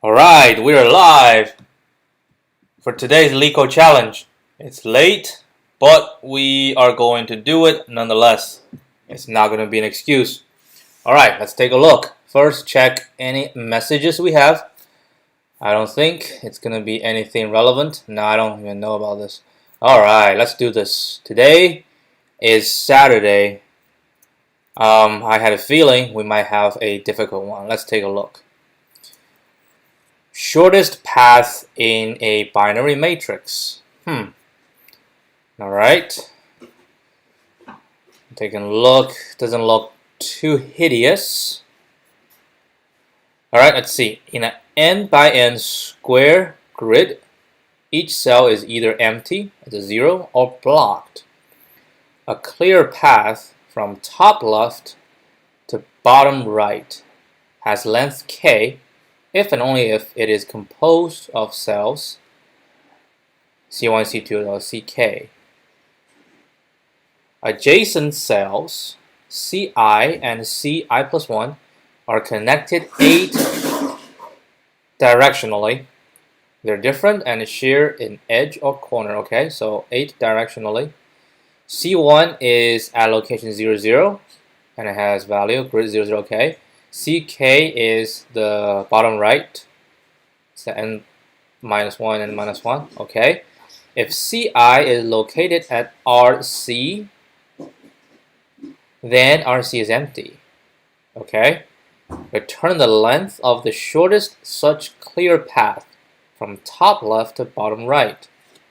Alright, we are live for today's LeetCode challenge. It's late, but we are going to do it nonetheless. It's not going to be an excuse. Alright, let's take a look. First, check any messages we have. I don't think it's going to be anything relevant. No, I don't even know about this. Alright, let's do this. Today is Saturday. I had a feeling we might have a difficult one. Let's take a look. Shortest path in a binary matrix. Alright. Taking a look. Doesn't look too hideous. Alright, let's see. In an n by n square grid, each cell is either empty at the 0 or blocked. A clear path from top left to bottom right has length k if and only if it is composed of cells C1, C2, or CK. Adjacent cells Ci and Ci plus 1 are connected 8 directionally. They're different and share an edge or corner. Okay, so 8 directionally. C1 is at location 0, 0, and it has value grid 0, 0. Okay. CK is the bottom right, so n minus 1 and minus 1. Okay. If CI is located at RC, then RC is empty. Okay. Return the length of the shortest such clear path from top left to bottom right.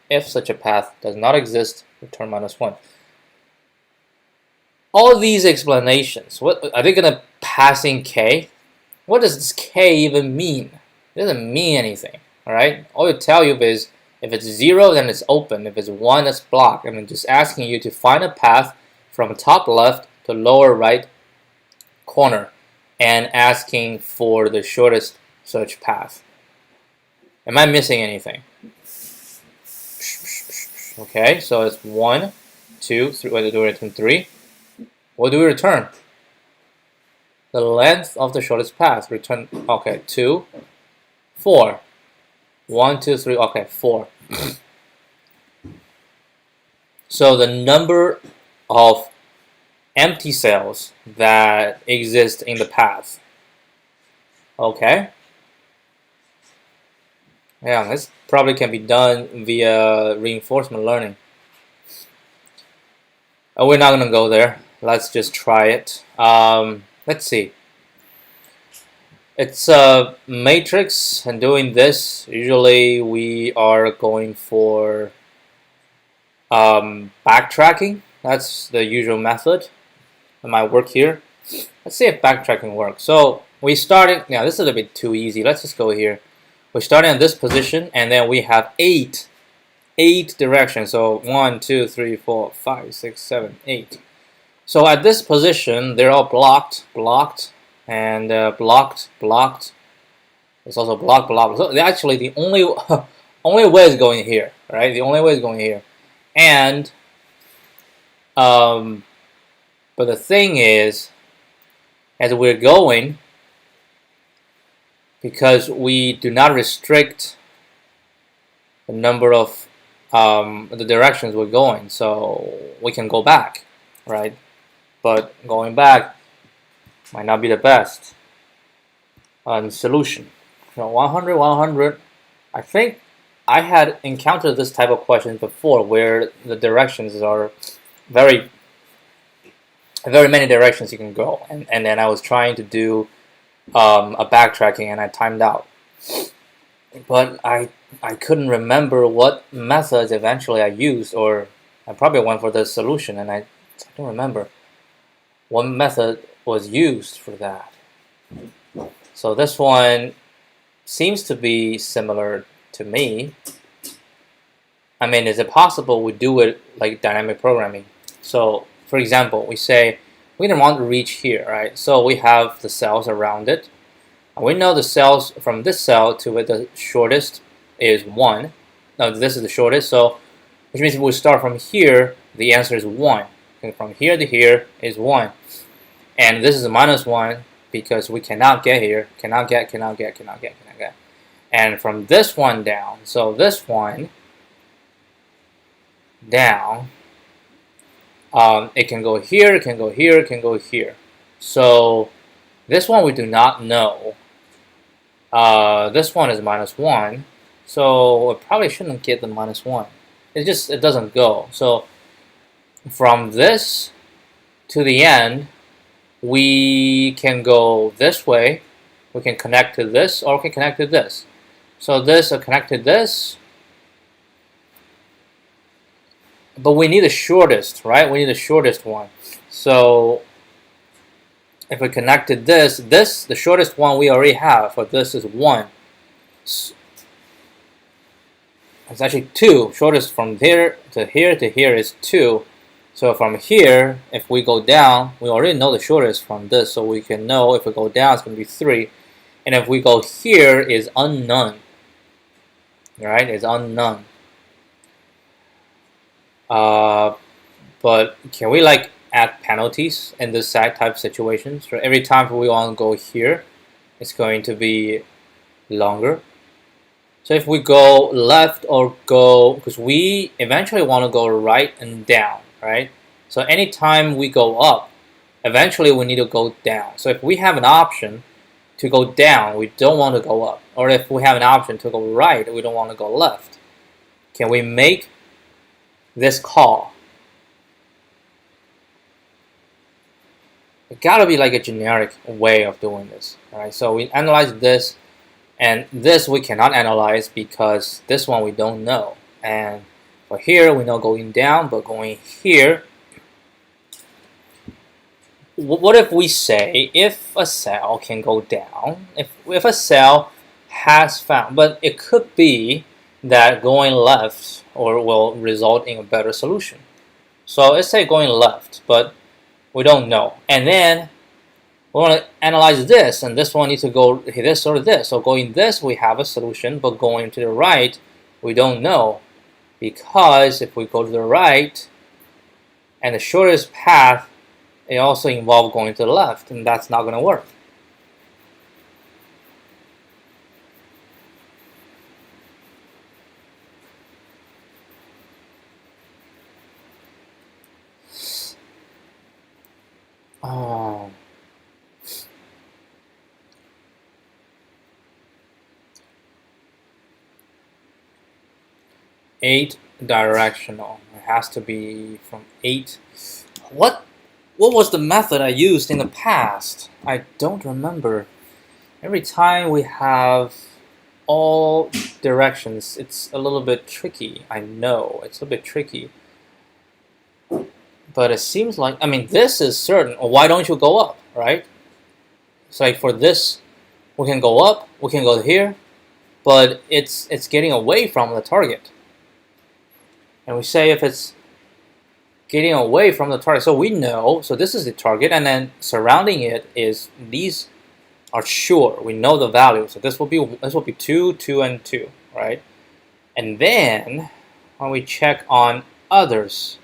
If such a path does not exist, return minus 1. All these explanations, what are they gonna pass in k? What does this k even mean? It doesn't mean anything. Alright? All it tell you is if it's 0, then it's open. If it's 1, it's blocked. I mean, just asking you to find a path from top left to lower right corner and asking for the shortest search path. Am I missing anything? Okay, so it's 1, 2, 3. What do we return? 3. What do we return? The length of the shortest path. Return. Okay, 2, 4. 1, 2, 3. Okay, 4. So the number of empty cells that exist in the path. Okay. Yeah, this probably can be done via reinforcement learning. We're not gonna go there. Let's just try it. Let's see. It's a matrix, and doing this, usually we are going for backtracking. That's the usual method. It might work here. Let's see if backtracking works. So we started. Now this is a bit too easy. Let's just go here. We're starting at this position, and then we have 8 directions. So 1, 2, 3, 4, 5, 6, 7, 8. So at this position, they're all blocked, and blocked. It's also blocked. So actually, the only way is going here, right? The only way is going here, and but the thing is, as we're going, because we do not restrict the number of the directions we're going, so we can go back, right? But going back might not be the best solution. So 100, 100. I think I had encountered this type of question before, where the directions are very many directions you can go, and then I was trying to do a backtracking, and I timed out. But I couldn't remember what methods eventually I used, or I probably went for the solution, and I don't remember what method was used for that. So this one seems to be similar to me. I mean, is it possible we do it like dynamic programming? So for example, we say we don't want to reach here, right? So we have the cells around it. We know the cells from this cell to the shortest is 1. Now this is the shortest, so which means if we start from here, the answer is 1. And from here to here is 1. And this is a minus 1 because we cannot get here. Cannot get. And from this one down, so this one down, it can go here, it can go here, it can go here. So this one we do not know. This one is -1, so it probably shouldn't get the -1. It doesn't go. So from this to the end, we can go this way. We can connect to this, or we can connect to this. So this will connect to this, but we need the shortest, right? We need the shortest one. So if we connected this, the shortest one we already have for this is 1. It's actually 2. Shortest from here to here to here is 2. So from here, if we go down, we already know the shortest from this, so we can know if we go down, it's going to be 3. And if we go here, is unknown. Right? It's unknown. But can we like add penalties in this type of situations? So every time we want to go here, it's going to be longer. So if we go left or go, because we eventually want to go right and down, right? So anytime we go up, eventually we need to go down. So if we have an option to go down, we don't want to go up. Or if we have an option to go right, we don't want to go left. Can we make this call? It gotta be like a generic way of doing this. Alright, so we analyze this, and this we cannot analyze because this one we don't know. And for here, we know going down, but going here, what if we say if a cell can go down, if a cell has found, but it could be that going left or will result in a better solution. So let's say going left, but we don't know. And then we want to analyze this, and this one needs to go this or this. So going this, we have a solution, but going to the right, we don't know. Because if we go to the right, and the shortest path, it also involves going to the left, and that's not going to work. Oh. Eight directional. It has to be from 8. What was the method I used in the past? I don't remember. Every time we have all directions, it's a little bit tricky. I know it's a bit tricky. But it seems like, I mean, this is certain. Why don't you go up, right? It's like for this, we can go up, we can go here, but it's getting away from the target. And we say if it's getting away from the target, so we know, so this is the target, and then surrounding it is, these are sure, we know the value. So this will be 2, 2, and 2, right? And then when we check on others,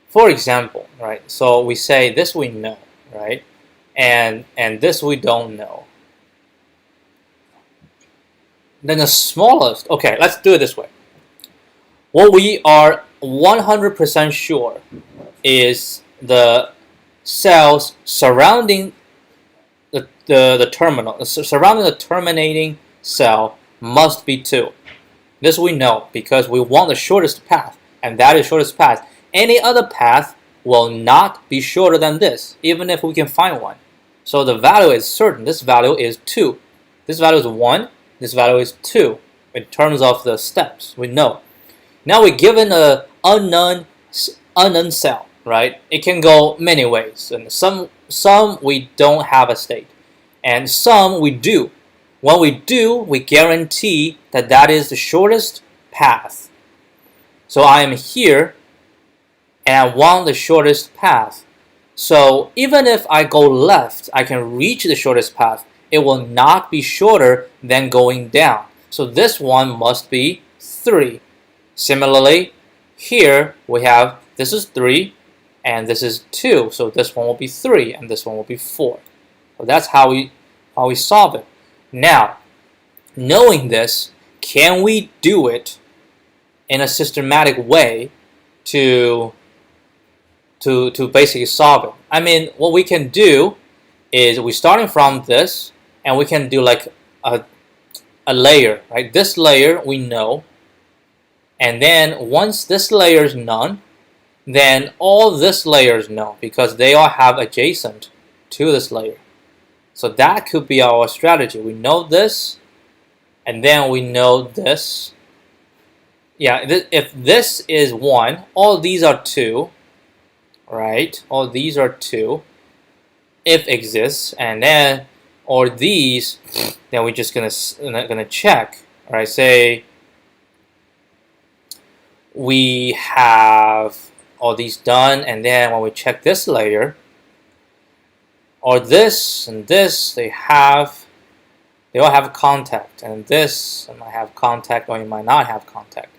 for example, right? So we say this we know, right? And this we don't know. Then the smallest, okay, let's do it this way. What we are 100% sure is the cells surrounding the terminal, surrounding the terminating cell must be 2. This we know because we want the shortest path, and that is shortest path. Any other path will not be shorter than this, even if we can find one. So the value is certain. This value is 2. This value is 1. This value is 2. In terms of the steps, we know. Now we're given an unknown cell, right? It can go many ways, and some we don't have a state, and some we do. When we do, we guarantee that that is the shortest path. So I am here, and I want the shortest path. So even if I go left, I can reach the shortest path. It will not be shorter than going down. So this one must be 3. Similarly, here we have, this is 3, and this is 2. So this one will be 3, and this one will be 4. So that's how we solve it. Now, knowing this, can we do it in a systematic way to basically solve it? I mean, what we can do is we're starting from this, and we can do like a layer, right? This layer we know, and then once this layer is known, then all this layer is known because they all have adjacent to this layer. So that could be our strategy. We know this, and then we know this. Yeah, if this is 1, all these are 2, right? All these are 2, if exists, and then or these, then we're just gonna check. All right, say we have all these done, and then when we check this layer, or this and this, they all have contact, and this might have contact, or it might not have contact.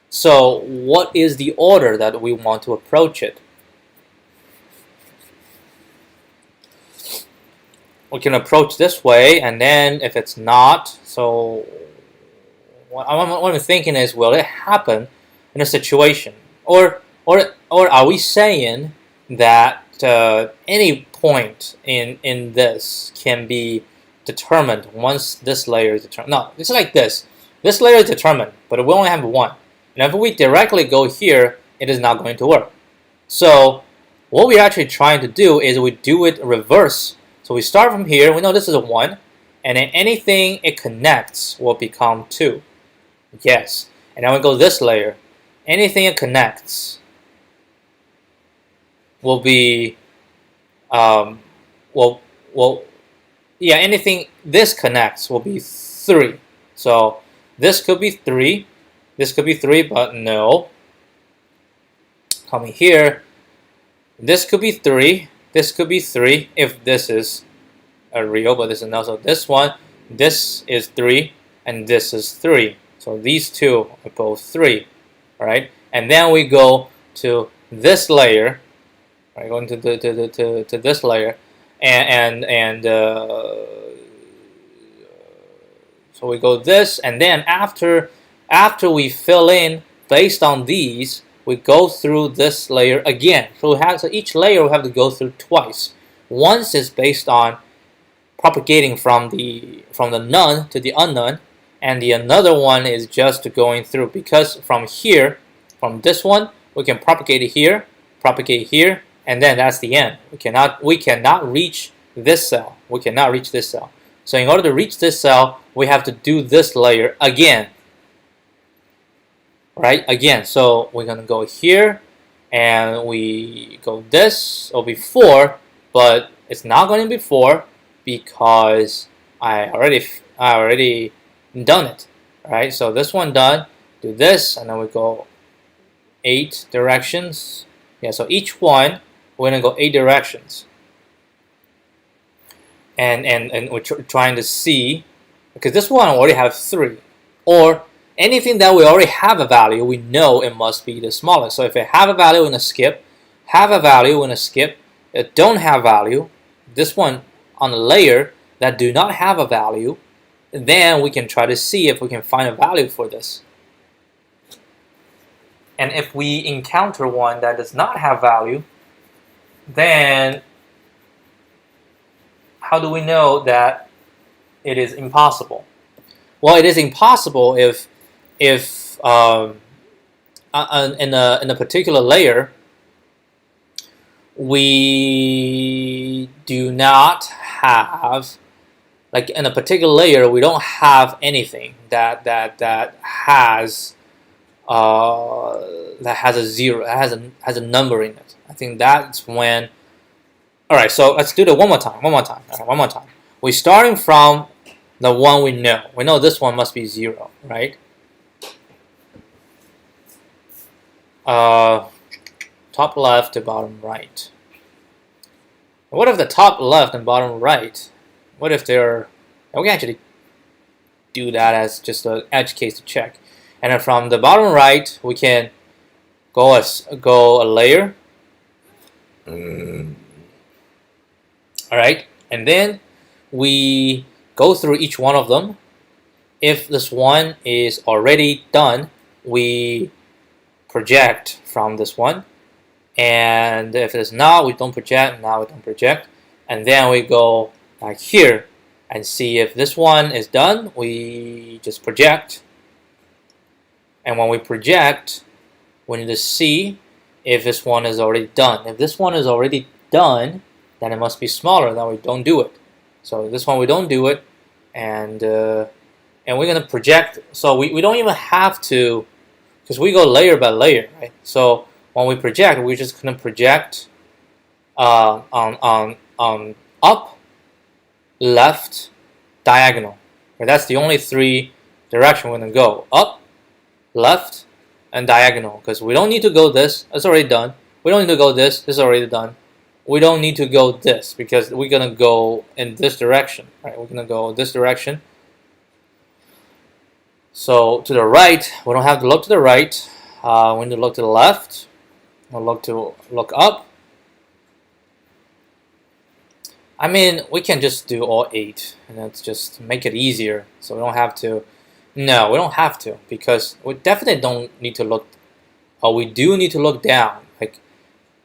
So what is the order that we want to approach it? We can approach this way, and then if it's not, so what I'm thinking is, will it happen in a situation, or are we saying that any point in this can be determined once this layer is determined? No, it's like this. This layer is determined, but we only have 1. And if we directly go here, it is not going to work. So what we're actually trying to do is we do it reverse. So we start from here. We know this is a 1, and then anything it connects will become 2. Yes. And then we go this layer. Anything it connects will be anything this connects will be 3. So this could be 3. This could be 3, but no. Coming here, this could be 3. This could be 3 if this is a real, but this is not. So this one, this is 3, and this is 3. So these two are both 3, right? And then we go to this layer, right? Going to this layer, and so we go this, and then after we fill in based on these, we go through this layer again. So each layer we have to go through twice. Once is based on propagating from the known to the unknown, and the another one is just going through, because from here, from this one, we can propagate here, and then that's the end. We cannot reach this cell. We cannot reach this cell. So in order to reach this cell, we have to do this layer again. Right, again, so we're gonna go here, and we go this or before, but it's not going to be 4 because I already done it. Right, so this one done, do this, and then we go 8 directions. Yeah, so each one we're gonna go 8 directions, and we're trying to see, because this one already have 3, or anything that we already have a value, we know it must be the smallest. So if it have a value in a skip, it don't have value, this one on the layer that do not have a value, then we can try to see if we can find a value for this. And if we encounter one that does not have value, then how do we know that it is impossible? Well, it is impossible if in a particular layer we do not have, like in a particular layer we don't have anything that has a 0, has a number in it. I think that's when. All right, so let's do that one more time. We're starting from the one we know. We know this one must be 0, right? Top left to bottom right. What if the top left and bottom right? What if they're? We can actually do that as just an edge case to check. And then from the bottom right, we can go a layer. All right, and then we go through each one of them, If this one is already done, we project from this one. And if it's not, we don't project. Now we don't project. And then we go like here and see if this one is done. We just project. And when we project, we need to see if this one is already done. If this one is already done, then it must be smaller. Then we don't do it. So this one we don't do it, and we're gonna project. So we don't even have to, because we go layer by layer, right? So when we project, we're just gonna project on up, left, diagonal. Right? That's the only three direction we're gonna go: up, left, and diagonal. Because we don't need to go this. It's already done. We don't need to go this. This is already done. We don't need to go this because we're gonna go in this direction. Right? We're gonna go this direction. So to the right, we don't have to look to the right. We need to look to the left. We'll look up. I mean, we can just do all 8, and let's just make it easier. So we don't have to. No, we don't have to because we definitely don't need to look. We do need to look down. Like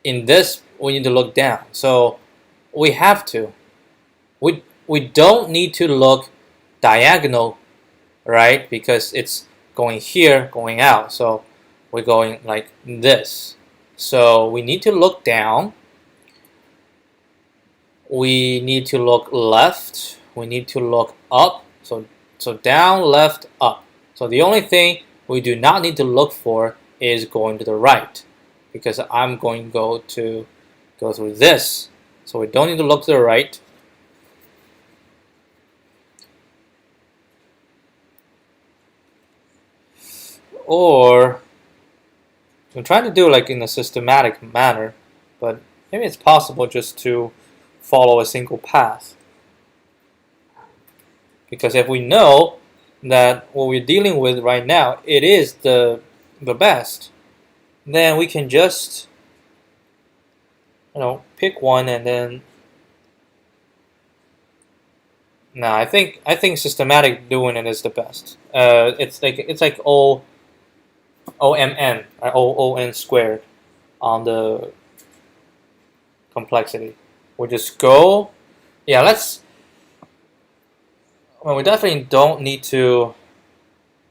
in this, we need to look down. So we have to. We don't need to look diagonal, right? Because it's going here, going out. So we're going like this. So we need to look down. We need to look left. We need to look up. So down, left, up. So the only thing we do not need to look for is going to the right, because I'm going to go through this. So we don't need to look to the right. Or I'm trying to do it like in a systematic manner, but maybe it's possible just to follow a single path. Because if we know that what we're dealing with right now, it is the best, then we can just pick one and then. No, I think systematic doing it is the best. It's like OMN, ON squared on the complexity. We'll just go. Yeah, let's. Well, we definitely don't need to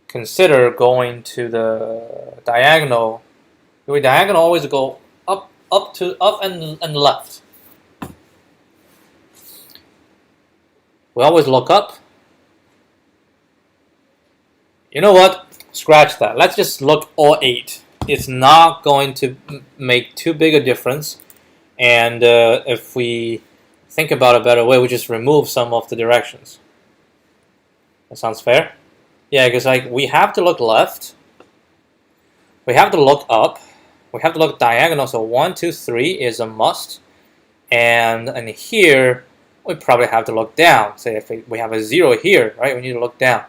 consider going to the diagonal. The diagonal always go up and left. We always look up. You know what? Scratch that. Let's just look all 8. It's not going to make too big a difference. And if we think about a better way, we just remove some of the directions. That sounds fair? Yeah, because like we have to look left. We have to look up. We have to look diagonal. So 1, 2, 3 is a must. And here we probably have to look down. Say if we have a 0 here, right? We need to look down.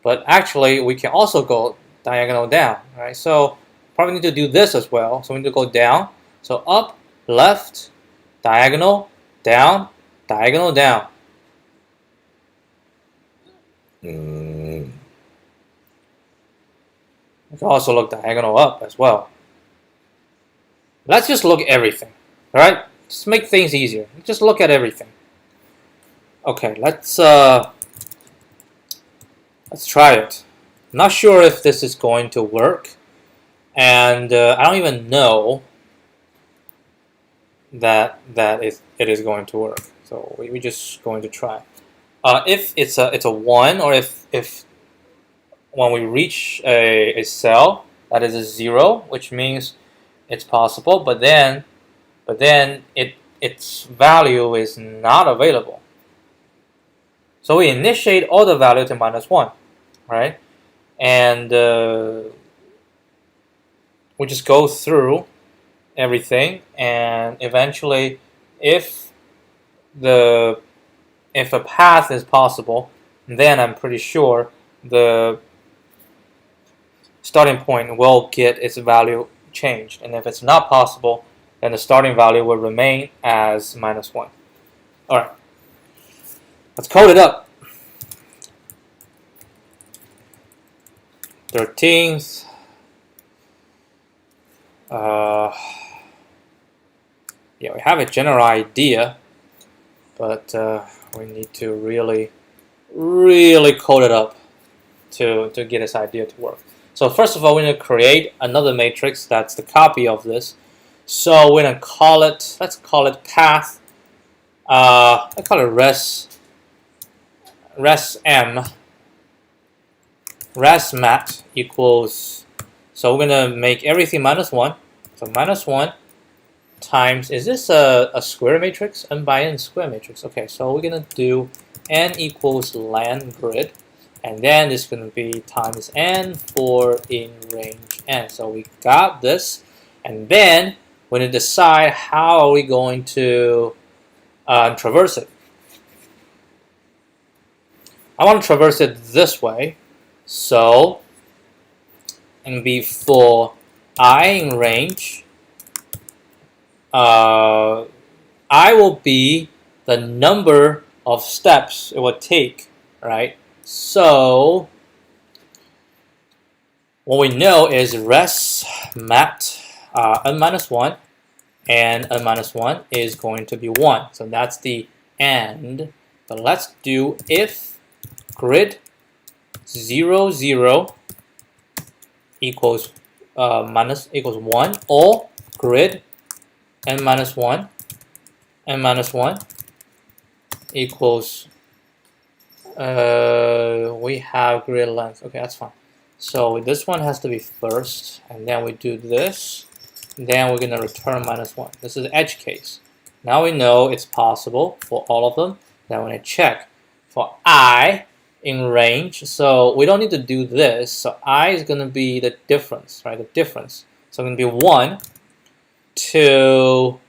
But actually, we can also go diagonal down, right? So probably need to do this as well. So we need to go down. So up, left, diagonal, down, diagonal, down. We can also look diagonal up as well. Let's just look at everything, all right? Just make things easier. Just look at everything. Okay, let's try it. Not sure if this is going to work, and I don't even know that it is going to work. So we're just going to try. If it's a 1, or if when we reach a cell that is a 0, which means it's possible, but then its value is not available. So we initiate all the value to -1, right? And we just go through everything, and eventually, if a path is possible, then I'm pretty sure the starting point will get its value changed. And if it's not possible, then the starting value will remain as -1. All right. Let's code it up. 13th. Yeah, we have a general idea, but we need to really code it up to get this idea to work. So first of all, we're going to create another matrix that's the copy of this. So we're going to call it, let's call it path. I call it resmat equals, so we're going to make everything -1. So -1 times, is this a square matrix? N by N square matrix. Okay, so we're going to do N equals len grid. And then it's going to be times N for in range N. So we got this. And then we're going to decide how are we going to traverse it. I want to traverse it this way. So, and be for I in range, I will be the number of steps it would take, right? So, what we know is resmat n-1 and n-1 is going to be 1. So that's the end. But let's do if grid 0, 0 equals equals 1, or grid n-1 equals we have grid length. Okay, that's fine. So this one has to be first, and then we do this. Then we're gonna return -1. This is the edge case. Now we know it's possible for all of them. Then we're gonna check for I in range. So we don't need to do this. So I is gonna be the difference, right? The difference. So it's gonna be 1 to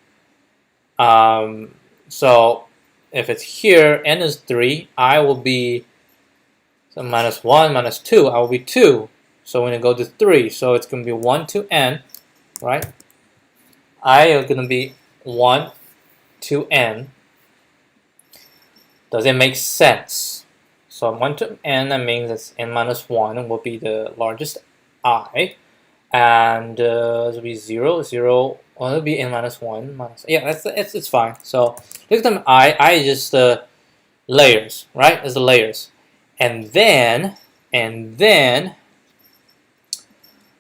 so if it's here, N is 3, I will be, so -1, -2, I will be 2. So we're going to go to 3. So it's going to be 1 to N, right? I is going to be 1 to N. Does it make sense? So 1 to N, that means it's N-1 will be the largest I. And it will be 0, 0. Well, it'll be N-1 yeah, it's fine. So look at them. I is just the layers, right? It's the layers, and then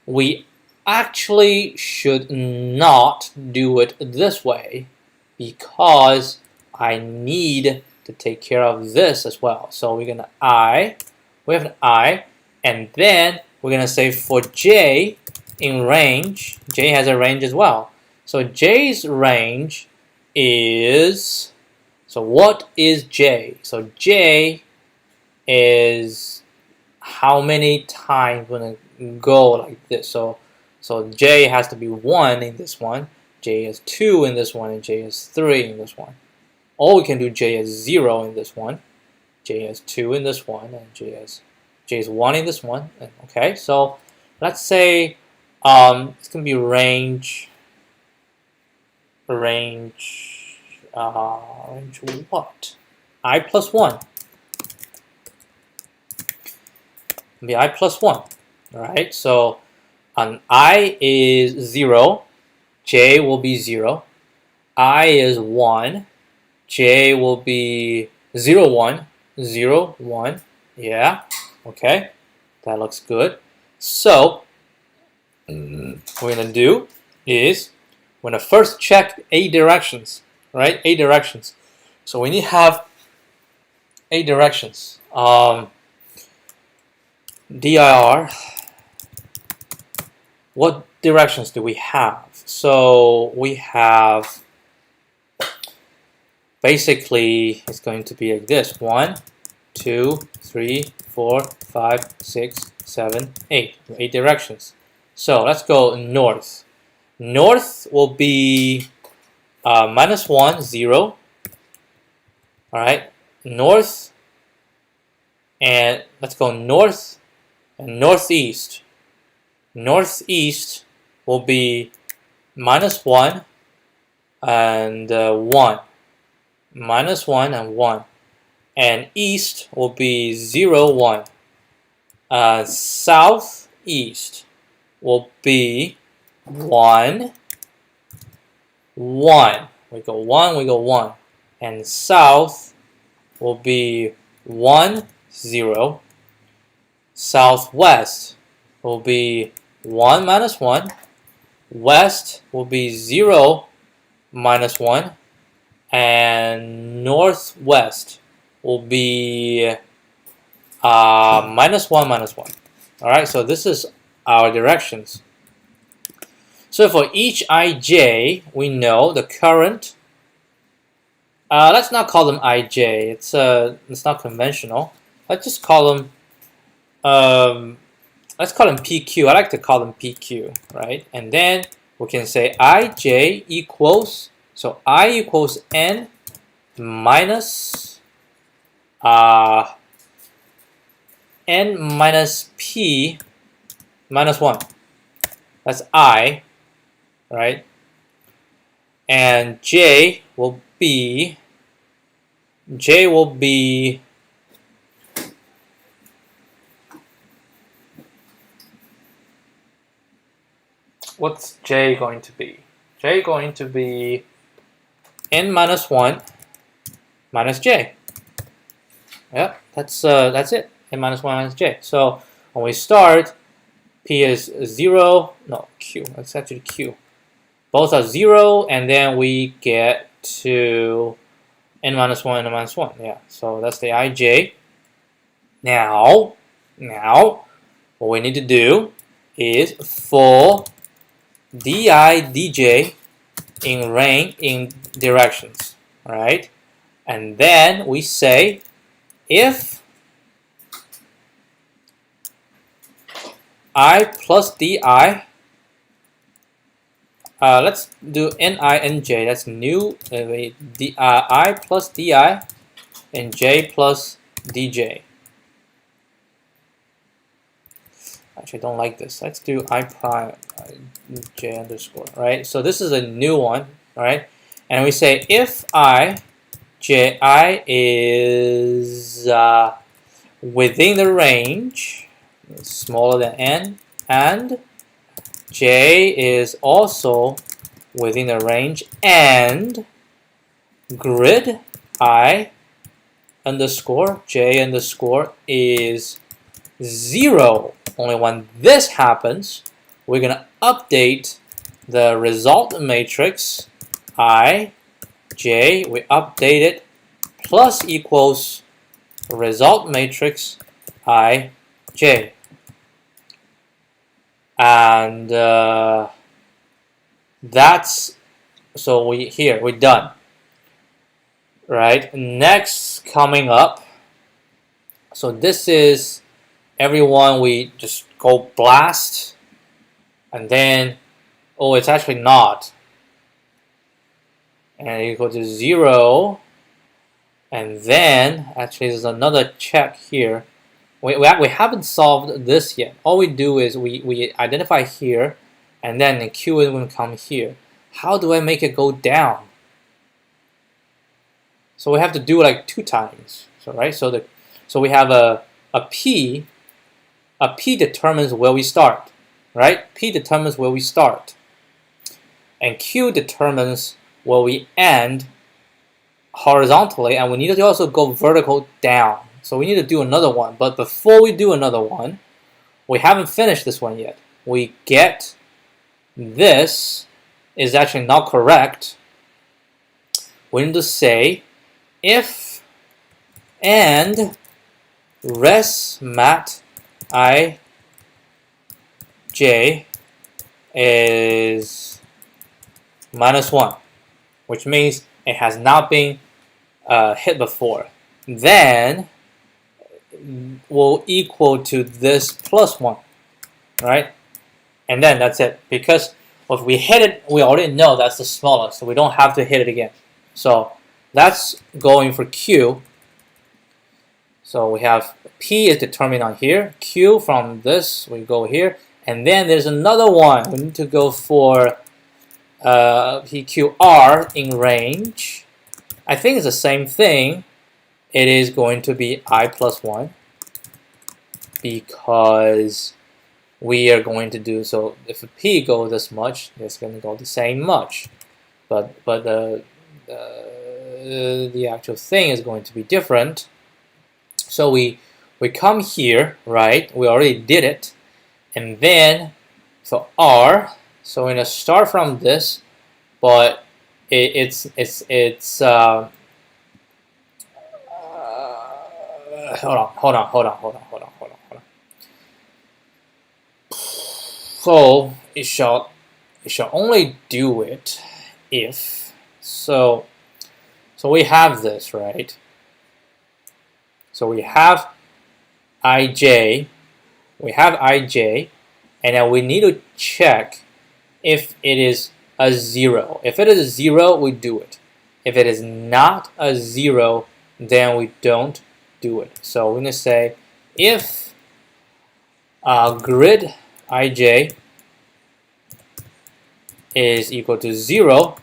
we actually should not do it this way because I need to take care of this as well. So we're gonna we have an I, and then we're gonna say for J in range, J has a range as well. So J's range is, so what is J? So J is how many times we're gonna go like this. So J has to be 1 in this one, J is 2 in this one, and J is 3 in this one. Or we can do J is 0 in this one, J is 2 in this one, and J is 1 in this one. Okay, so let's say it's gonna be range what? I plus 1. Be I plus 1. Alright, so I is 0, J will be 0. I is 1, J will be 0, 1, 0, 1. Yeah, okay, that looks good. So what we're gonna do is we're gonna first check A directions, right? A directions. So we need to have A directions. dir, what directions do we have? So we have, basically it's going to be like this: 1, 2, 3, 4, 5, 6, 7, 8. 8 directions. So let's go north. North will be -1, 0. Alright, north, and let's go north and northeast. Northeast will be -1 and 1. -1 and 1. And east will be 0, 1. South east will be 1, 1. We go 1, we go 1. And south will be 1, 0. Southwest will be 1 minus 1. West will be 0 minus 1. And northwest will be minus 1 minus 1. Alright, so this is our directions. So for each ij, we know the current. Let's not call them ij. It's not conventional. Let's just call them. Let's call them PQ. I like to call them PQ, right? And then we can say ij equals. So I equals n minus n minus p minus 1. That's I, right? And j will be what's j going to be? J going to be n minus 1 minus j. Yeah, that's it. N minus 1 minus j. So when we start, p is 0. No, q. That's actually q. Both are 0, and then we get to n minus 1, n minus 1. Yeah, so that's the ij. Now, what we need to do is for di dj in directions, right? And then we say if I plus di, let's do ni and j. That's new. I plus di and j plus dj. Actually, I don't like this. Let's do I prime j underscore, right? So this is a new one, right? And we say if I is within the range, smaller than n, and j is also within the range, and grid I underscore j underscore is 0. Only when this happens, we're going to update the result matrix I, j, we update it, plus equals result matrix I, j. And that's, so we're done. Right, next coming up, so this is everyone, we just go blast, and then, oh, it's actually not. And equal to 0, and then, actually there's another check here. We haven't solved this yet. All we do is we identify here, and then the Q is going to come here. How do I make it go down? So we have to do it like 2 times. So right, so we have a P. A P determines where we start, right? P determines where we start, and Q determines where we end horizontally, and we need to also go vertical down. So we need to do another one. But before we do another one, we haven't finished this one yet. We get this is actually not correct. We need to say if and res mat I j is minus 1, which means it has not been hit before. Then will equal to this plus 1, right? And then that's it. Because if we hit it, we already know that's the smallest, so we don't have to hit it again. So that's going for Q. So we have P is determined on here. Q from this, we go here. And then there's another one. We need to go for PQR in range. I think it's the same thing. It is going to be I plus 1. Because we are going to do, so if P goes this much, it's going to go the same much. But the actual thing is going to be different. So we come here, right? We already did it. And then, so R, so we're going to start from this, but it's hold on. So it shall only do it if, so we have this, right? So we have ij, and then we need to check if it is a 0. If it is a 0, we do it. If it is not a 0, then we don't do it. So we're going to say if grid ij is equal to 0,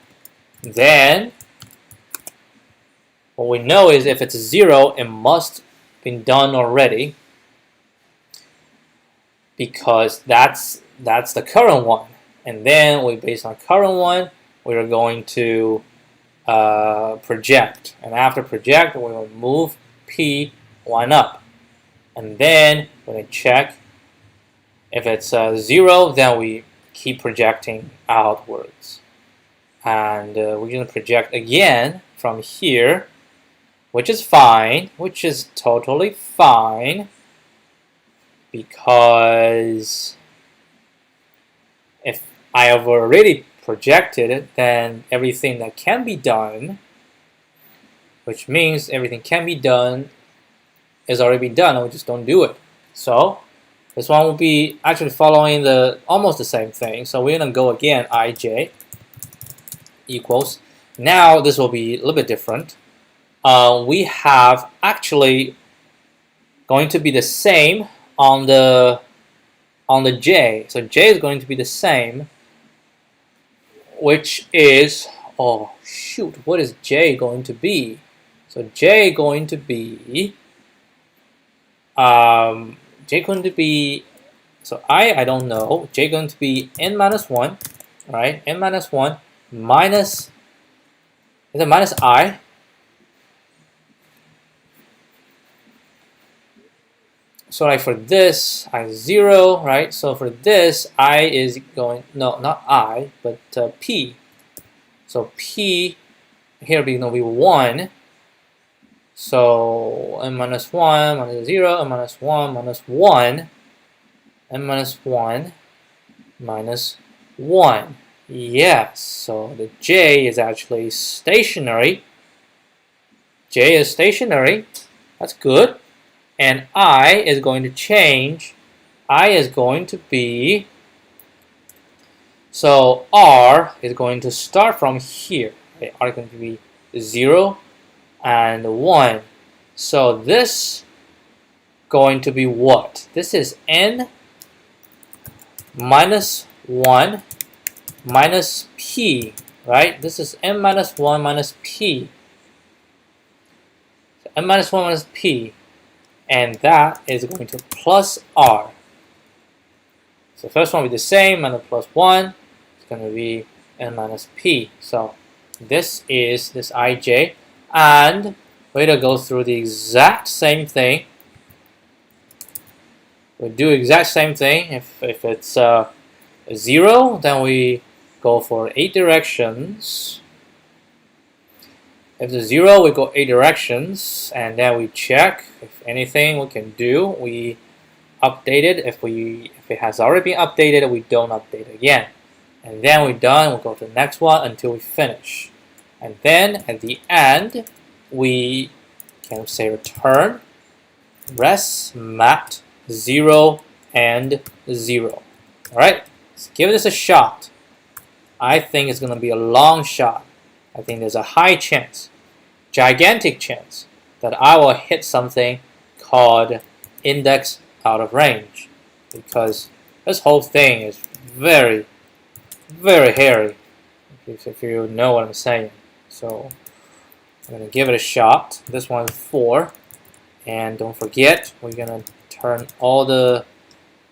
then what we know is if it's a 0, it must be done already, because that's the current one. And then based on current one, we are going to project. And after project, we will move P1 up. And then we're going to check. If it's 0, then we keep projecting outwards. And we're going to project again from here, which is fine, which is totally fine, because if I have already projected it, then everything that can be done, which means everything can be done, is already been done, and we just don't do it. So this one will be actually following almost the same thing. So we're going to go again, ij equals. Now this will be a little bit different. We have actually going to be the same on the j. So j is going to be the same, which is, oh shoot, what is j going to be? So j going to be so I don't know. J going to be n minus 1, right? N minus 1 minus, is it minus I? So like for this, I 0, right? So for this, I is going, no, not I, but P. So P here going to be 1. So n minus 1 minus 0, n minus 1 minus 1, n minus 1 minus 1. Yes, so the j is actually stationary. J is stationary. That's good. And I is going to change. I is going to be, so R is going to start from here. Okay, R is going to be 0 and 1. So this going to be what? This is n minus 1 minus p, right? This is n minus 1 minus p. So n minus 1 minus p. And that is going to plus r. So first one will be the same, and the plus 1 is going to be n minus p. So this is this ij, and we're going to go through the exact same thing. We do exact same thing. If it's 0, then we go for 8 directions. If it's 0, we go 8 directions, and then we check if anything we can do. We update it. If it has already been updated, we don't update again. And then we're done. We'll go to the next one until we finish. And then at the end, we can say return res mapped 0 and 0. All right, let's give this a shot. I think it's going to be a long shot. I think there's a high chance, gigantic chance, that I will hit something called index out of range, because this whole thing is very, very hairy, if you know what I'm saying. So I'm going to give it a shot. This one's 4, and don't forget, we're going to turn all the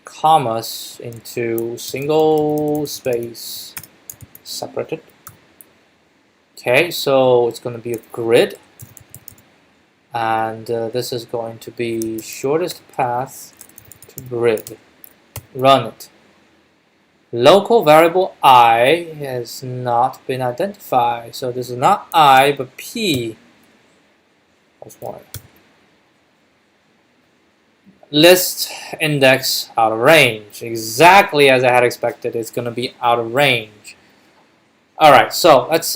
commas into single space separated. Okay, so it's going to be a grid, and this is going to be shortest path to grid. Run it. Local variable I has not been identified, so this is not I but P plus 1. List index out of range. Exactly as I had expected, it's going to be out of range. Alright, so let's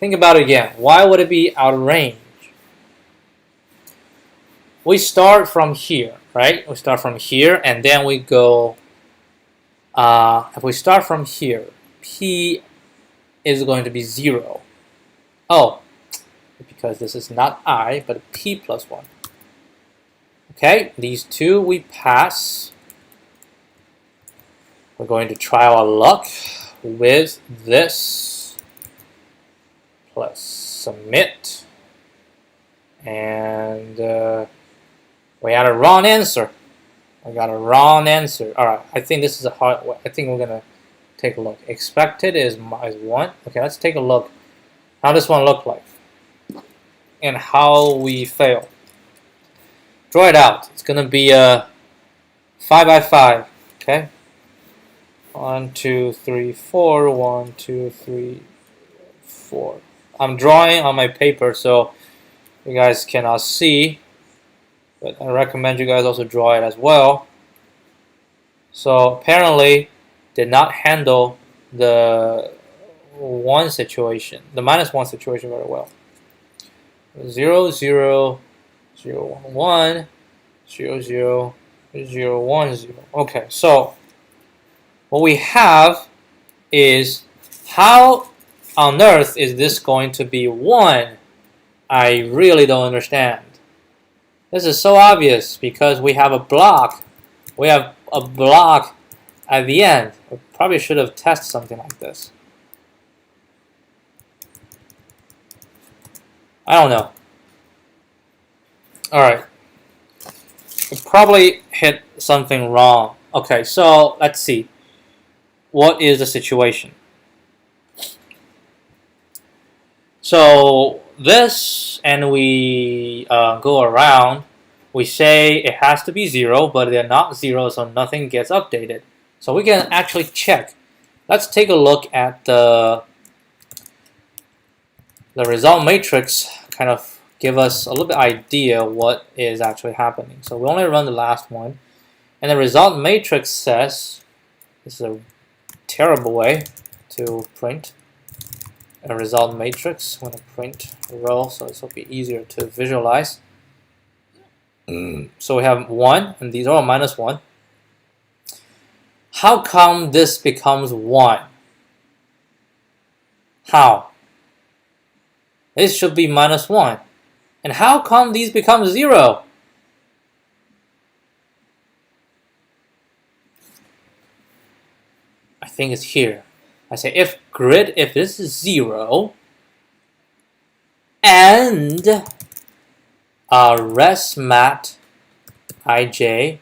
think about it again. Why would it be out of range? We start from here, right? We start from here and then we go, if we start from here, P is going to be 0. Oh, because this is not I, but P plus 1. Okay, these two we pass. We're going to try our luck with this. Plus submit. And we had a wrong answer. I got a wrong answer. Alright, I think this is a hard. I think we're gonna take a look. Expected is 1. Okay, let's take a look. How does one look like? And how we fail. Draw it out. It's gonna be a 5 by 5. Okay. 1, 2, 3, 4. 1, 2, 3, 4. I'm drawing on my paper, so you guys cannot see. But I recommend you guys also draw it as well. So apparently, did not handle the -1 situation very well. 0, 0, 0, 1, 1, 0, 0, 0, 1, 0. Okay, so what we have is, how on earth is this going to be 1? I really don't understand. This is so obvious because we have a block. We have a block at the end. We probably should have tested something like this. I don't know. Alright. We probably hit something wrong. Okay, so let's see. What is the situation? So this, and we go around, we say it has to be 0, but they're not 0, so nothing gets updated. So we can actually check. Let's take a look at the result matrix, kind of give us a little bit idea what is actually happening. So we only run the last one, and the result matrix says, this is a terrible way to print a result matrix. I'm going to print a row so this will be easier to visualize. So we have 1, and these are all -1. How come this becomes 1? How? This should be -1. And how come these become 0? I think it's here. I say if grid, if this is 0, and res mat ij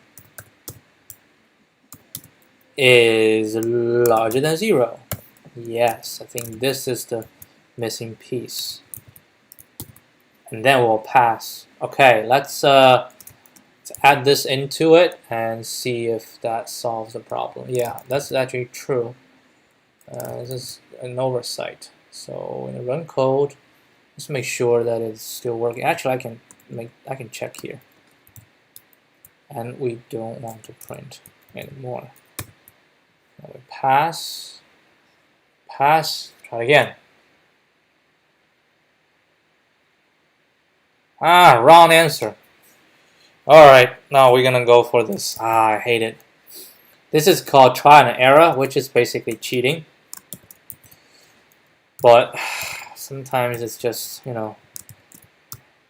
is larger than 0. Yes, I think this is the missing piece. And then we'll pass. Okay, let's add this into it and see if that solves the problem. Yeah, that's actually true. This is an oversight. So when I run code, let's make sure that it's still working. Actually, I can check here. And we don't want to print anymore. Now we pass, try again. Wrong answer. Alright, now we're gonna go for this. I hate it. This is called try and error, which is basically cheating. But sometimes it's just, you know,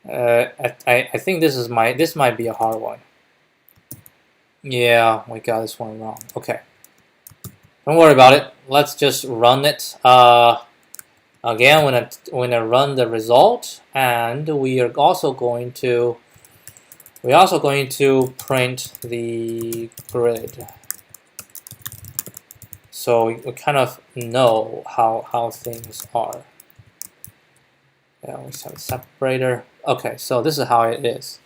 I think this might be a hard one. Yeah, we got this one wrong. Okay. Don't worry about it. Let's just run it. Again, when I run the result, and we are also going to We're also going to print the grid, so we kind of know how things are. Yeah, we have a separator. Okay, so this is how it is.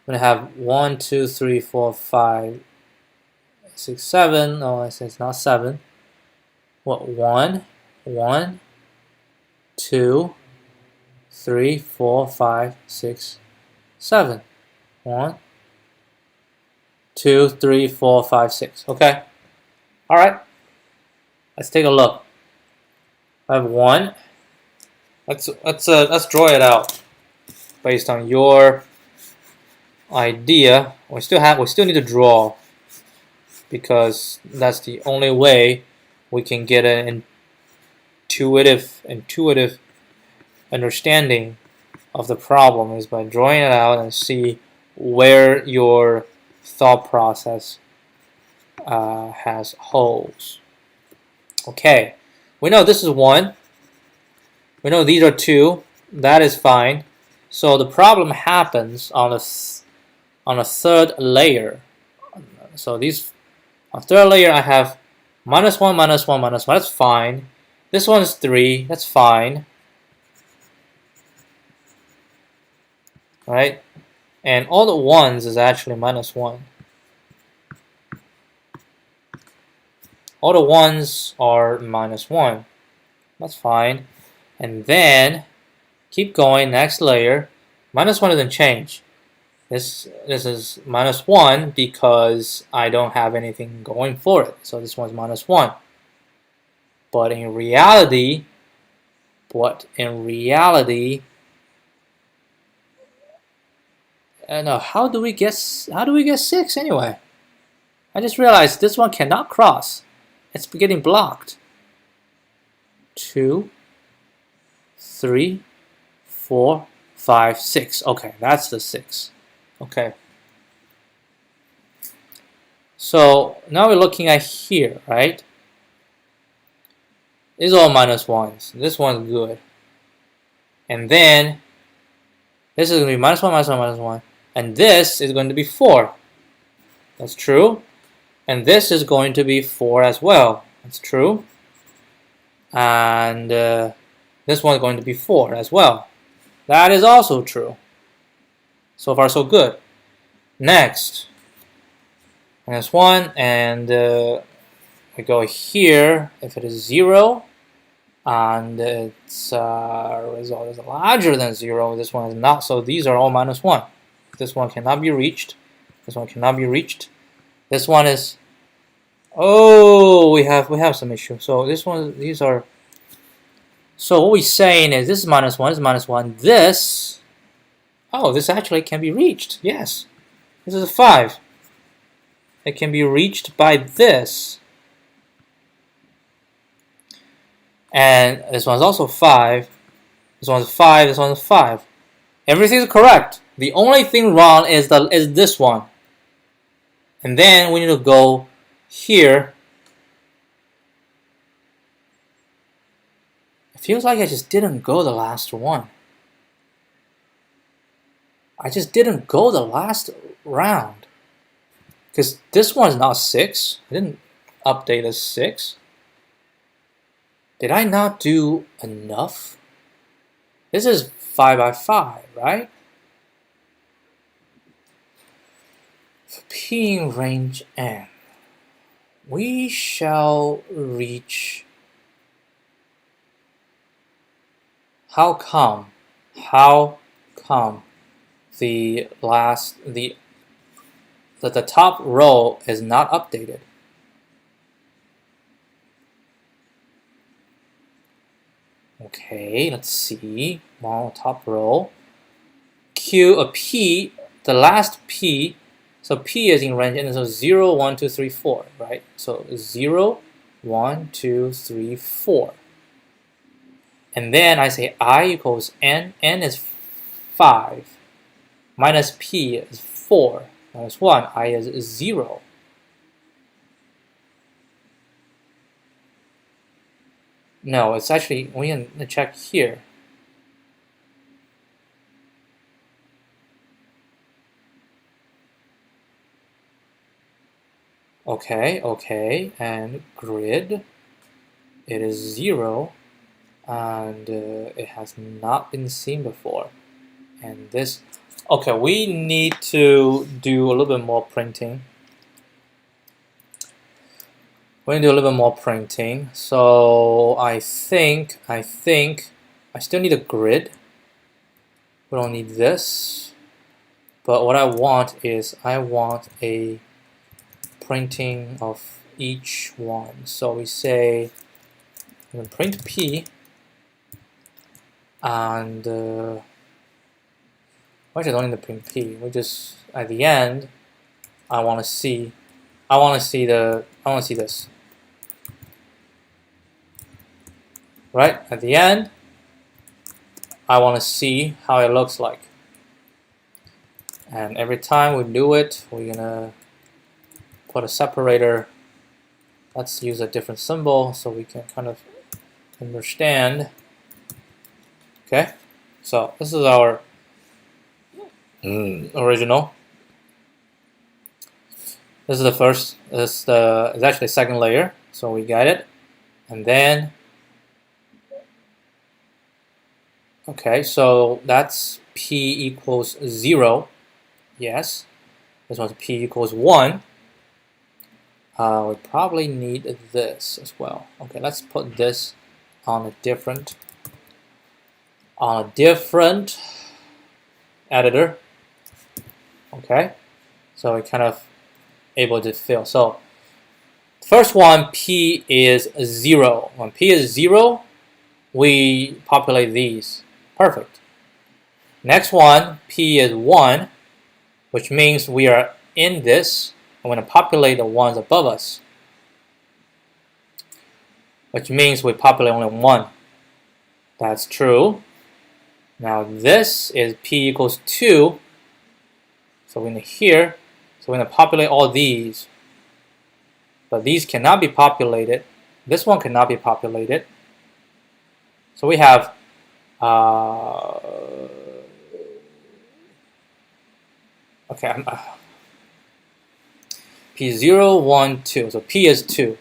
I'm gonna have 1, 2, 3, 4, 5, 6, 7. Oh, it's not 7. What? 1, 1, 2, 3, 4, 5, 6, 7. 1, 2, 3, 4, 5, 6. Okay. All right. Let's take a look. I have 1. Let's draw it out based on your idea. We still need to draw, because that's the only way we can get an intuitive understanding of the problem, is by drawing it out and see where your thought process has holes. Okay, we know this is 1. We know these are 2. That is fine. So the problem happens on a third layer. So on third layer I have -1, -1, -1. That's fine. This one is 3. That's fine. Right? And all the ones is actually -1. All the ones are -1. That's fine. And then keep going, next layer. -1 doesn't change. This is -1 because I don't have anything going for it. So this one's -1. But in reality, how do we get 6 anyway? I just realized this one cannot cross. It's getting blocked. 2, 3, 4, 5, 6. Okay, that's the 6. Okay. So now we're looking at here, right? These are all -1s. This one's good. And then this is going to be -1, -1, -1. And this is going to be 4. That's true. And this is going to be 4 as well. That's true. And this one is going to be 4 as well. That is also true. So far, so good. Next, -1, and we go here. If it is 0, and its result is larger than 0, this one is not. So these are all -1. This one cannot be reached. This one cannot be reached. This one is. Oh, we have some issue. So this one, these are. So what we're saying is this is -1, this is -1. This. Oh, this actually can be reached. Yes, this is a 5. It can be reached by this. And this one's also 5. This one's 5. This one's 5. Everything's correct. The only thing wrong is this one. And then we need to go here. It feels like I just didn't go the last one. I just didn't go the last round. Because this one's not 6. I didn't update as 6. Did I not do enough? This is 5 by 5, right? For P in range N, we shall reach. How come the top row is not updated? Okay, let's see. Well, top row. P, the last P. So P is in range, and so 0, 1, 2, 3, 4, right? So 0, 1, 2, 3, 4. And then I say I equals N. N is 5. Minus P is 4. Minus 1. I is 0. No, it's actually, we can check here. Okay, and grid, it is 0, and it has not been seen before. And this, okay, we need to do a little bit more printing. We're gonna do a little bit more printing. So I think I still need a grid. We don't need this. But what I want is I want a printing of each one. So we say I'm gonna print P, and actually don't need to print P. We just at the end I want to see this. Right? At the end, I want to see how it looks like. And every time we do it, we're going to put a separator. Let's use a different symbol so we can kind of understand. Okay, so this is our original. This is the first, it's actually the second layer, so we got it. And then okay, so that's P equals 0. Yes. This one's P equals 1. We probably need this as well. Okay, let's put this on a different editor. Okay, so we kind of able to fill. So first one, P is 0. When P is 0, we populate these. Perfect. Next one, P is 1, which means we are in this. I'm going to populate the ones above us, which means we populate only 1. That's true. Now this is P equals 2. So we're going to here. So we're going to populate all these. But these cannot be populated. This one cannot be populated. So we have okay, P0, 1, 2. So P is 2.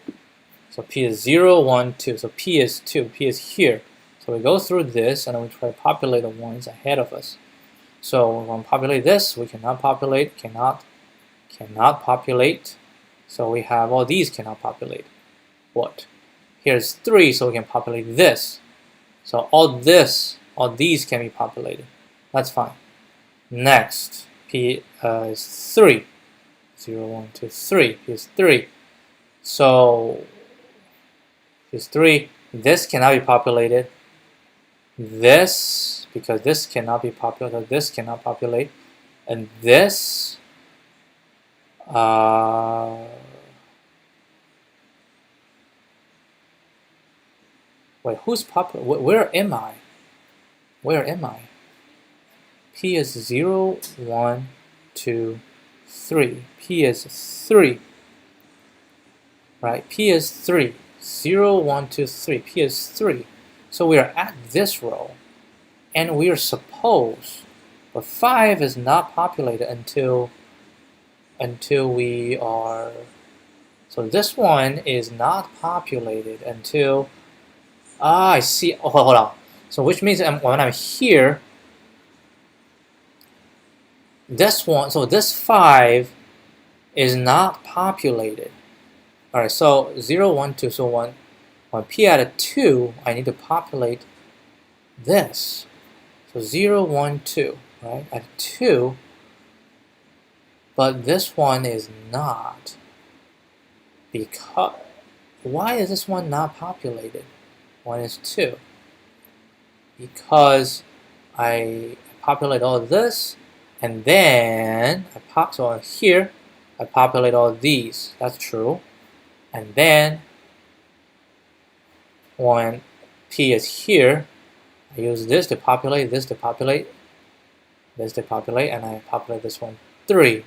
So P is 0, 1, 2. So P is 2. P is here. So we go through this and then we try to populate the ones ahead of us. So when we populate this, we cannot populate, cannot populate. So we have all these cannot populate. What? Here's 3, so we can populate this. So all these can be populated. That's fine. Next, P is 3. 0, 1, 2, 3. P is 3. So P is 3. This cannot be populated. This, because this cannot be populated. This cannot populate. And this, wait, who's popular? Where am I? Where am I? P is 0, 1, 2, 3. P is 3. Right? P is 3. 0, 1, 2, 3. P is 3. So we are at this row. And we are supposed, but 5 is not populated until we are, so this one is not populated until, I see, oh, hold on. So which means when I'm here, this one, so this 5 is not populated. Alright, so 0, 1, 2, so when P added 2, I need to populate this. So 0, 1, 2, right? At 2, but this one is not. Because, why is this one not populated? 1 is 2. Because I populate all this, and then so here, I populate all these. That's true. And then, when P is here, I use this to populate, this to populate, this to populate, and I populate this one 3,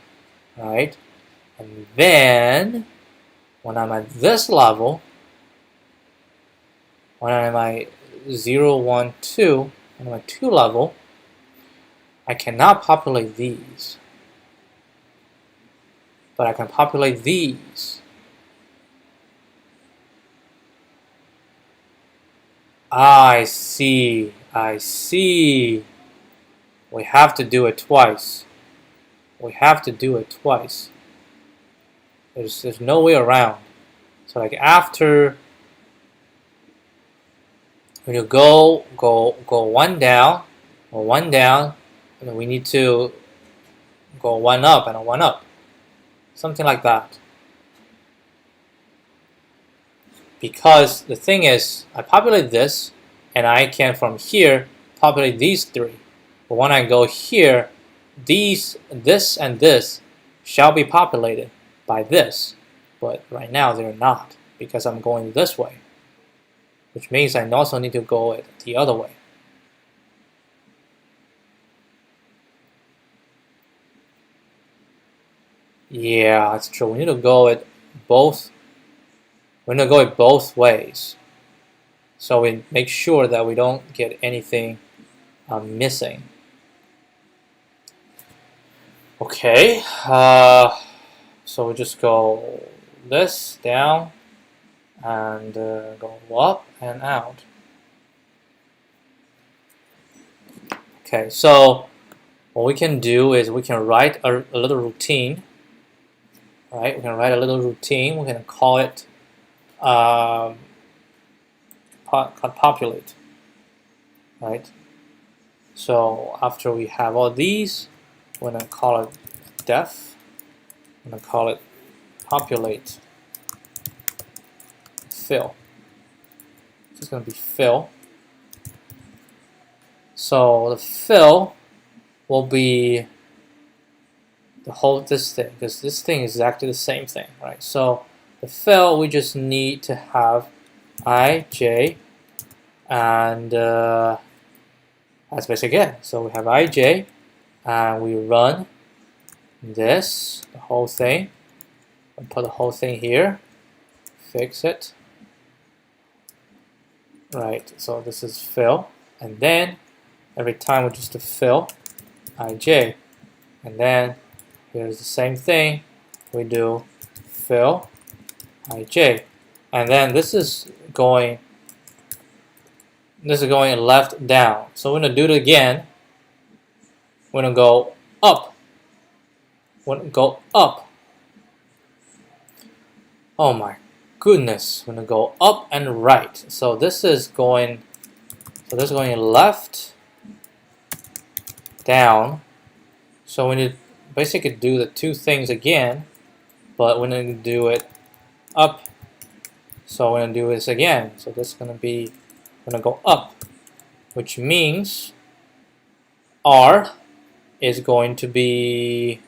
right? And then, when I'm at this level, when I'm at 0, 1, 2, when I'm at 2 level, I cannot populate these. But I can populate these. I see. I see. We have to do it twice. We have to do it twice. There's no way around. So like after when you go one down or one down, and then we need to go one up and a one up. Something like that. Because the thing is, I populate this, and I can from here populate these three. But when I go here, this, and this shall be populated by this. But right now they're not, because I'm going this way. Which means I also need to go it the other way. Yeah, that's true. We need to go it both. We're gonna go it both ways, so we make sure that we don't get anything missing. Okay, so we just go this down and go up and out. Okay, so what we can do is we can write a little routine. Right, we can write a little routine. We're gonna call it populate. Right. So after we have all these, we're gonna call it def. I'm gonna call it populate fill. It's gonna be fill. So the fill will be the whole this thing, because this thing is exactly the same thing, right? So the fill, we just need to have ij, and that's basic again. So we have ij, and we run this, the whole thing, and put the whole thing here, fix it. Right, so this is fill, and then every time we just do fill ij, and then here's the same thing, we do fill ij, and then this is going left down. So we're gonna do it again. We're gonna go up. We're gonna go up. Oh my goodness! We're gonna go up and right. So this is going left, down. So we need to basically do the two things again, but we're gonna do it up. So we're gonna do this again. So this is gonna be, we're gonna go up, which means R is going to be,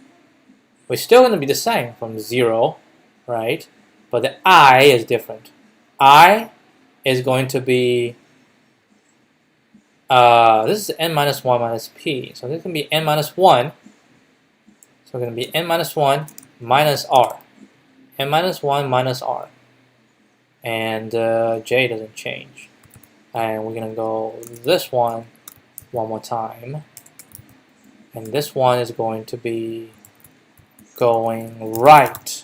we're still going to be the same from 0, right? But the I is different. I is going to be, this is n minus 1 minus p. So this can be n minus 1. So it's going to be n minus 1 minus r. N minus 1 minus r. And j doesn't change. And we're going to go this one more time. And this one is going to be going right.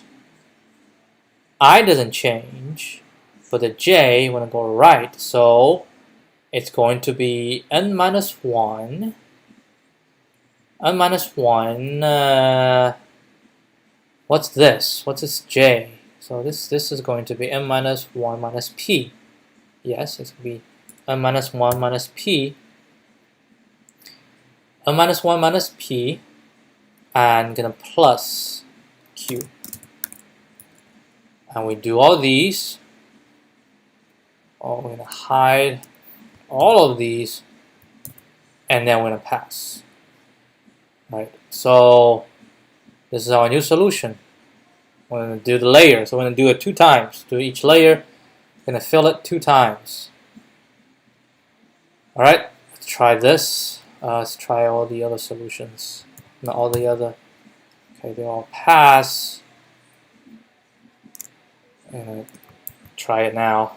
I doesn't change, but the j want to go right, so it's going to be n minus 1. N minus 1, what's this? What's this j? So this is going to be n minus 1 minus p. Yes, it's going to be n minus 1 minus p. N minus 1 minus p, and gonna plus q. And we do all these. Oh, we're gonna hide all of these, and then we're gonna pass. Right. So this is our new solution. We're gonna do the layer. So we're gonna do it 2 times. Do each layer. We're gonna fill it 2 times. All right. Let's try this. Let's try all the other solutions. Not all the other. Okay, they all pass. And try it now.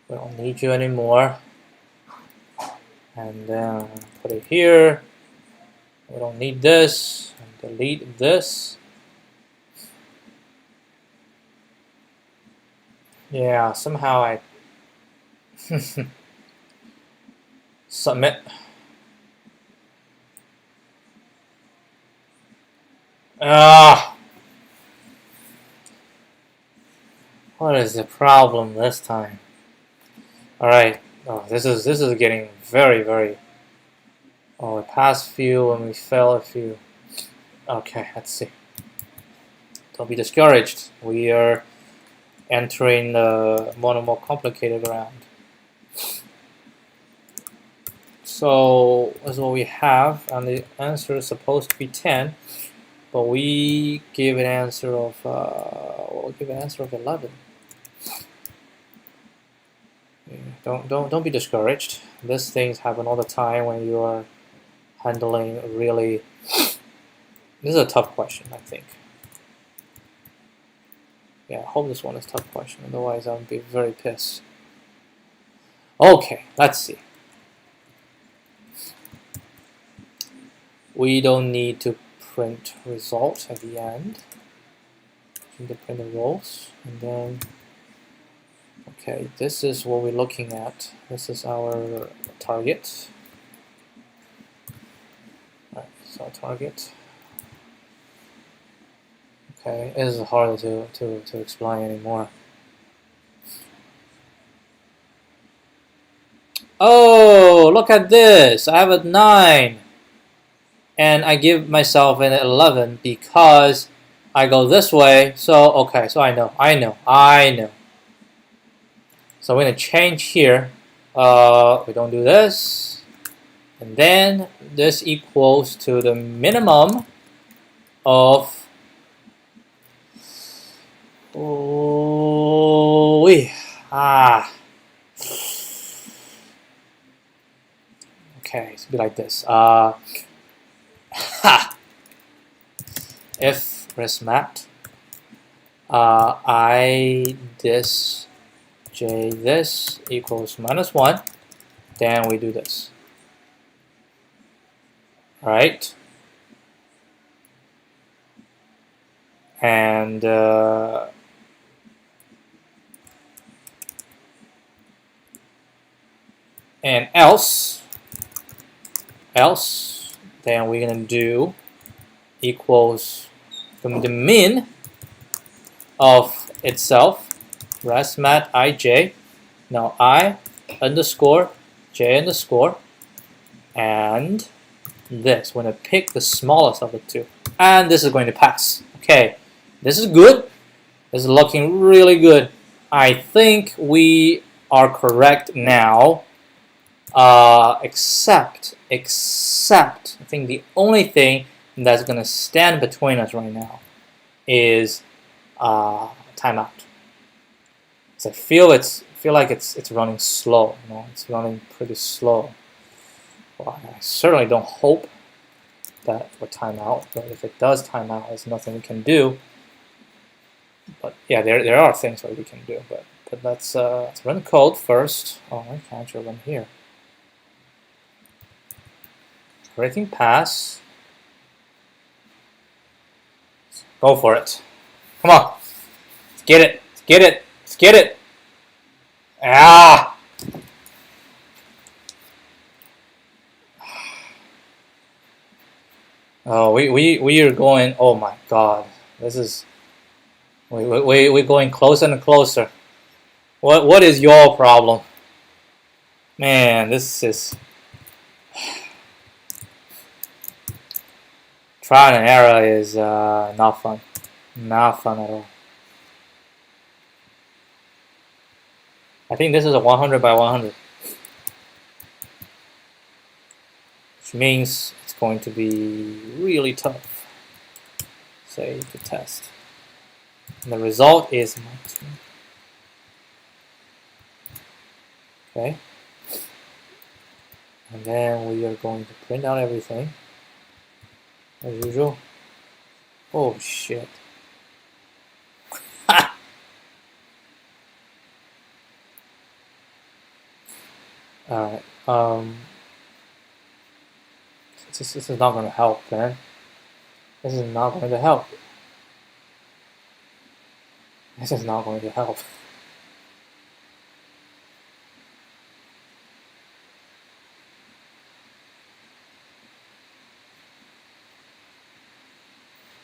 We don't need you anymore. And then put it here. We don't need this. And delete this. Yeah, somehow Submit. Ah, what is the problem this time? All right. Oh, this is getting very. Oh, we passed few and we failed a few. Okay, let's see. Don't be discouraged. We are entering more and more complicated ground. So that's what we have, and the answer is supposed to be 10, but we give an answer of we'll give an answer of 11. Don't be discouraged. These things happen all the time when you are handling really. This is a tough question, I think. Yeah, I hope this one is a tough question. Otherwise, I'll be very pissed. Okay, let's see. We don't need to print result at the end. We need to print the rows, and then okay, this is what we're looking at. This is our target. Right, so target. Okay, it is hard to explain anymore. Oh, look at this! I have a 9, and I give myself an 11 because I go this way. So okay, so I know. So we're gonna change here. We don't do this, and then this equals to the minimum of. Oh, okay, it's be like this. If resmat I this j this equals -1, then we do this. All right, and else, then we're gonna do equals from the min of itself, resmat ij, now I underscore j underscore, and this. We're gonna pick the smallest of the two, and this is going to pass. Okay, this is good. This is looking really good. I think we are correct now. Except, I think the only thing that's going to stand between us right now is timeout. So I feel like it's running slow. You know, it's running pretty slow. Well, I certainly don't hope that it will time out. But if it does time out, there's nothing we can do. But yeah, there are things that we can do. But let's run the code first. Oh, I can't actually run here. Everything pass. Go for it. Come on. Let's get it. Let's get it. Let's get it. Ah! Oh, we are going. Oh my God! This is. We're going closer and closer. What is your problem? Man, this is. Trial and error is not fun. Not fun at all. I think this is a 100 by 100. Which means it's going to be really tough. Say to test. And the result is okay. And then we are going to print out everything. As usual. Oh shit. Alright. This is not going to help, man. This is not going to help. This is not going to help.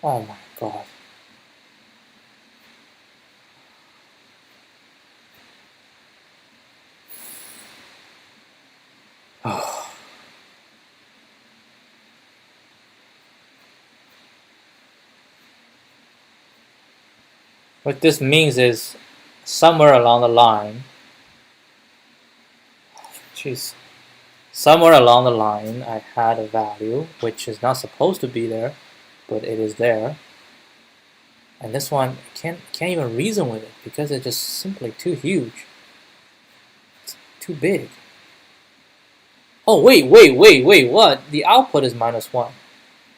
Oh my god. What this means is somewhere along the line, jeez, somewhere along the line I had a value which is not supposed to be there, but it is there. And this one can't even reason with it because it's just simply too huge. It's too big. Oh wait, what? The output is -1.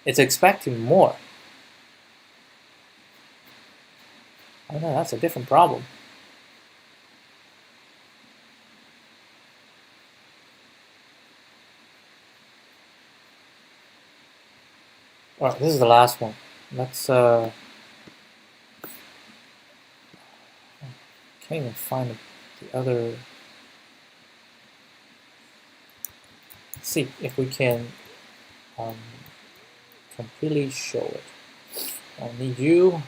It's expecting more. Oh no, that's a different problem. Alright, this is the last one. Let's can't even find the other. Let's see if we can completely show it. I need you.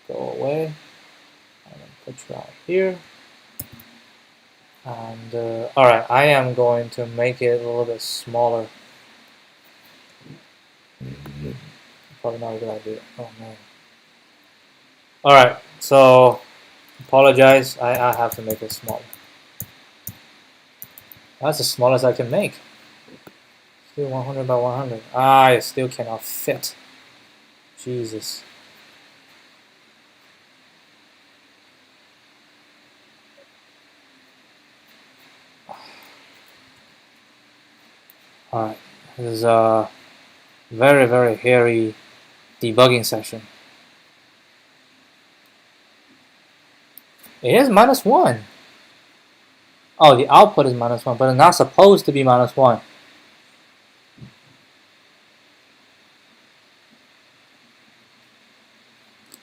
Go away. I'm gonna put you out here. And alright, I am going to make it a little bit smaller. Probably not a good idea. Oh man. Alright, so apologize. I have to make it smaller. That's the smallest I can make. Still 100 by 100. I still cannot fit. Jesus. Alright, this is a very, very hairy debugging session. It is -1. Oh, the output is -1, but it's not supposed to be -1.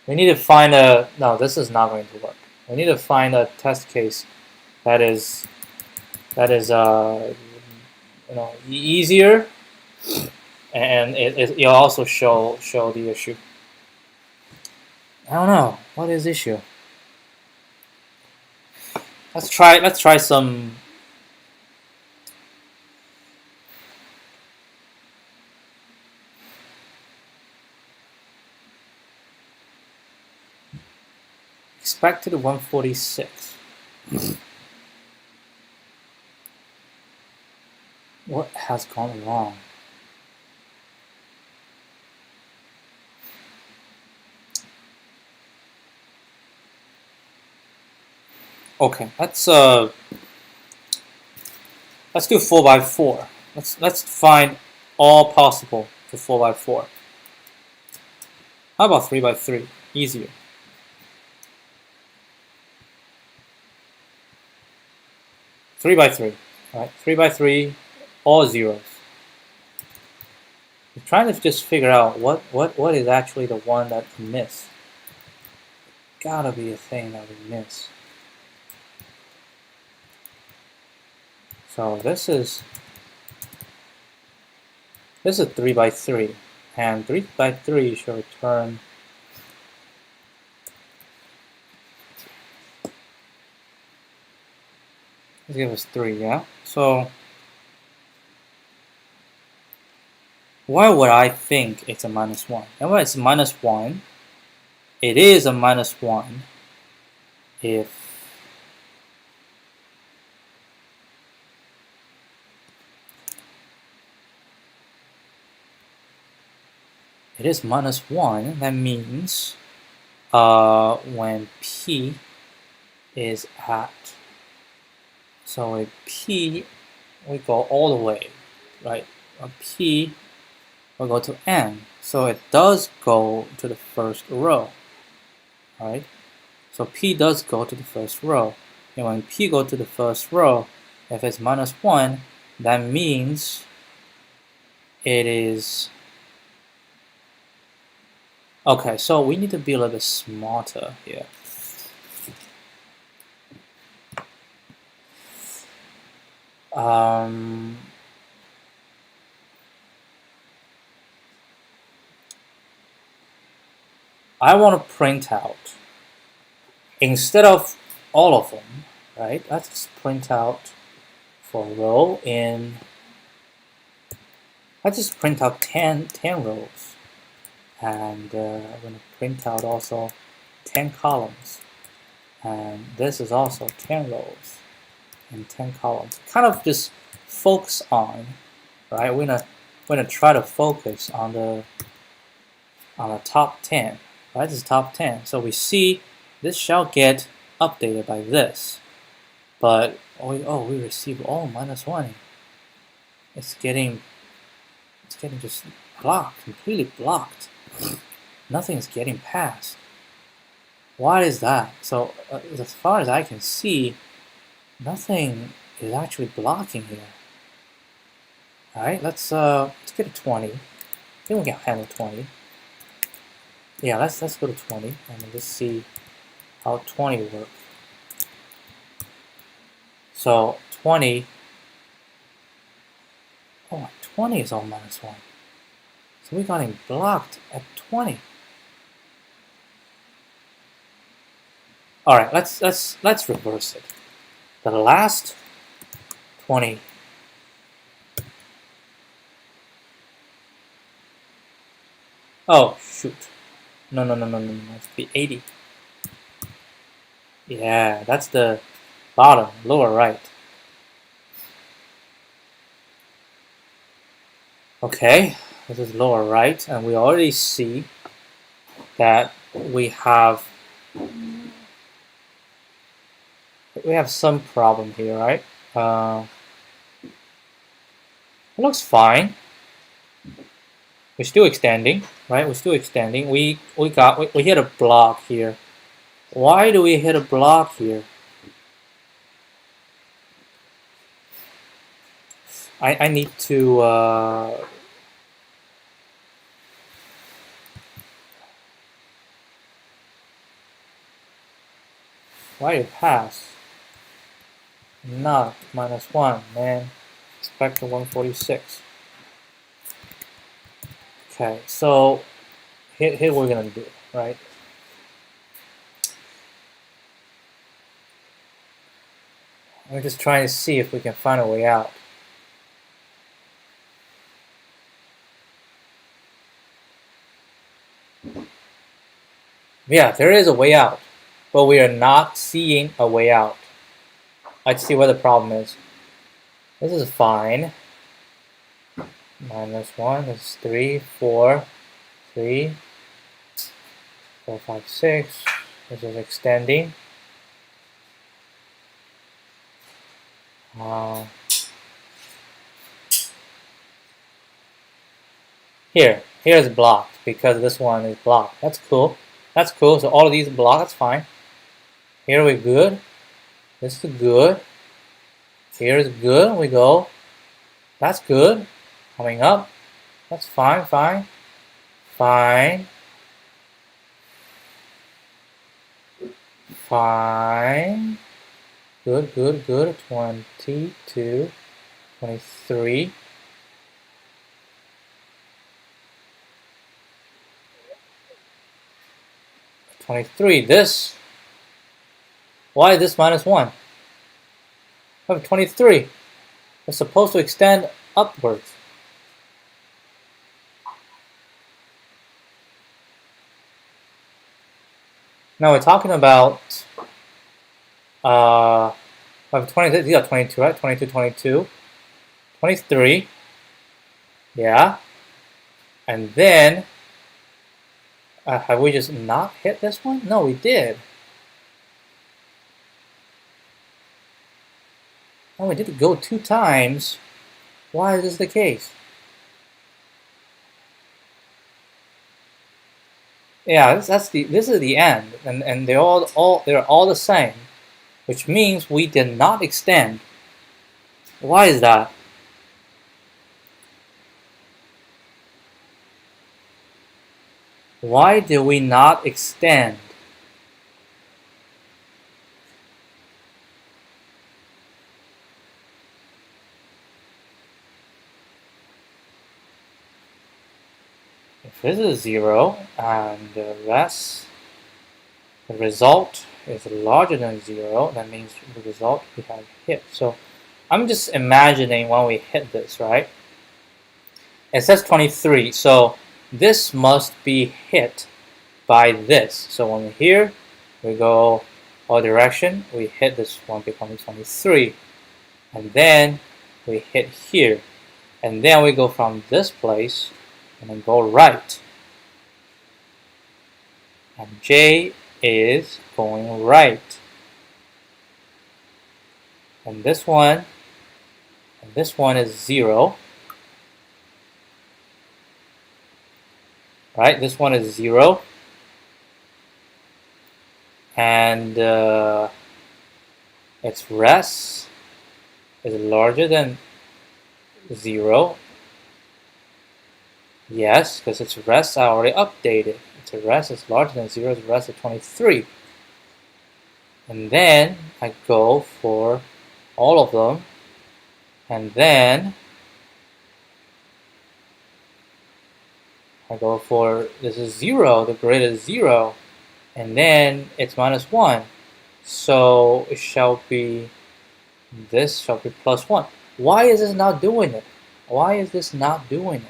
We need to find a... No, this is not going to work. We need to find a test case that is easier, and it'll also show the issue. I don't know what is the issue. Let's try some. Expected 146. What has gone wrong? Okay, let's do 4x4. Let's find all possible for 4x4. How about 3x3? Easier. 3x3. Right? 3x3, all zeros. I'm trying to just figure out what is actually the one that we miss. Gotta be a thing that we miss. So this is 3x3, and 3x3 should return. Let's give us 3, yeah? So why would I think it's a -1? And when it's -1, it is a -1 if it is -1, that means when P is at, so if P, we go all the way, right? P will go to N, so it does go to the first row, right? So P does go to the first row, and when P go to the first row, if it's -1, that means it is. Okay, so we need to be a little bit smarter here. I want to print out, instead of all of them, right? Let's just print out for a row in, let's just print out 10 rows. And I'm going to print out also 10 columns. And this is also 10 rows and 10 columns. Kind of just focus on, right? We're gonna try to focus on the top 10, right? This is top 10. So we see this shall get updated by this. But we receive -1. It's getting just blocked, completely blocked. Nothing's getting past. Why is that? So as far as I can see, nothing is actually blocking here. All right, let's get a 20. I think we can handle 20. Yeah, let's go to 20 and let's see how 20 works. So 20. Oh, 20 is all -1. So we got him blocked at 20. All right, let's reverse it. The last 20. Oh shoot! No! It's the 80. Yeah, that's the bottom, lower right. Okay, this is lower right, and we already see that we have some problem here, right? It looks fine. We're still extending, right? We're still extending. We hit a block here. Why do we hit a block here? I need to why it pass? Not -1, man. It's back to 146. Okay, so here we're gonna do, right? We're just trying to see if we can find a way out. Yeah, there is a way out, but we are not seeing a way out. Let's see what the problem is. This is fine. -1 is 3, 4, 3, 4, 5, 6. This is extending. Here's blocked because this one is blocked. That's cool. That's cool. So all of these are blocked. That's fine. Here we're good. This is good. Here is good. We go. That's good. Coming up. That's fine. Fine. Fine. Fine. Good. Good. Good. 22. 23. 23. This. Why is this -1? I have 23. It's supposed to extend upwards. Now we're talking about I have 20. These are 22, right? 22, 22, 23. Yeah. And then have we just not hit this one? No, we did. Oh, we did go 2 times. Why is this the case? Yeah, this is the end, and they're all the same, which means we did not extend. Why is that? Why did we not extend? This is 0, and the result is larger than 0. That means the result we have hit. So I'm just imagining when we hit this, right? It says 23, so this must be hit by this. So when we're here, we go all direction, we hit this one becomes 23. And then we hit here. And then we go from this place and then go right. And J is going right. And this one is 0. Right? This one is 0. And its res is larger than 0. Yes, because its res I already updated. Its res is larger than 0. Its res is 23. And then I go for all of them. And then I go for, this is 0, the grid is 0. And then it's minus 1. So it shall be, this shall be plus 1. Why is this not doing it? Why is this not doing it?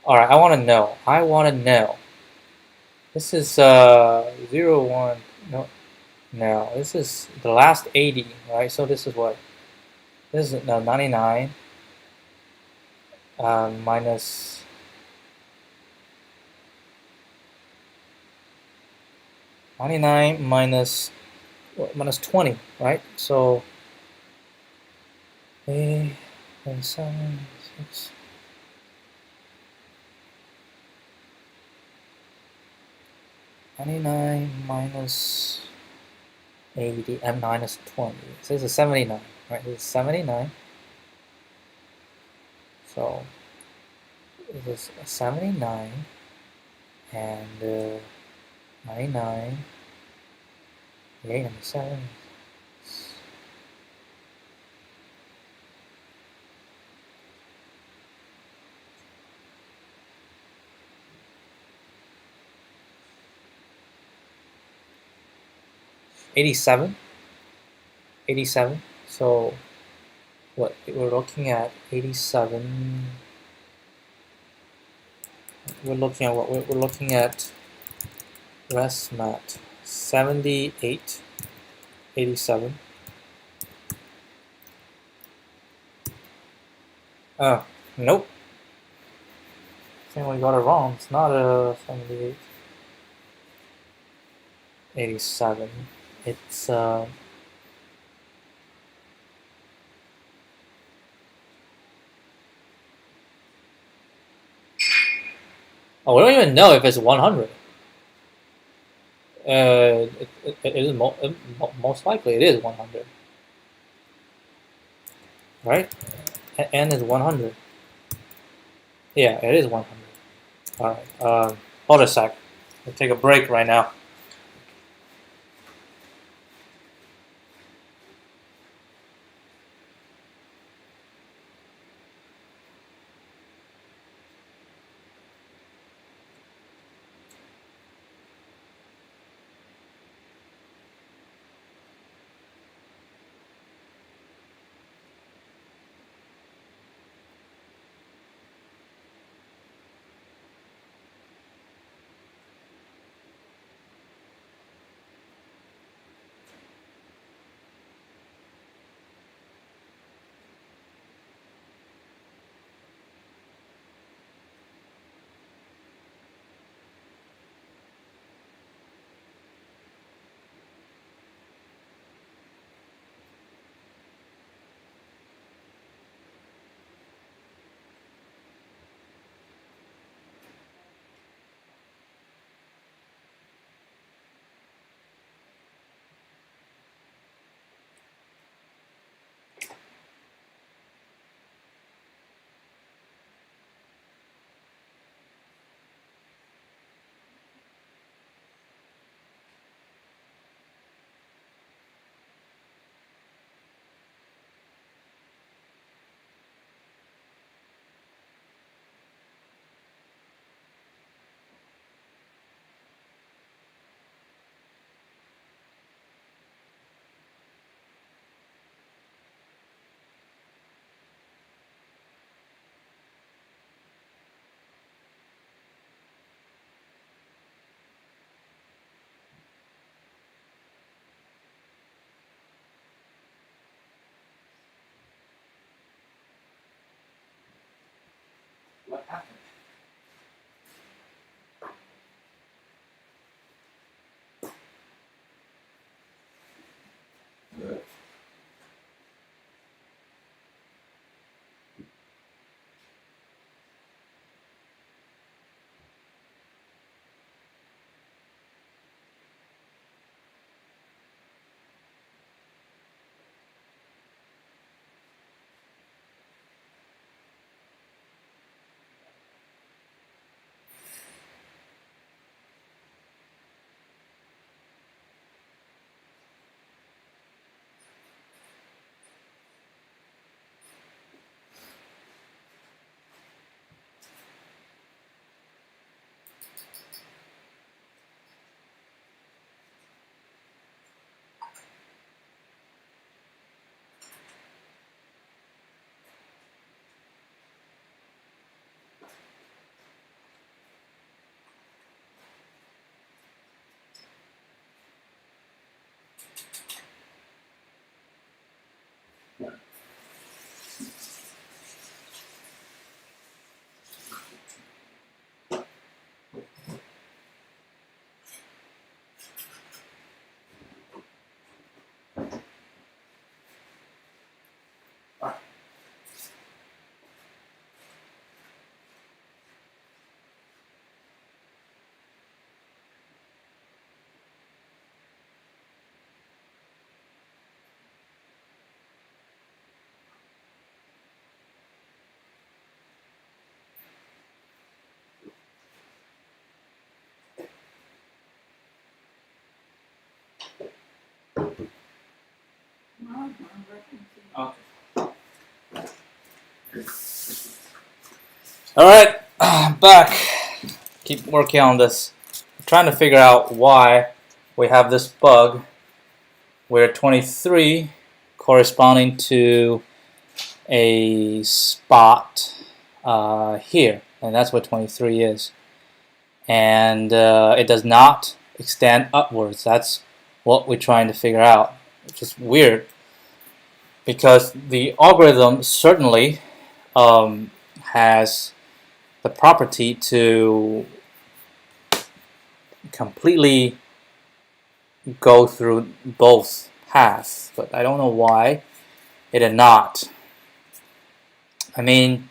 Alright, I want to know. I want to know. This is 0, 1, no, this is the last 80, right? So this is what? This is 99 minus 99 minus minus 20, right? So 8 and 7, 6. Minus 80 and minus 20. So this is 79, right? This is 79. So this is 79 and 99, 8 and 7. $87. So what we're looking at 87. We're looking at what we're looking at. Rest mat 78, 87. Oh, nope. I think we got it wrong. It's not a 78. 87. It's oh, we don't even know if it's 100. It is most likely it is 100, right? N is 100. Yeah, it is 100. All right. Hold a sec. We'll take a break right now. Okay. All right, back. Keep working on this. I'm trying to figure out why we have this bug where 23 corresponding to a spot here, and that's what 23 is. And it does not extend upwards. That's what we're trying to figure out, which is weird because the algorithm certainly has the property to completely go through both paths, but I don't know why it did not. I mean,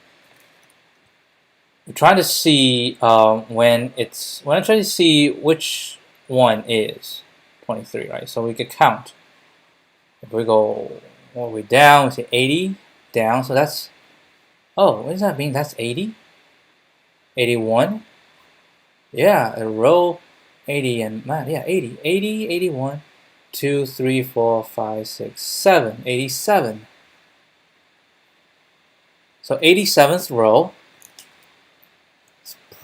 I'm trying to see when I'm trying to see which one is 23, right? So we could count. If we go all the way down, we say 80 down. So that's, oh, what does that mean? That's 80, 81. Yeah, a row 80 and man, yeah, 80, 80, 81, 2, 3, 4, 5, 6, 7, 87. So 87th row.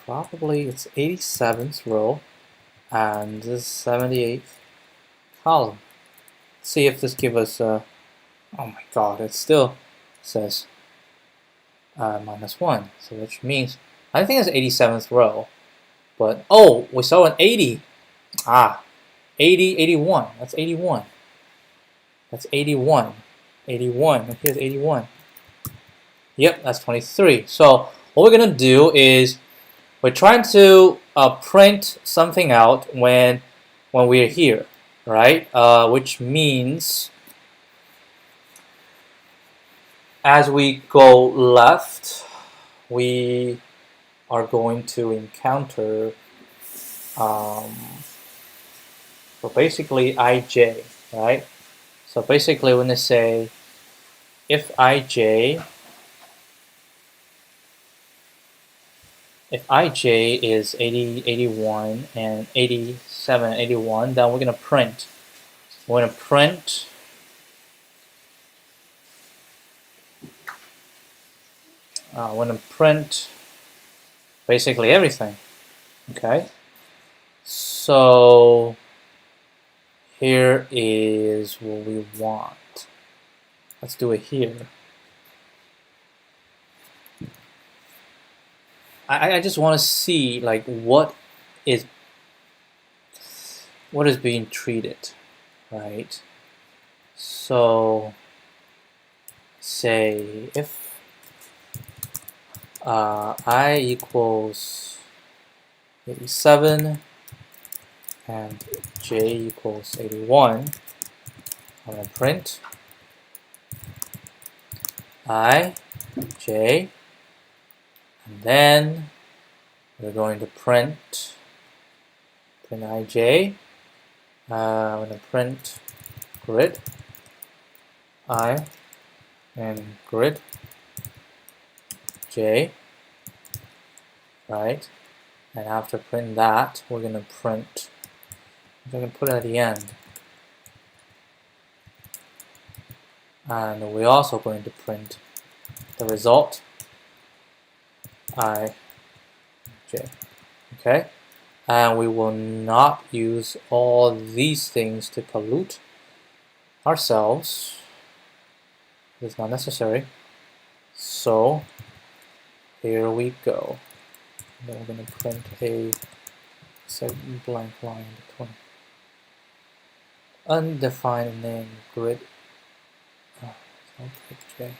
It's 87th row, and this is 78th column. Let's see if this gives us. Oh my God! It still says -1, so which means I think it's 87th row. But oh, we saw an 80. Ah, 80, 81. That's 81. That's 81. 81. Here's 81. Yep, that's 23. So what we're gonna do is we're trying to print something out when we're here, right? Which means as we go left, we are going to encounter so basically ij, right? So basically when they say if ij is 80, 81, and 87, 81, then we're going to print. We're going to print basically everything. Okay. So here is what we want. Let's do it here. I just want to see like what is being treated, right? So say if I equals 87 and j equals 81, I'm going to print I, j, and then we're going to print ij. I'm going to print grid I and grid j, right? And after print that, we're going to print, I'm going to put it at the end. And we're also going to print the result I, j. Okay? And we will not use all these things to pollute ourselves. It's not necessary. So here we go. Then we're going to print a blank line between undefined name grid I'll take J.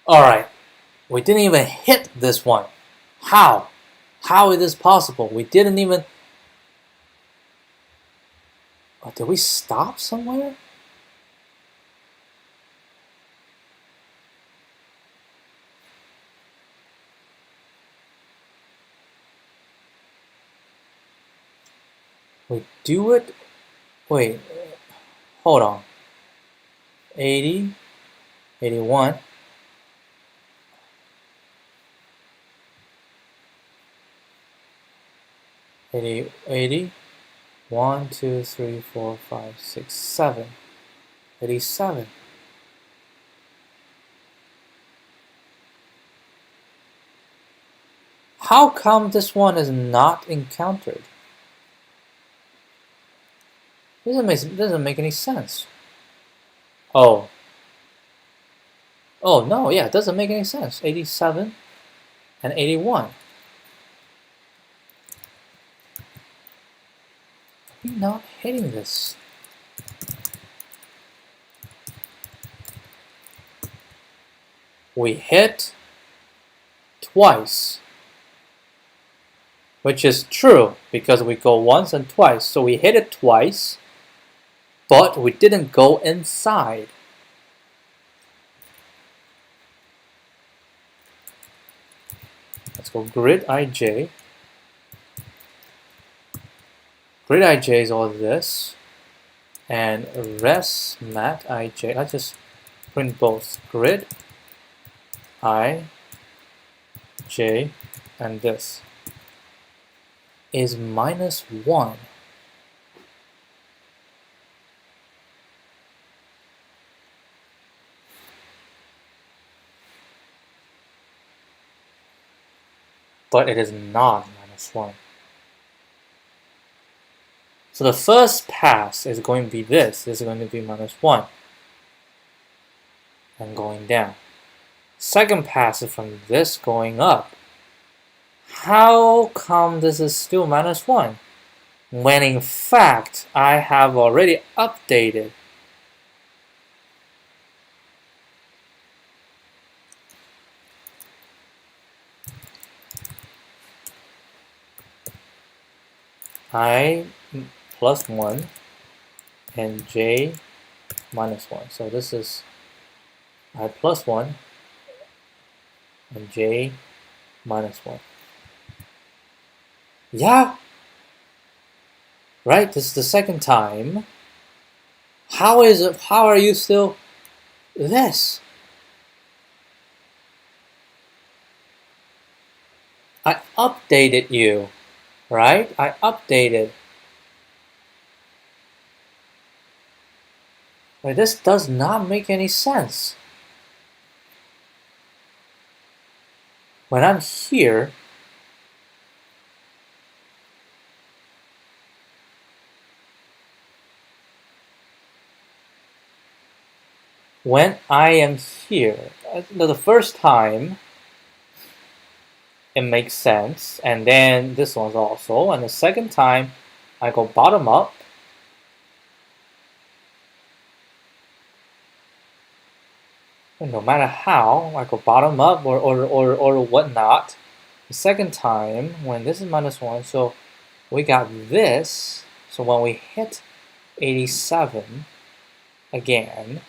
Alright, we didn't even hit this one. How? How is this possible? We didn't even... Oh, did we stop somewhere? We do it... Wait, hold on. 80, 81. 80, 1, 2, 3, 4, 5, 6, 7. 87. How come this one is not encountered? Doesn't make any sense. Oh. Oh, no, yeah, it doesn't make any sense. 87 and 81. We're not hitting this. We hit twice. Which is true, because we go once and twice. So we hit it twice, but we didn't go inside. Let's go grid ij. Grid ij is all this. And res mat ij. I just print both. Grid I, j, and this is -1. But it is not -1. So the first pass is going to be this. This is going to be -1. And going down. Second pass is from this going up. How come this is still -1? When in fact, I have already updated. I +1 and j -1. So this is I +1 and j -1. Yeah, right. This is the second time. How is it? How are you still this? I updated you, right? I updated. Like, this does not make any sense. When I'm here, when I am here, the first time, it makes sense, and then this one's also, and the second time, I go bottom up, and no matter how, I go bottom up or whatnot, the second time, when this is -1, so we got this, so when we hit 87 again,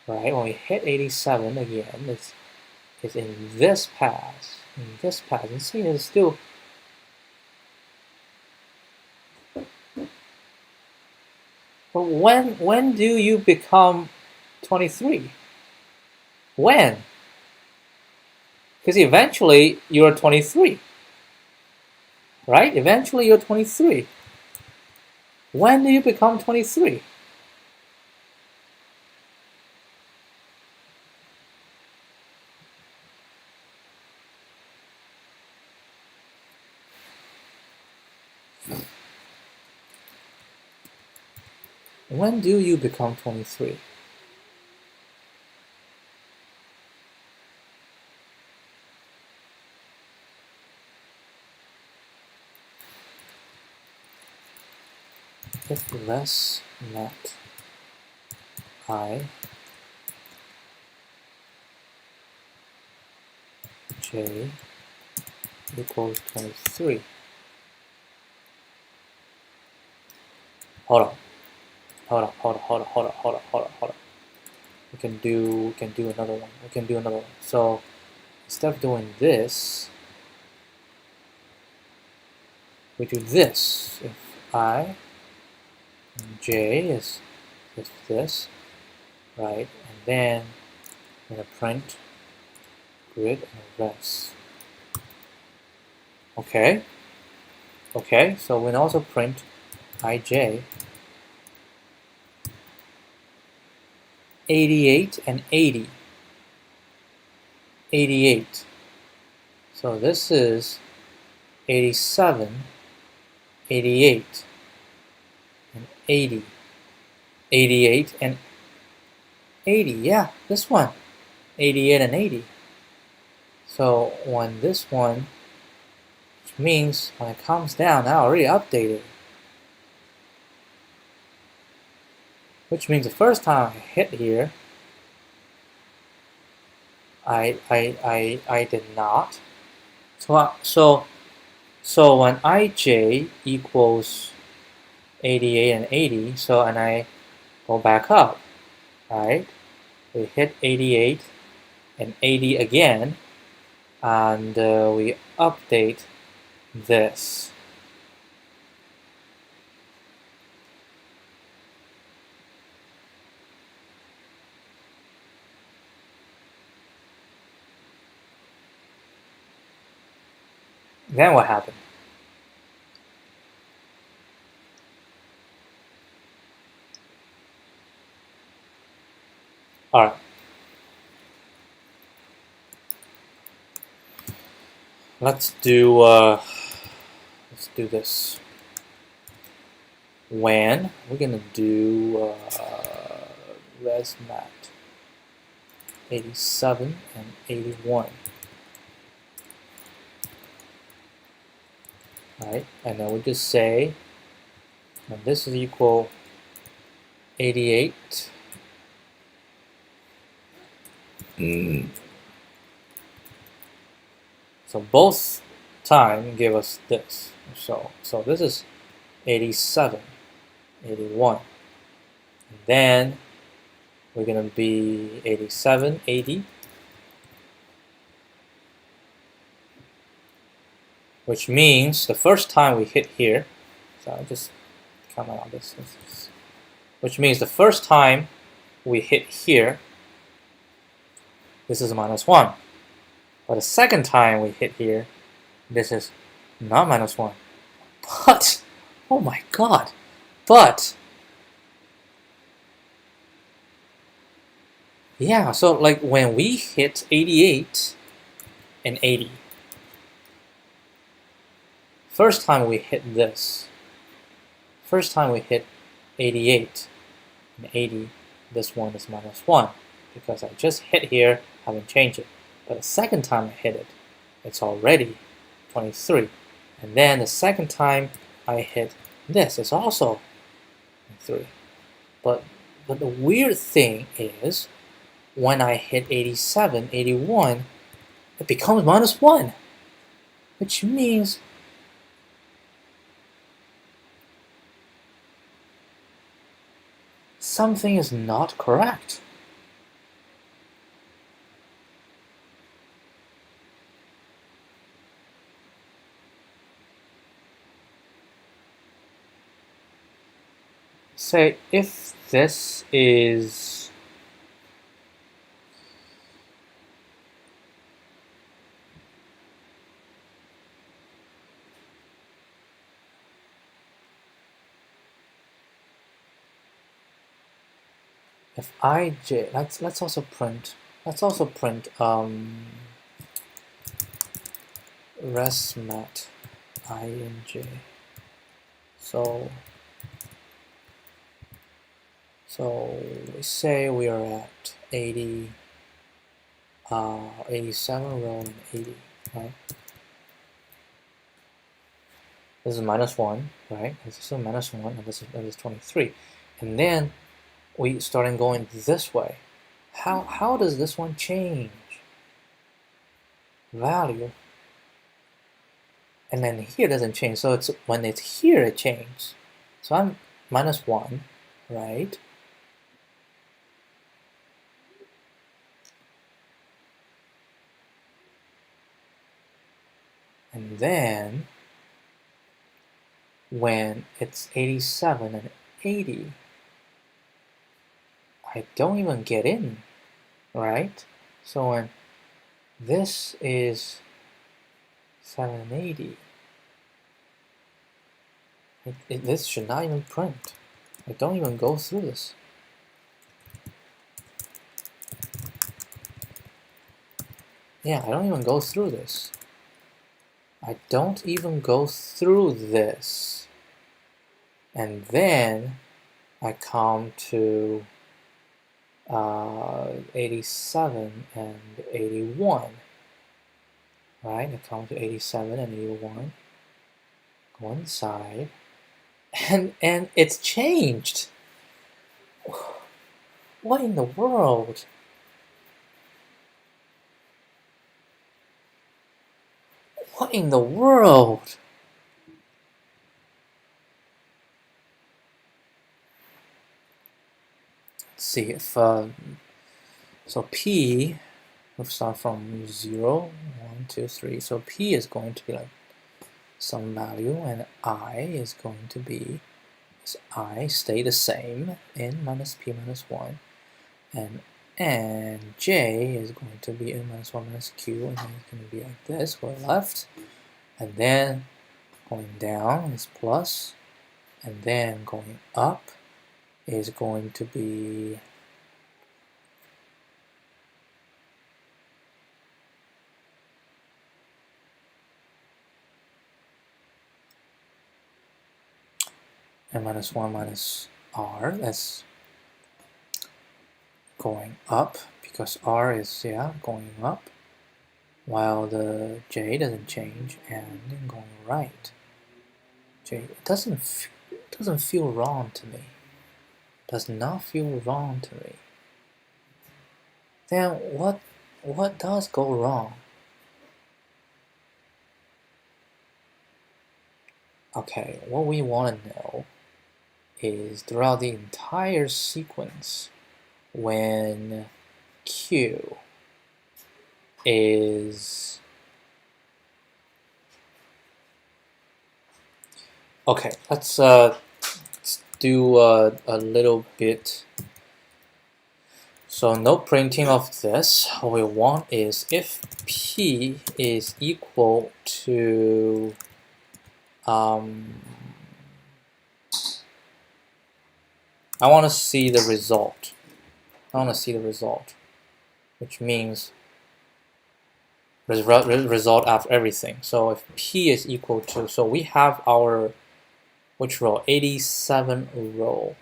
right, when we hit 87 again, it's in this pass, and see it's still, but when do you become 23? When? Because eventually you're 23, right? Eventually you're 23. When do you become 23? When do you become 23? if less mat I j equals 23. Hold on. We can do another one. So instead of doing this, we do this. If I and j is this, right? And then we're gonna print grid and res. Okay. So we can also print ij 88 and 80. 88. So this is 87, 88, and 80. 88 and 80. Yeah, this one. 88 and 80. So when this one, which means when it comes down, I already updated. Which means the first time I hit here, I did not. So when ij equals 88 and 80, so and I go back up, right? We hit 88 and 80 again, and we update this. Then what happened? All right. Let's do this. When we're gonna do resmat 87 and 81. Right, and then we just say when this is equal 88. So both time give us this. So this is 87, 81. And then we're gonna be 87, 80. Which means the first time we hit here, so I'll just comment on this. Which means the first time we hit here, this is -1. But the second time we hit here, this is not -1. But, oh my god, but, yeah, so like when we hit 88 and 80, first time we hit this, first time we hit 88 and 80, this one is -1 because I just hit here, haven't changed it. But the second time I hit it, it's already 23. And then the second time I hit this, it's also 23. But the weird thing is, when I hit 87, 81, it becomes -1, which means something is not correct. Say if this is if ij, let's also print resmat inj. So we say we are at 80, 87 row and 80, right? This is -1, right? This is a -1, and this is 23. And then we starting going this way. How does this one change value? And then here doesn't change. So it's when it's here it changes. So I'm -1, right? And then when it's 87 and 80, I don't even get in, right? So when this is 780, this should not even print. I don't even go through this. Yeah, I don't even go through this. I don't even go through this. And then I come to 87 and 81. Right? I come to 87 and 81. Go inside. And it's changed. What in the world? What in the world? Let's see if so P, we'll start from 0, 1, 2, 3. So P is going to be like some value, and I is going to be, so I stay the same, n minus P minus 1, and J is going to be n minus 1 minus Q, and then it's going to be like this for left, and then going down is plus, and then going up is going to be n minus 1 minus R. That's going up because R is, yeah, going up, while the J doesn't change, and going right. J, it doesn't feel wrong to me. Does not feel wrong to me. Then what does go wrong? Okay, what we want to know is throughout the entire sequence, when Q is okay, let's do a little bit. So no printing of this. What we want is if P is equal to I want to see the result. I want to see the result, which means result after everything. So if P is equal to, so we have our, which row? 87 row,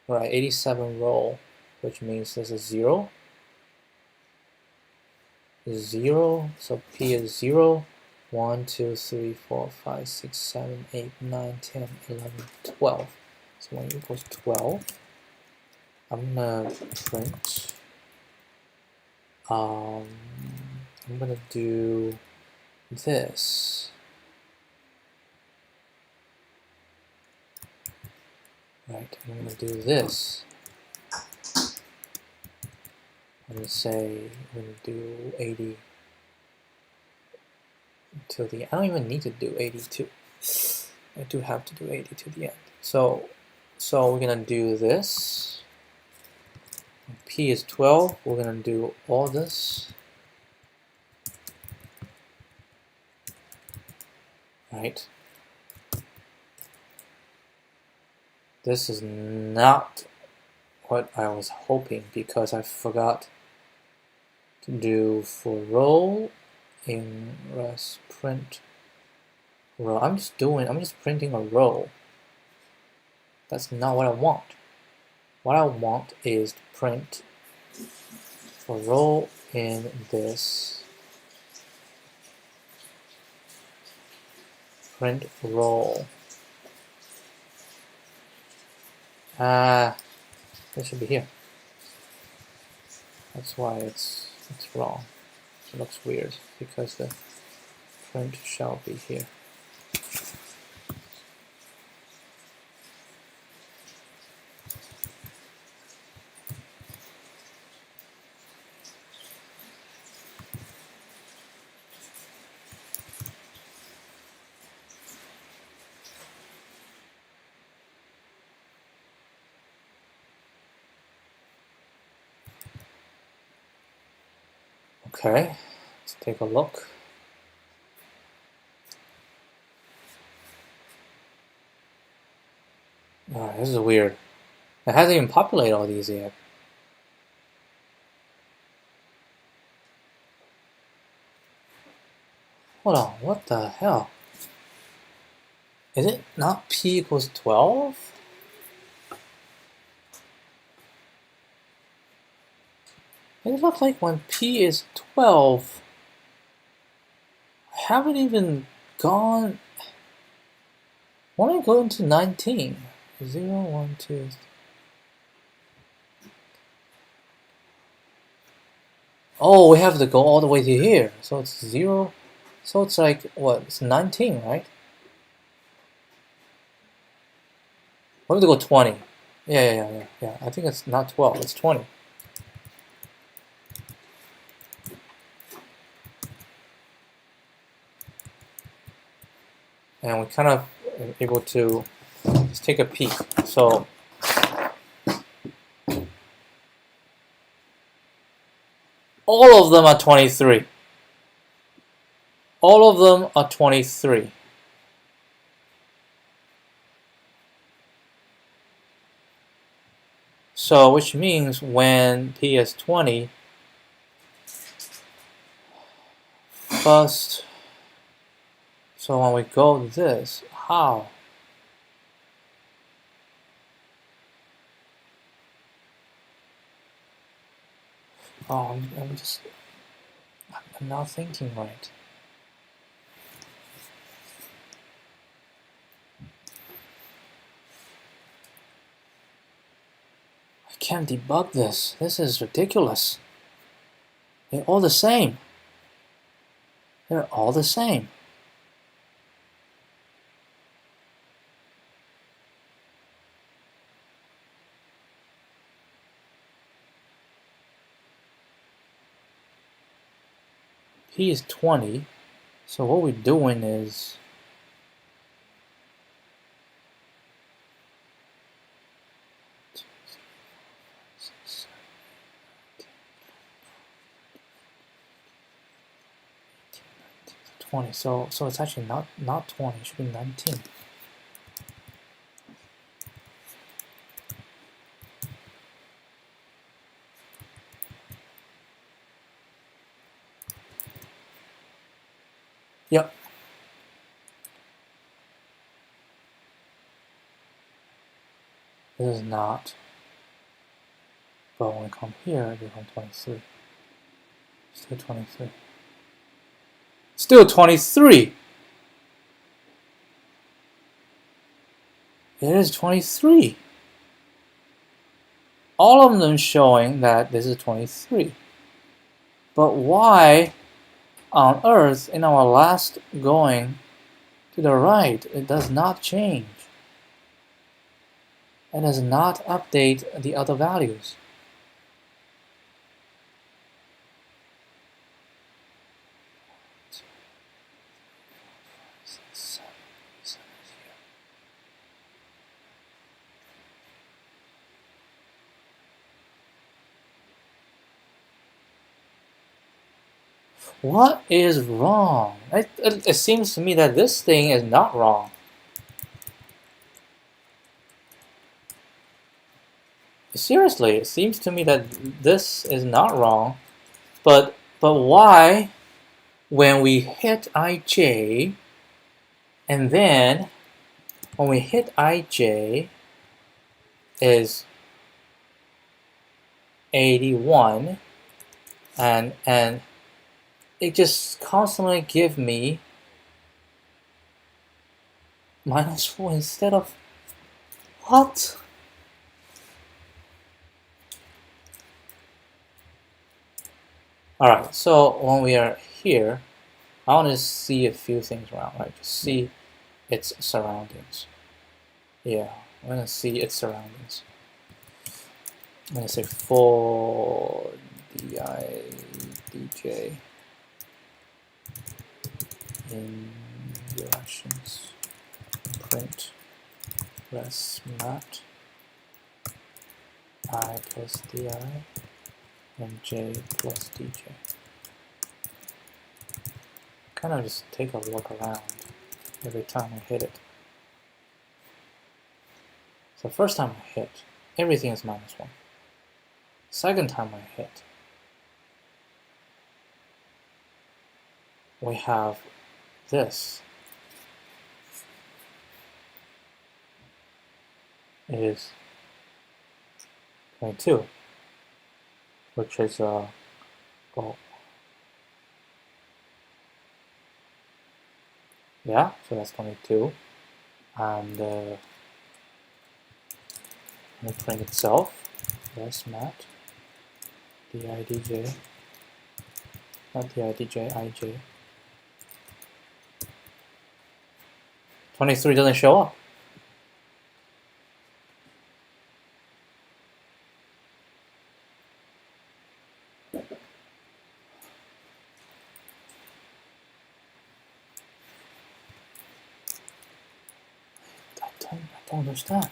right? 87 row, which means this is 0. 0, so P is 0. 1, 2, 3, 4, 5, 6, 7, 8, 9, 10, 11, 12. So when equals 12, I'm gonna print. I'm gonna do this. Right, I'm gonna do this. I'm gonna say I'm gonna do 80 to the. I don't even need to do 82. I do have to do 80 to the end. So we're gonna do this. P is 12. We're gonna do all this. Right. This is not what I was hoping because I forgot to do for row in res print row. I'm just printing a row. That's not what I want. What I want is to print for row in this print roll. It should be here. That's why it's wrong. It looks weird because the print shall be here. Okay, let's take a look. Oh, this is weird. It hasn't even populated all these yet. Hold on, what the hell? Is it not p equals 12? It looks like when p is 12, I haven't even gone. When I go into 19, 0, 1, 2. Oh, we have to go all the way to here. So it's 0. So it's like, what? It's 19, right? We have to go 20. Yeah. I think it's not 12, it's 20. And we kind of able to just take a peek. So all of them are 23. All of them are 23. So which means when p is 20, first, so when we go this, how? Oh, I'm not thinking right. I can't debug this. This is ridiculous. They're all the same. They're all the same. P is 20, so what we're doing is so it's actually not 20, it should be 19. Yep. This is not. But when we come here, it becomes 23. Still 23. Still 23! It is 23. All of them showing that this is 23. But why on earth in our last going to the right, it does not change? It does not update the other values. What is wrong? It seems to me that this thing is not wrong. Seriously, it seems to me that this is not wrong. But why, when we hit ij, and then when we hit ij is 81, and it just constantly give me minus 4 instead of what? Alright, so when we are here, I want to see a few things around, right? Just see its surroundings. Yeah, I'm going to see its surroundings. I'm going to say for di dj in directions print less mat I plus di and j plus dj. Kind of just take a look around every time I hit it. So first time I hit, everything is minus 1. Second time I hit, we have this. It is 22, which is oh, yeah, so that's 22, and the print itself, less mat didj, not didj, ij. 23 doesn't show up. I don't understand.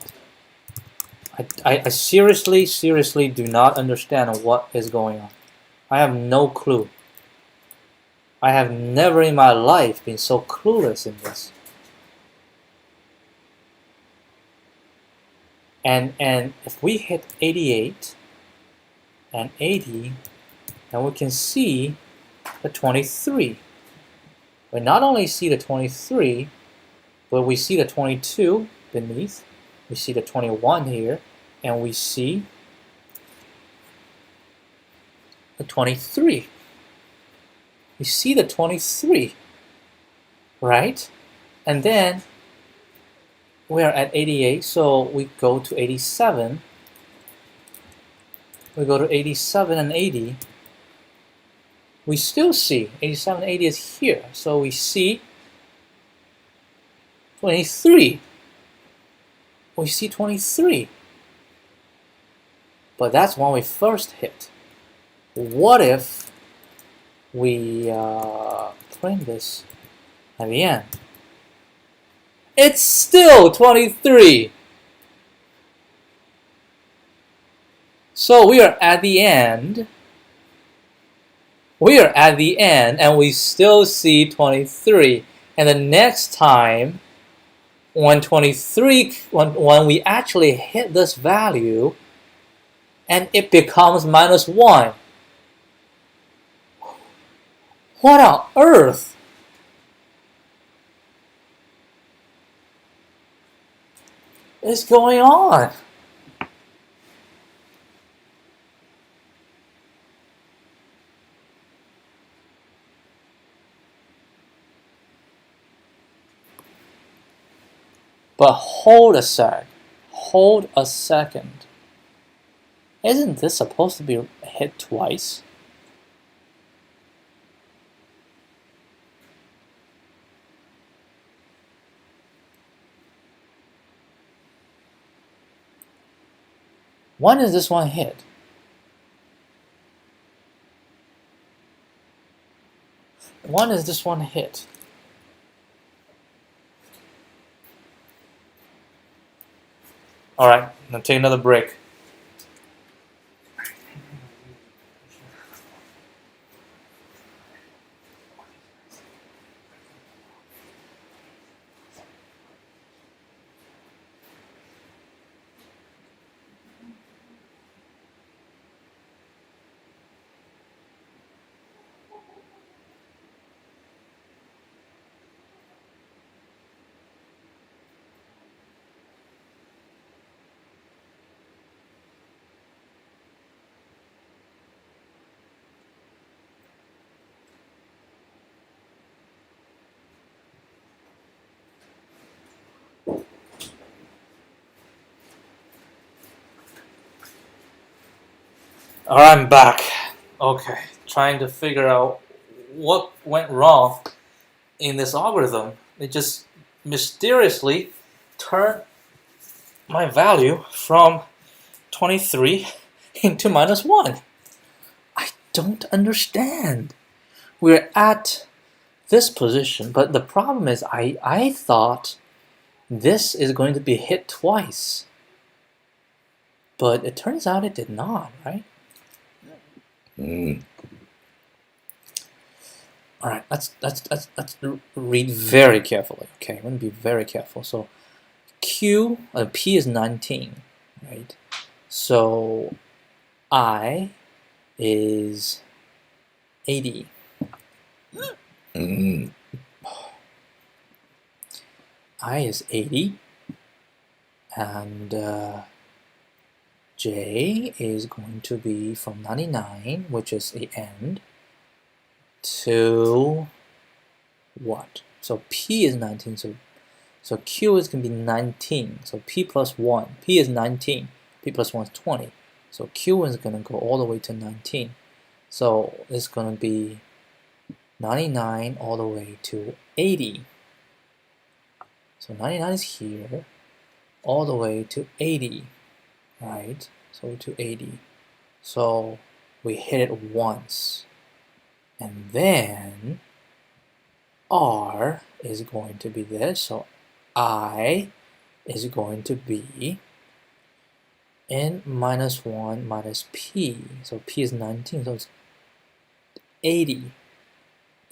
I seriously do not understand what is going on. I have no clue. I have never in my life been so clueless in this. And if we hit 88 and 80, then we can see the 23. We not only see the 23, but we see the 22 beneath. We see the 21 here, and we see the 23. We see the 23, right? And then we are at 88, so we go to 87. We go to 87 and 80. We still see 87 and 80 is here, so we see 23. We see 23. But that's when we first hit. What if we print this at the end? It's still 23. So we are at the end. We are at the end, and we still see 23. And the next time, when 23, when we actually hit this value, and it becomes minus 1. What on earth? Is going on? But hold a sec. Hold a second. Isn't this supposed to be hit twice? When is this one hit? When is this one hit? Alright, now take another break. Alright, I'm back. Okay, trying to figure out what went wrong in this algorithm. It just mysteriously turned my value from 23 into -1. I don't understand. We're at this position, but the problem is I thought this is going to be hit twice. But it turns out it did not, right? All right, let's read very carefully. Okay, I'm gonna be very careful. So P is 19, right? So I is 80. I is 80, and J is going to be from 99, which is the end, to what? So P is 19, so Q is going to be 19. So P plus 1. P is 19. P plus 1 is 20. So Q is going to go all the way to 19. So it's going to be 99 all the way to 80. So 99 is here, all the way to 80, right? So to 80. So we hit it once. And then R is going to be this. So I is going to be n minus 1 minus P. So P is 19, so it's 80.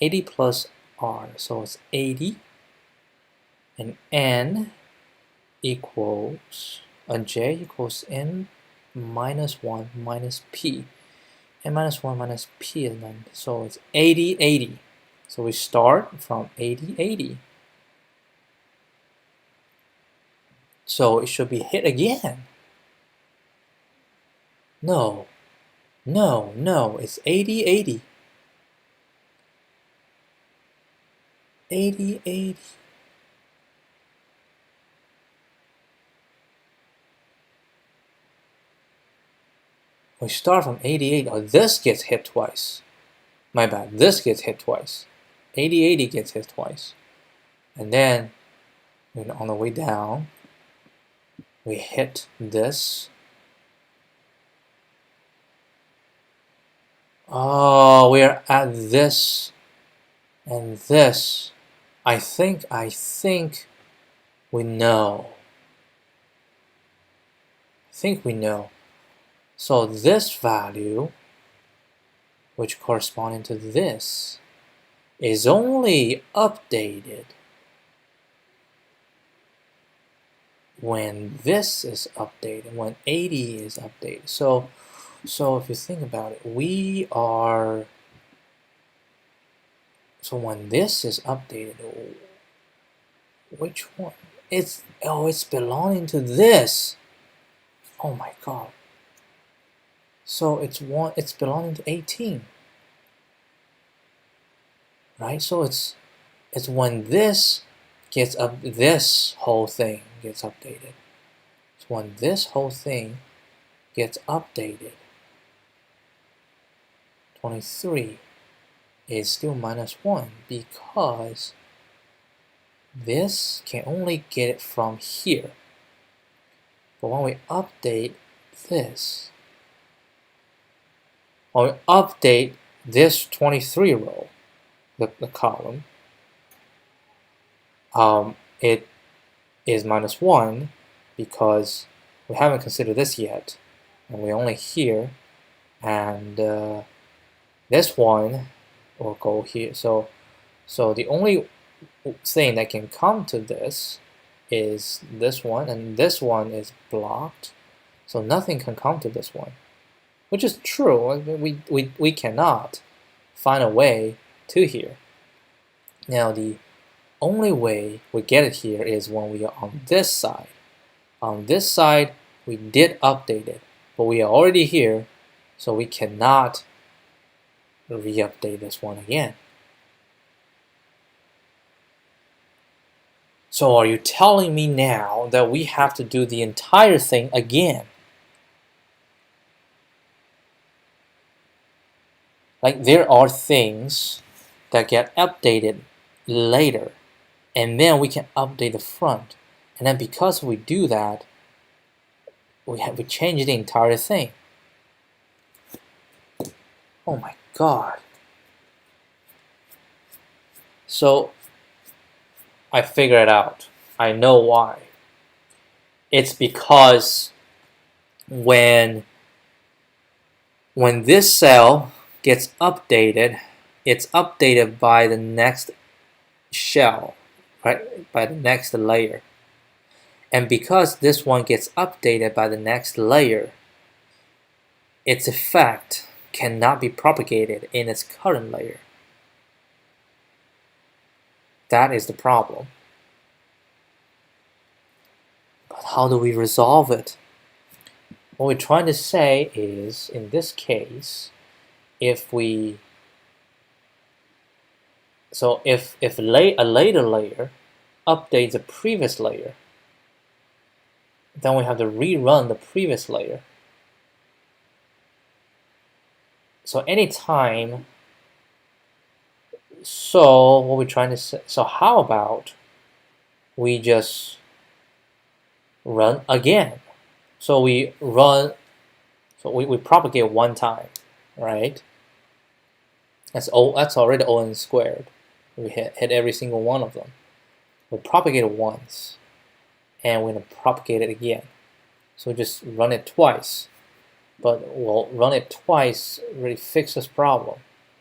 80 plus R, so it's 80. And N equals, J equals N minus 1 minus P. N minus 1 minus P is 9, so it's 80, 80. So we start from 80, 80. So it should be hit again. No, it's 80, 80. 80, 80. We start from 88. Oh, this gets hit twice. My bad. This gets hit twice. 80, 80 gets hit twice. And then, on the way down, we hit this. Oh, we're at this and this. I think we know. So this value, which corresponding to this, is only updated when this is updated, when 80 is updated. So if you think about it, so when this is updated, which one? It's belonging to this. Oh my god. So it's belonging to 18. Right? So it's when this whole thing gets updated. It's when this whole thing gets updated. 23 is still -1 because this can only get it from here. But when we update this, when we update this 23 row, the column, it is -1 because we haven't considered this yet, and we're only here, and this one will go here. So the only thing that can come to this is this one, and this one is blocked, so nothing can come to this one, which is true. We cannot find a way to here. Now the only way we get it here is when we are on this side. On this side, we did update it, but we are already here, so we cannot re-update this one again. So are you telling me now that we have to do the entire thing again? Like there are things that get updated later, and then we can update the front. And then because we do that, we change the entire thing. Oh my god. So I figured it out. I know why. It's because when this cell gets updated, it's updated by the next shell, right? By the next layer. And because this one gets updated by the next layer, its effect cannot be propagated in its current layer. That is the problem. But how do we resolve it? What we're trying to say is, in this case, if a later layer updates the previous layer, then we have to rerun the previous layer. So anytime, so what we're trying to say, so how about we just run again? So we propagate one time, right? That's already O(n) squared. We hit every single one of them. We propagate it once, and we're gonna propagate it again. So just run it twice. But we'll run it twice really fix this problem.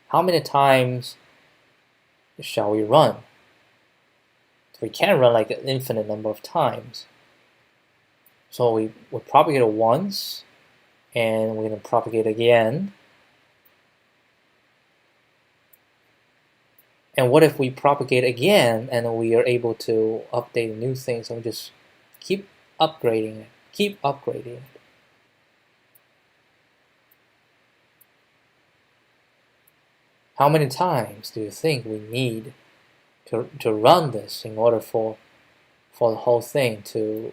How many times shall we run? We can't run like an infinite number of times. So we propagate it once, and we're going to propagate again. And what if we propagate again, and we are able to update new things, and we just keep upgrading it, keep upgrading it? How many times do you think we need to run this in order for the whole thing to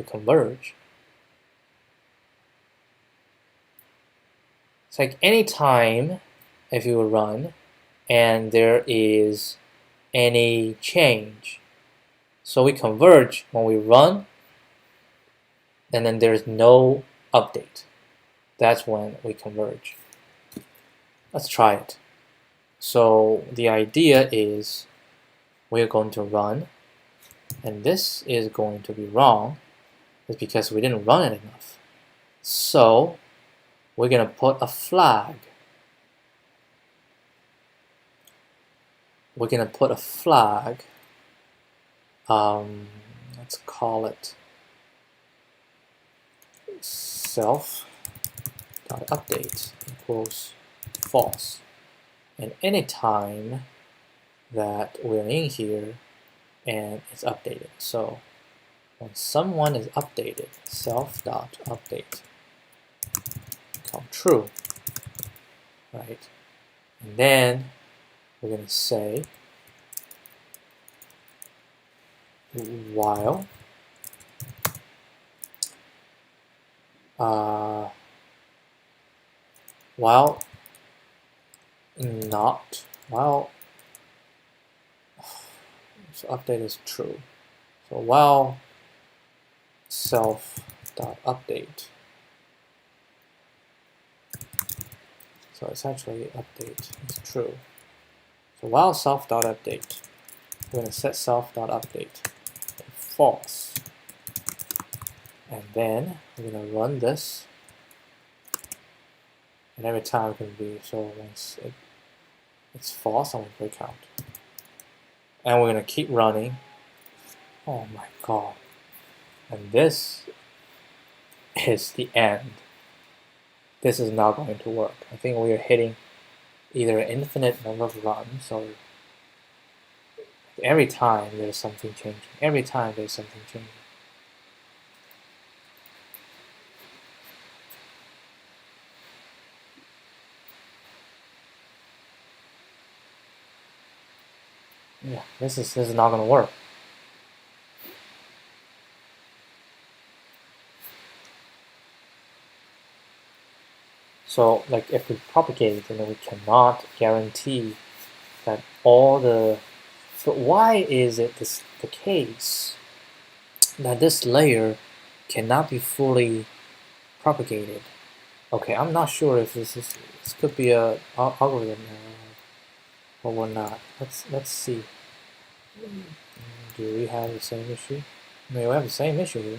converge? It's like any time if you run and there is any change, so we converge when we run, and then there's no update. That's when we converge. Let's try it. So the idea is we're going to run, and this is going to be wrong. It's because we didn't run it enough. So we're going to put a flag. We're going to put a flag. Let's call it self.update equals false. And any time that we're in here and it's updated. So when someone is updated, self.update become true, right? And then we're going to say while so update is true. So while self.update, so it's actually update is true. So while self.update, we're going to set self.update false. And then we're going to run this. And every time it can be, so once it's false, I'm going to break out. And we're going to keep running. Oh my god. And this is the end. This is not going to work. I think we are hitting either an infinite number of runs, or every time there's something changing. Every time there's something changing. Yeah, this is not going to work. So like if we propagate it, then we cannot guarantee that all the. So why is it the case that this layer cannot be fully propagated? Okay, I'm not sure if this could be a algorithm or not. Let's see. Do we have the same issue? No, we have the same issue here.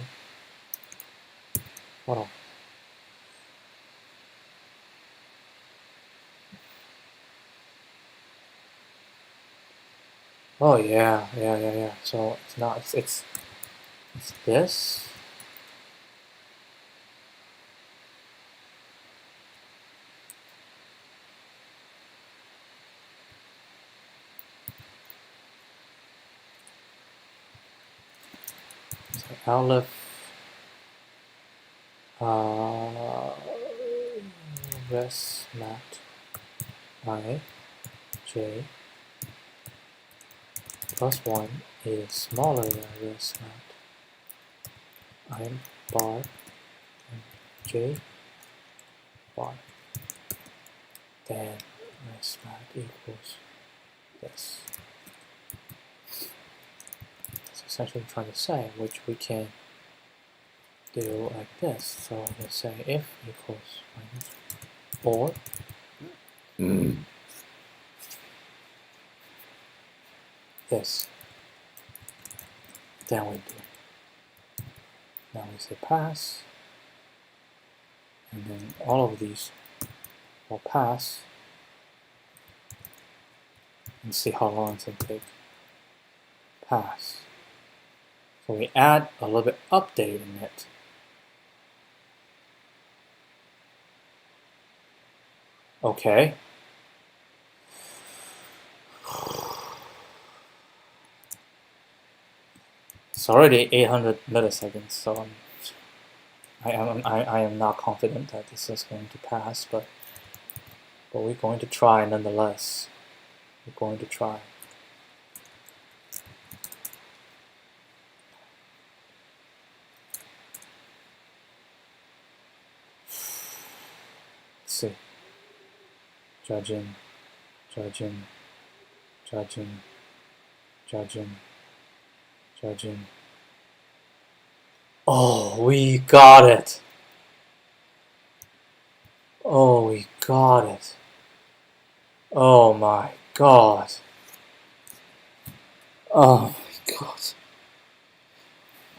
Hold on. Oh yeah. So it's not. It's this. So Aleph. Res mat I j plus 1 is smaller than res mat I bar and j bar. Then res mat equals this. That's essentially what I'm trying to say, which we can do like this. So let's say if equals minus or this. Then we do. Now we say pass, and then all of these will pass, and see how long it's going to take. Pass. So we add a little bit update in it. Okay. It's already 800 milliseconds, so I am not confident that this is going to pass, but we're going to try nonetheless. We're going to try. Let's see. Judging. Oh, we got it. Oh, we got it. Oh my god. Oh my god.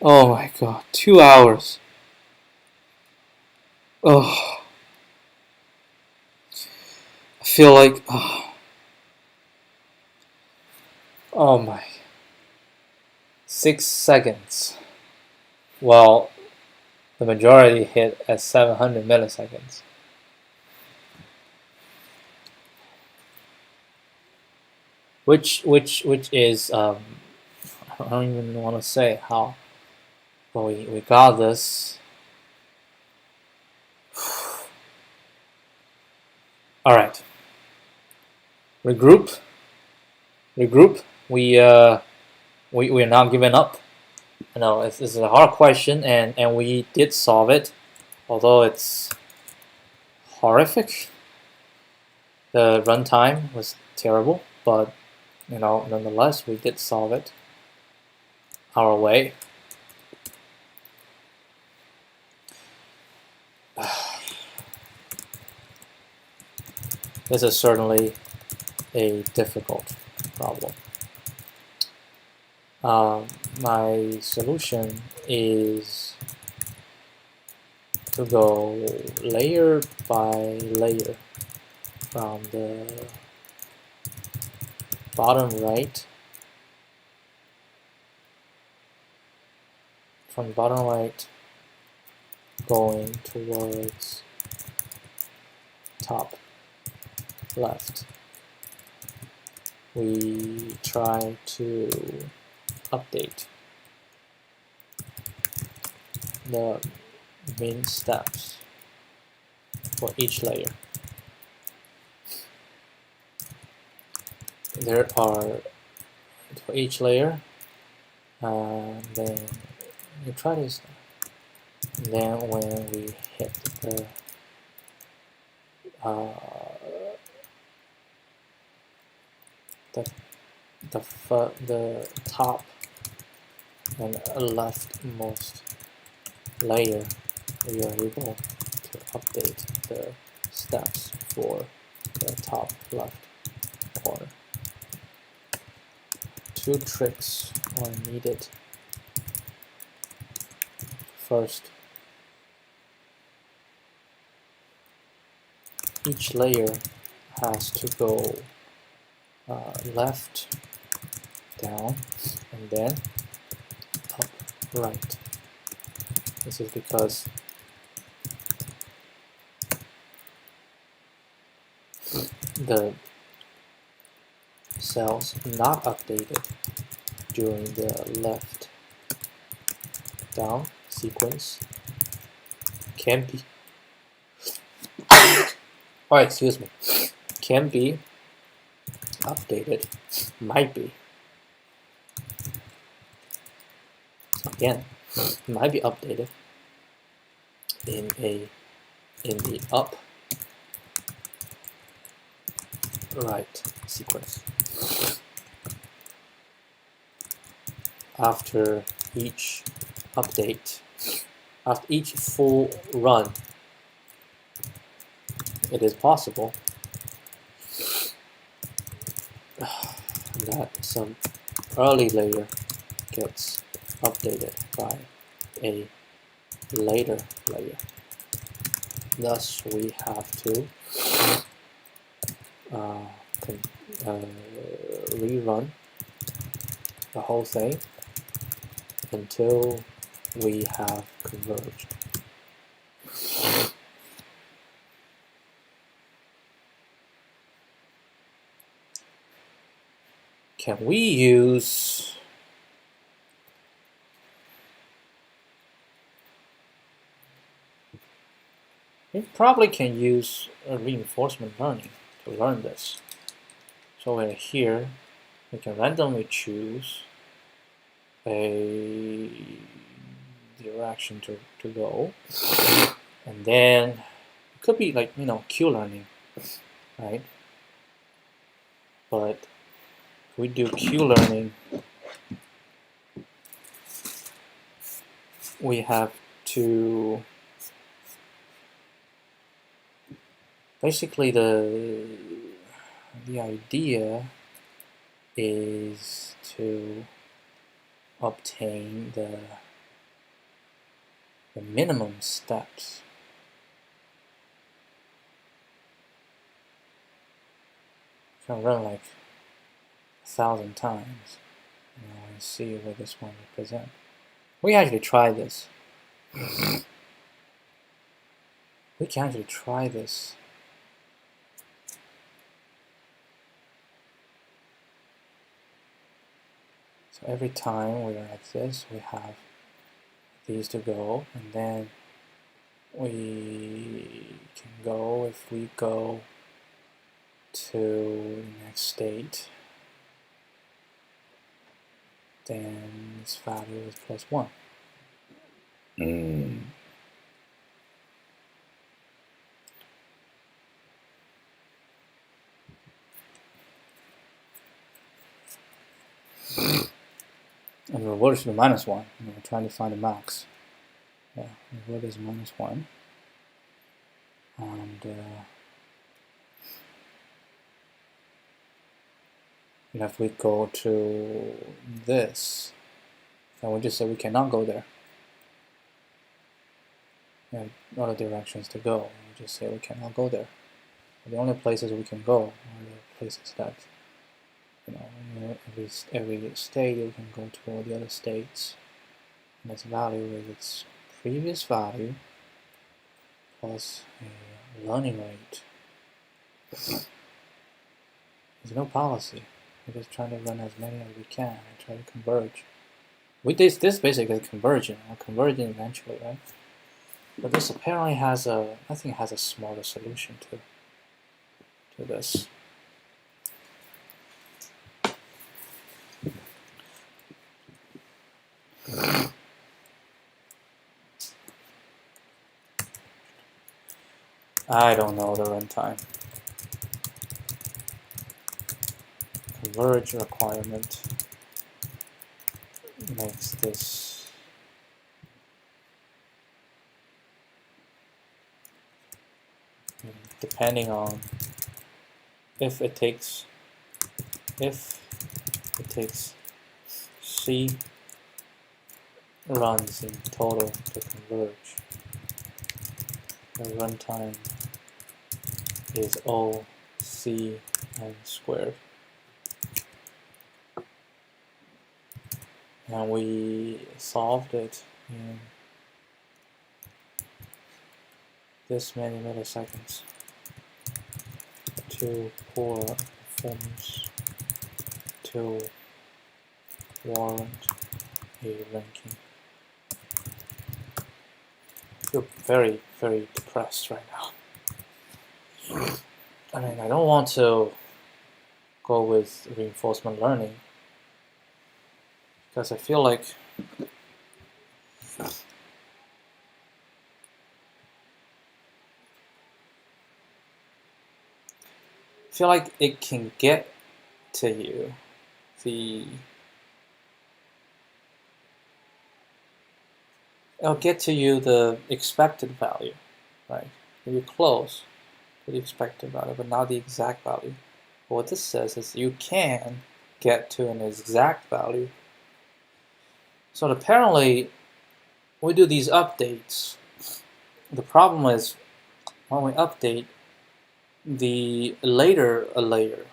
Oh my god. 2 hours. Oh. I feel like. Oh my. 6 seconds. Well, the majority hit at 700 milliseconds. Which is I don't even want to say how, but we got this. All right. Regroup. We are not giving up. I know this is a hard question, and we did solve it, although it's horrific. The runtime was terrible, but nonetheless, we did solve it our way. This is certainly a difficult problem. My solution is to go layer by layer from the bottom right, going towards top left. We try to update the min steps for each layer. There are, for each layer, then we try this. Then when we hit the the top and leftmost layer, we are able to update the steps for the top left corner. Two tricks are needed. First, each layer has to go left, down, and then up, right. This is because the cells not updated during the left down sequence can be can be updated, might be updated in the up right sequence. After each update, after each full run, it is possible that some early layer gets updated by a later layer. Thus, we have to rerun the whole thing until we have converged. Can we use we probably can use reinforcement learning to learn this. So we're here, we can randomly choose a direction to go, and then it could be like, Q learning, right? But if we do Q learning, we have to basically the idea is to obtain the minimum steps. Can run like 1,000 times, and see what this one represents. We actually try this. We can actually try this. So every time we're like this, we have these to go, and then we can go, if we go to the next state, then this value is +1. And reward is the -1. We're trying to find the max. Yeah, reward is -1. And if we go to this, then we just say we cannot go there. We have other directions to go. We just say we cannot go there. The only places we can go are the places that, every state you can go to all the other states, and its value is its previous value plus a learning rate. There's no policy. We're just trying to run as many as we can and try to converge. This basically is converging, or converging eventually, right? But this apparently has I think it has a smaller solution to this. I don't know the runtime. Converge requirement makes this depending on if it takes C runs in total to converge, the runtime is O C n squared. And we solved it in this many milliseconds to poor performance to warrant a ranking. I feel very, very depressed right now. I mean, I don't want to go with reinforcement learning because I feel like it can get to you it'll get to you the expected value, right? You're close to the expected value, but not the exact value. But what this says is you can get to an exact value. So apparently, we do these updates. The problem is when we update the later a layer.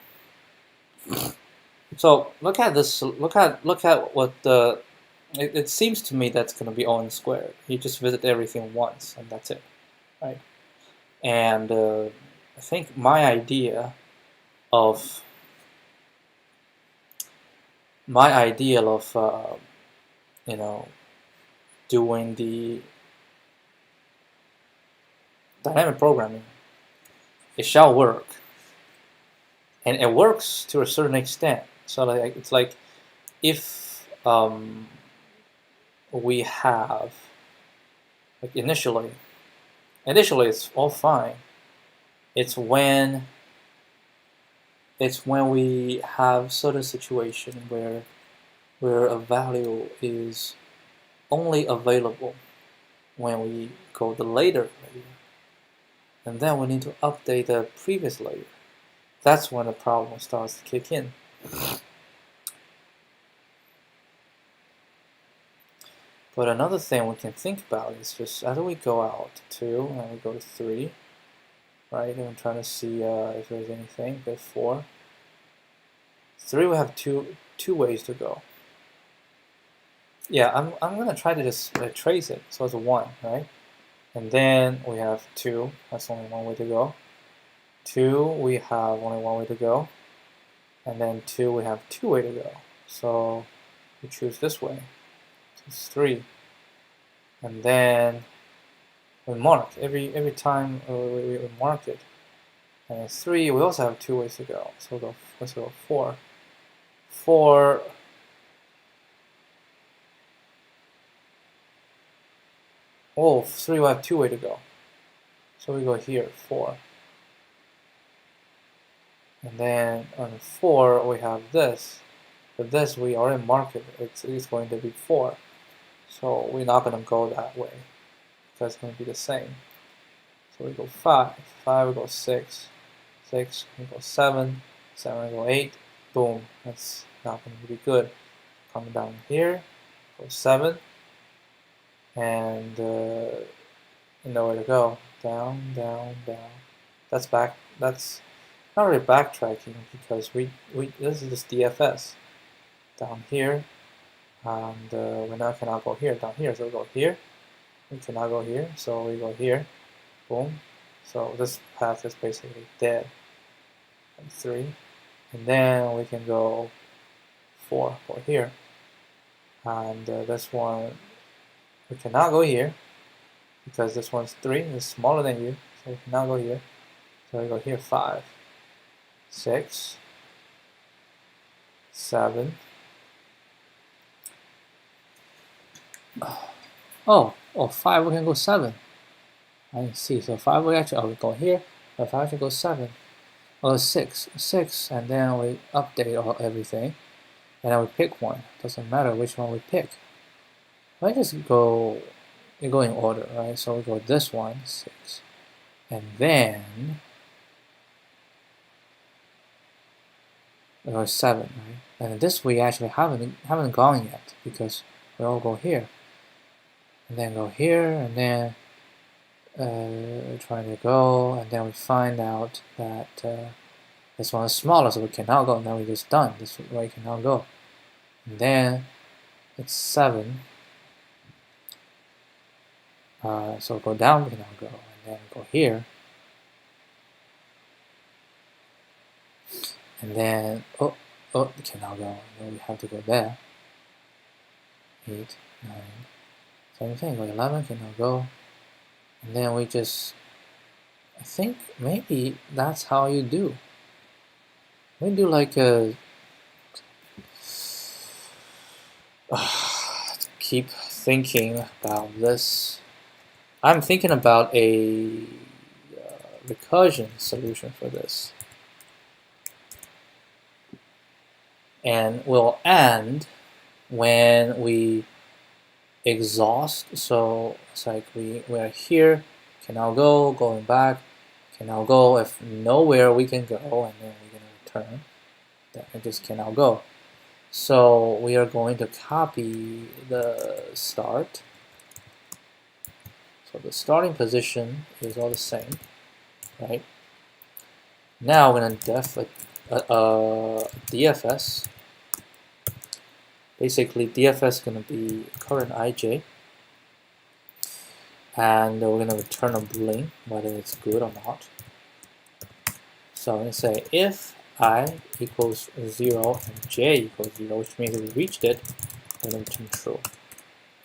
So look at this. Look at what the. It seems to me that's going to be O(n) squared. You just visit everything once, and that's it, right? And I think my idea of you know, doing the dynamic programming, it shall work, and it works to a certain extent. So like it's like if we have like initially it's all fine. It's when we have certain situation where a value is only available when we go the later layer, and then we need to update the previous layer. That's when the problem starts to kick in. But another thing we can think about is just as we go out to 2 and we go to 3, right? And I'm trying to see if there's anything. Go 4. 3 we have two ways to go. Yeah, I'm gonna try to just trace it. So it's 1, right? And then we have 2. That's only one way to go. 2 we have only one way to go. And then 2 we have 2 way to go. So we choose this way. So it's 3. And then we mark every time we mark it. And 3 we also have 2 ways to go. So let's go 4. 4. Oh, 3 we have 2 way to go. So we go here, 4. And then on 4 we have this. But this we already marked it. It's going to be 4. So we're not going to go that way. Because it's going to be the same. So we go 5. 5 we go 6. 6 we go 7. 7 we go 8. Boom. That's not going to be good. Come down here. Go 7. And nowhere to go. Down, down, down. That's back. That's not really backtracking because we this is just DFS. Down here, and we now cannot go here. Down here, so we go here. We cannot go here, so we go here. Boom. So this path is basically dead. And 3, and then we can go 4 here, and this one we cannot go here because this one's 3 is smaller than you, so we cannot go here. So we go here 5, 6, 7. Oh, 5 we can go 7. I see. So 5 we actually, we go here. If I actually go 7, or 6, and then we update everything, and then we pick one. Doesn't matter which one we pick. I just go, we go in order, right? So we go this one, 6, and then we go 7, right? And this we actually haven't gone yet because we all go here, and then go here, and then trying to go, and then we find out that this one is smaller, so we cannot go. Now we just done. This way we cannot go. And then it's 7. So go down, we cannot go, and then go here, and then we cannot go. Then we have to go there. 8, 9, same thing. Go 11, cannot go, and then we just. I think maybe that's how you do. We do like a. Keep thinking about this. I'm thinking about a recursion solution for this. And we'll end when we exhaust. So it's like we are here, can now go, going back, can now go. If nowhere we can go, and then we're going to return, then it just can now go. So we are going to copy the start. So the starting position is all the same, right? Now we're going to def DFS. Basically, DFS is going to be current IJ, and we're going to return a boolean, whether it's good or not. So I'm going to say if I equals 0 and j equals 0, which means we reached it, we're going to return true.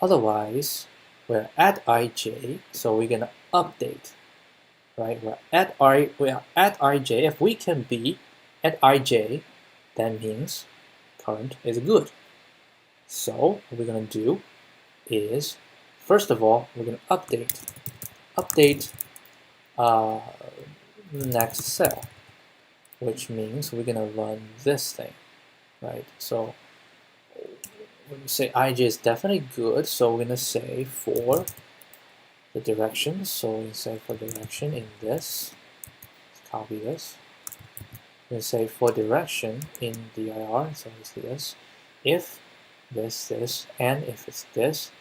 Otherwise, we're at ij, so we're going to update, right? We are at ij. If we can be at ij, that means current is good. So what we're going to do is, first of all, we're going to update next cell, which means we're going to run this thing, right? So when we say ij is definitely good, so we're going to say for the direction. So we say for direction in this, let's copy this. We're going to say for direction in dir, so it's this, if this, and if it's this,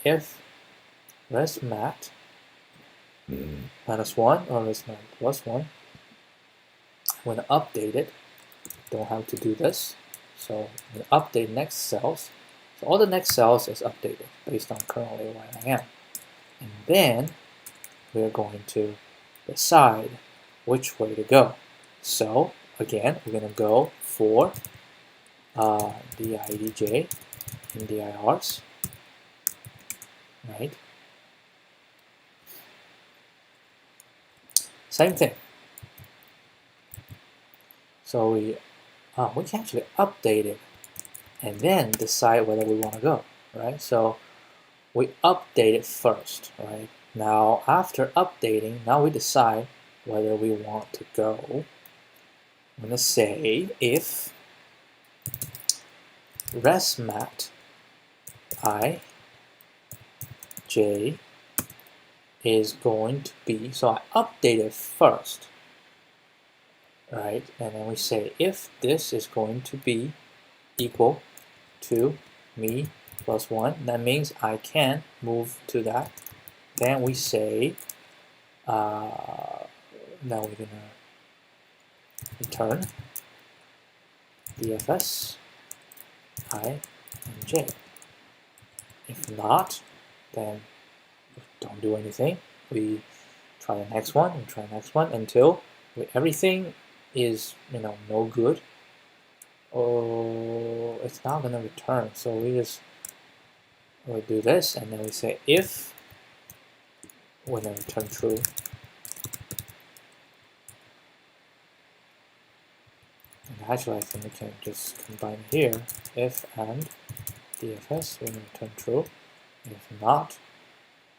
if resmat -1 or resmat +1, I'm going to update it. Don't have to do this. So I'm going to update next cells. So all the next cells is updated based on currently where I am. And then we're going to decide which way to go. So again, we're going to go for didj and dirs, right? Same thing. So we can actually update it and then decide whether we want to go, right? So we update it first, right? Now after updating, now we decide whether we want to go. I'm going to say if resmat I j is going to be, so I update it first, right? And then we say if this is going to be equal to me +1, that means I can move to that. Then we say now we're gonna return dfs I and j. If not, then don't do anything. We try the next one and try the next one until everything is no good, or it's not gonna return. So we do this, and then we say if when I return true. And actually, I think we can just combine here if and dfs when return true. If not,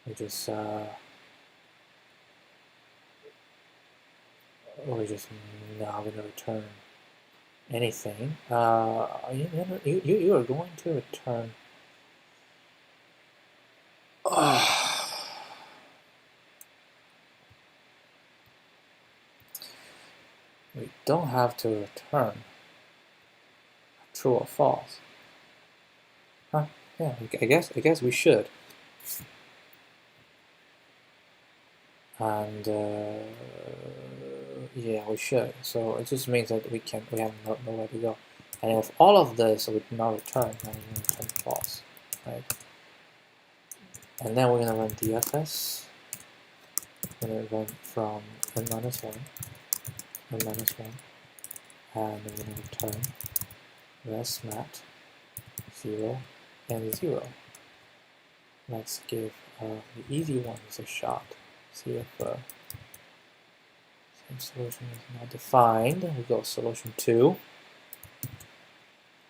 we just we're just not going to return anything. You are going to return. We don't have to return true or false. Huh? Yeah, I guess we should. And yeah, we should. So it just means that we have nowhere to go. And if all of this we do not return, then we're going to return false, right? And then we're going to run DFS. We're going to run from n-1, n-1, and we're going to return resmat 0 and 0. Let's give the easy ones a shot. See if same solution is not defined. We go solution 2.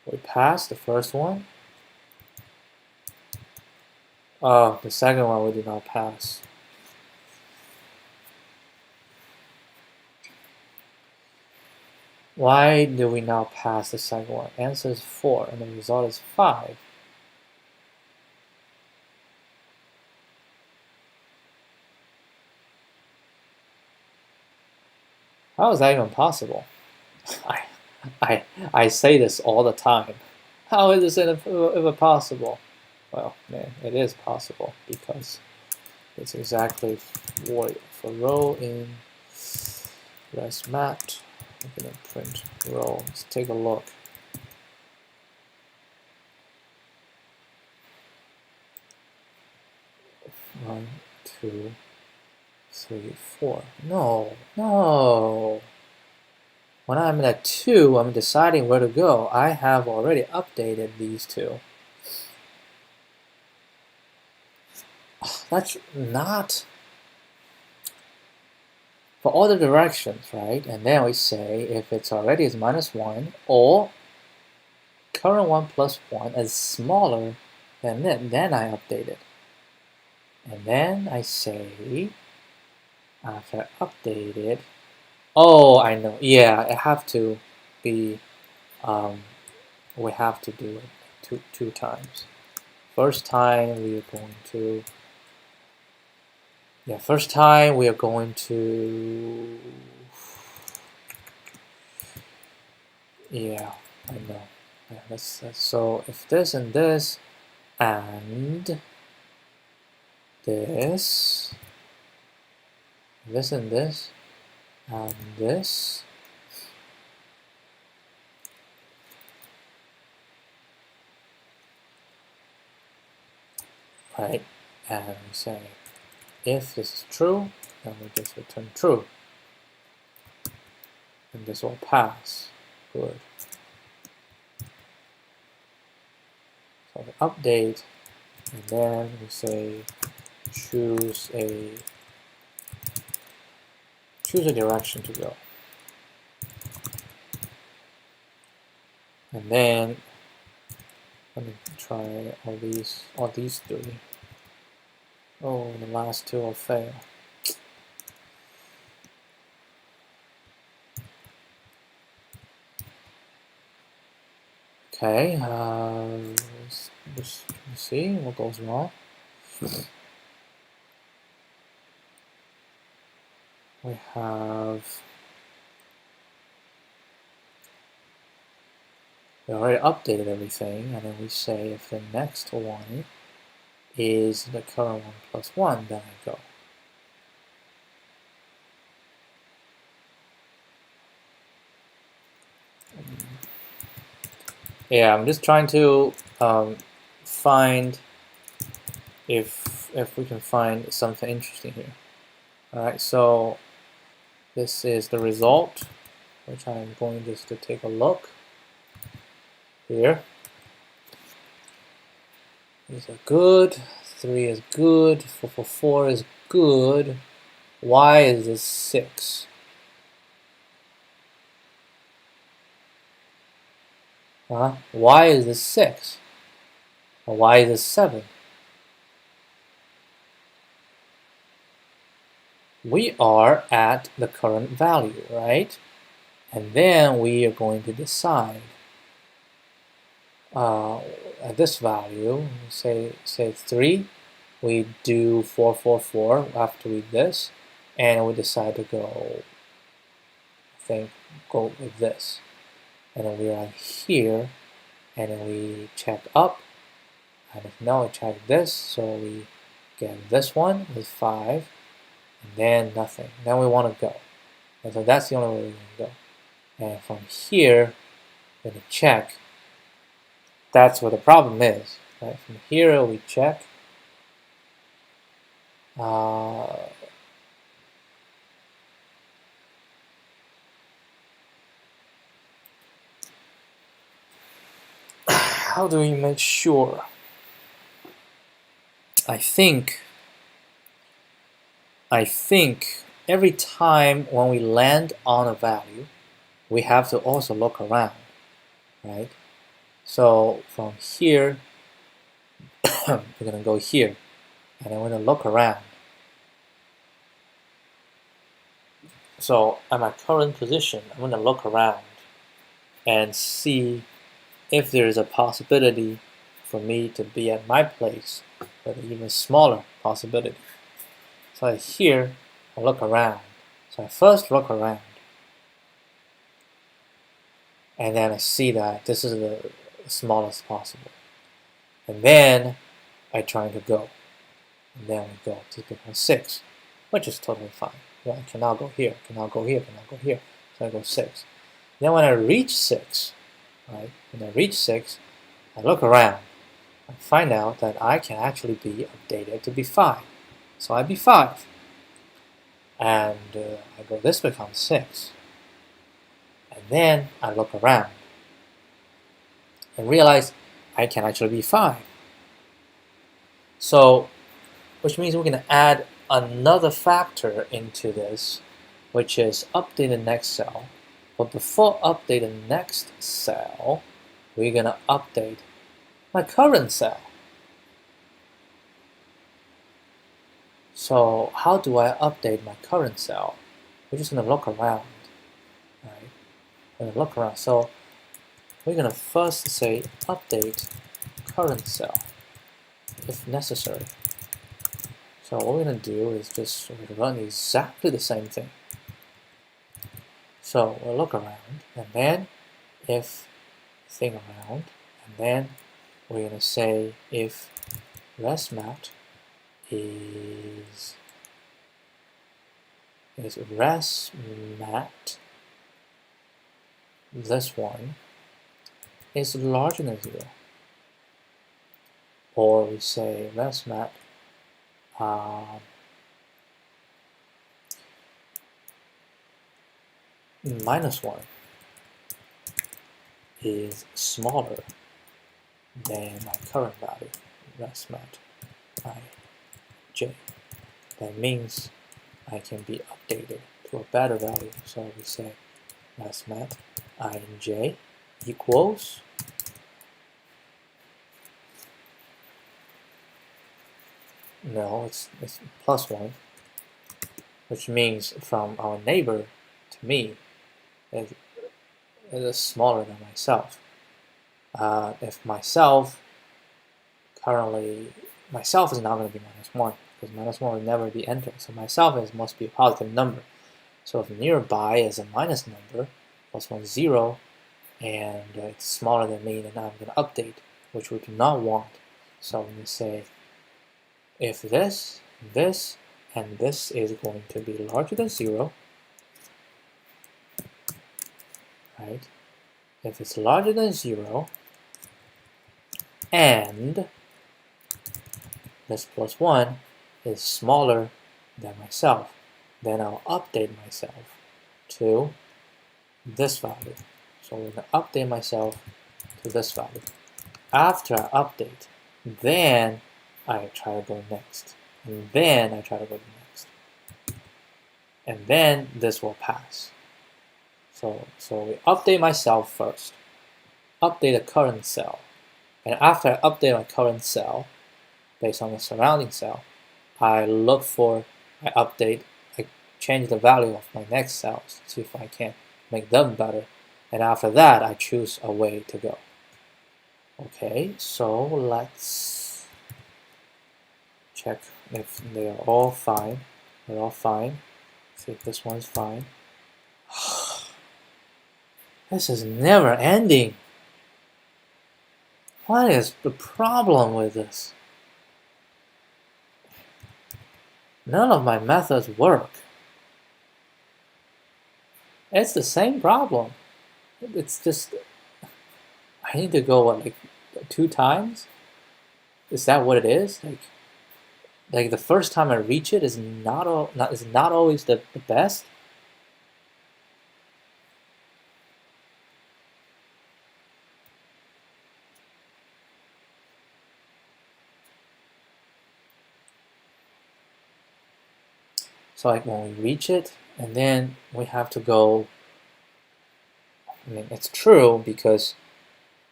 We pass the first one. Oh, the second one we did not pass. Why do we not pass the second one? Answer is 4 and the result is 5. How is that even possible? I say this all the time. How is this ever possible? Well, man, it is possible because it's exactly for row in resmat. I'm gonna print row. Let's take a look. One, 2, 3, 4. No. When I'm at 2, I'm deciding where to go. I have already updated these two. That's not for all the directions, right? And then we say if it's already is -1 or current one plus 1 is smaller than it, then I update it. And then I say after updated, oh, I know. Yeah, it have to be. We have to do it two times. First time we are going to. Yeah, first time we are going to. Yeah, I know. Yeah, that's so. If this and this, and this and this, and this. Right, and we say if this is true, then we just return true. And this will pass. Good. So we update, and then we say choose a direction to go. And then let me try all these three. Oh, the last two will fail. Okay, let's see what goes wrong. We already updated everything, and then we say if the next one is the current one plus 1, then I go. Yeah, I'm just trying to find if we can find something interesting here. Alright, so this is the result, which I'm going just to take a look here. These are good, 3 is good, 4 is good. Why is this 6? Why is this 6? Or why is this 7? we are at the current value, right? And then we are going to decide at this value, say 3, we do 4, 4, 4 after we this, and we decide to go, I think, go with this. And then we are here, and then we check up, and now we check this, so we get this one with 5, and then nothing. Then we want to go. And so that's the only way we can go. And from here, we're going to check. That's where the problem is. Right? From here, we check. How do we make sure? I think every time when we land on a value, we have to also look around, right? So from here, we're going to go here, and then we're going to look around. So at my current position, I'm going to look around and see if there is a possibility for me to be at my place with an even smaller possibility. So here, I look around. So I first look around, and then I see that this is the smallest possible. And then I try to go. And then we go to become 6, which is totally fine. Yeah, I can now go here, can now go here, can now go here. So I go 6. Then when I reach 6, right? When I reach 6, I look around. I find out that I can actually be updated to be 5. So I be 5. And I go, this becomes 6. And then I look around and realize I can actually be 5. So, which means we're going to add another factor into this, which is update the next cell. But before update the next cell, we're going to update my current cell. So how do I update my current cell? We're just going to look around, right? We're going to look around. So we're going to first say update current cell, if necessary. So what we're going to do is just run exactly the same thing. So we'll look around, and then if thing around, and then we're going to say if resmat is resmat, this one is larger than 0. Or we say resmat -1 is smaller than my current value, resmat ij. That means I can be updated to a better value. So we say resmat ij equals it's +1, which means from our neighbor to me it is smaller than myself. If myself is not going to be -1, because -1 will never be entered. So myself must be a positive number. So if nearby is a minus number, +1 is 0, and it's smaller than me, then I'm going to update, which we do not want. So I'm going to say if this, and this is going to be larger than 0, right? If it's larger than 0, and this +1 is smaller than myself, then I'll update myself to this value. So we're going to update myself to this value. After I update, then I try to go next, and then I try to go to next, and then this will pass. So we update myself first, update the current cell, and after I update my current cell, based on the surrounding cell, I update change the value of my next cells, see if I can make them better. And after that, I choose a way to go. Okay, so let's check if they are all fine. They're all fine. See if this one's fine. This is never ending. What is the problem with this? None of my methods work. It's the same problem. It's just, I need to go, what, like 2 times? Is that what it is? Like the first time I reach it is not always the best? So like when we reach it, and then we have to go, I mean, it's true because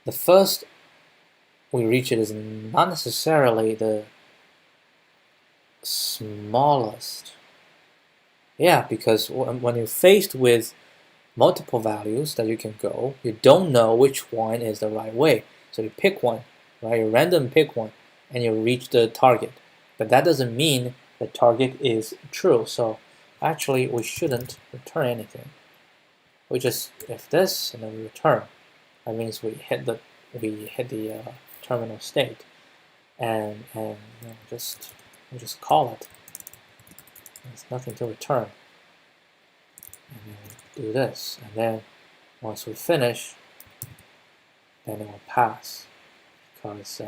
the first we reach it is not necessarily the smallest. Yeah, because when you're faced with multiple values that you can go, you don't know which one is the right way. So you pick one, right? You random pick one, and you reach the target. But that doesn't mean the target is true. So actually, we shouldn't return anything. We just if this and then we return. That means we hit the terminal state, and just call it. There's nothing to return. And then we do this, and then once we finish, then it will pass because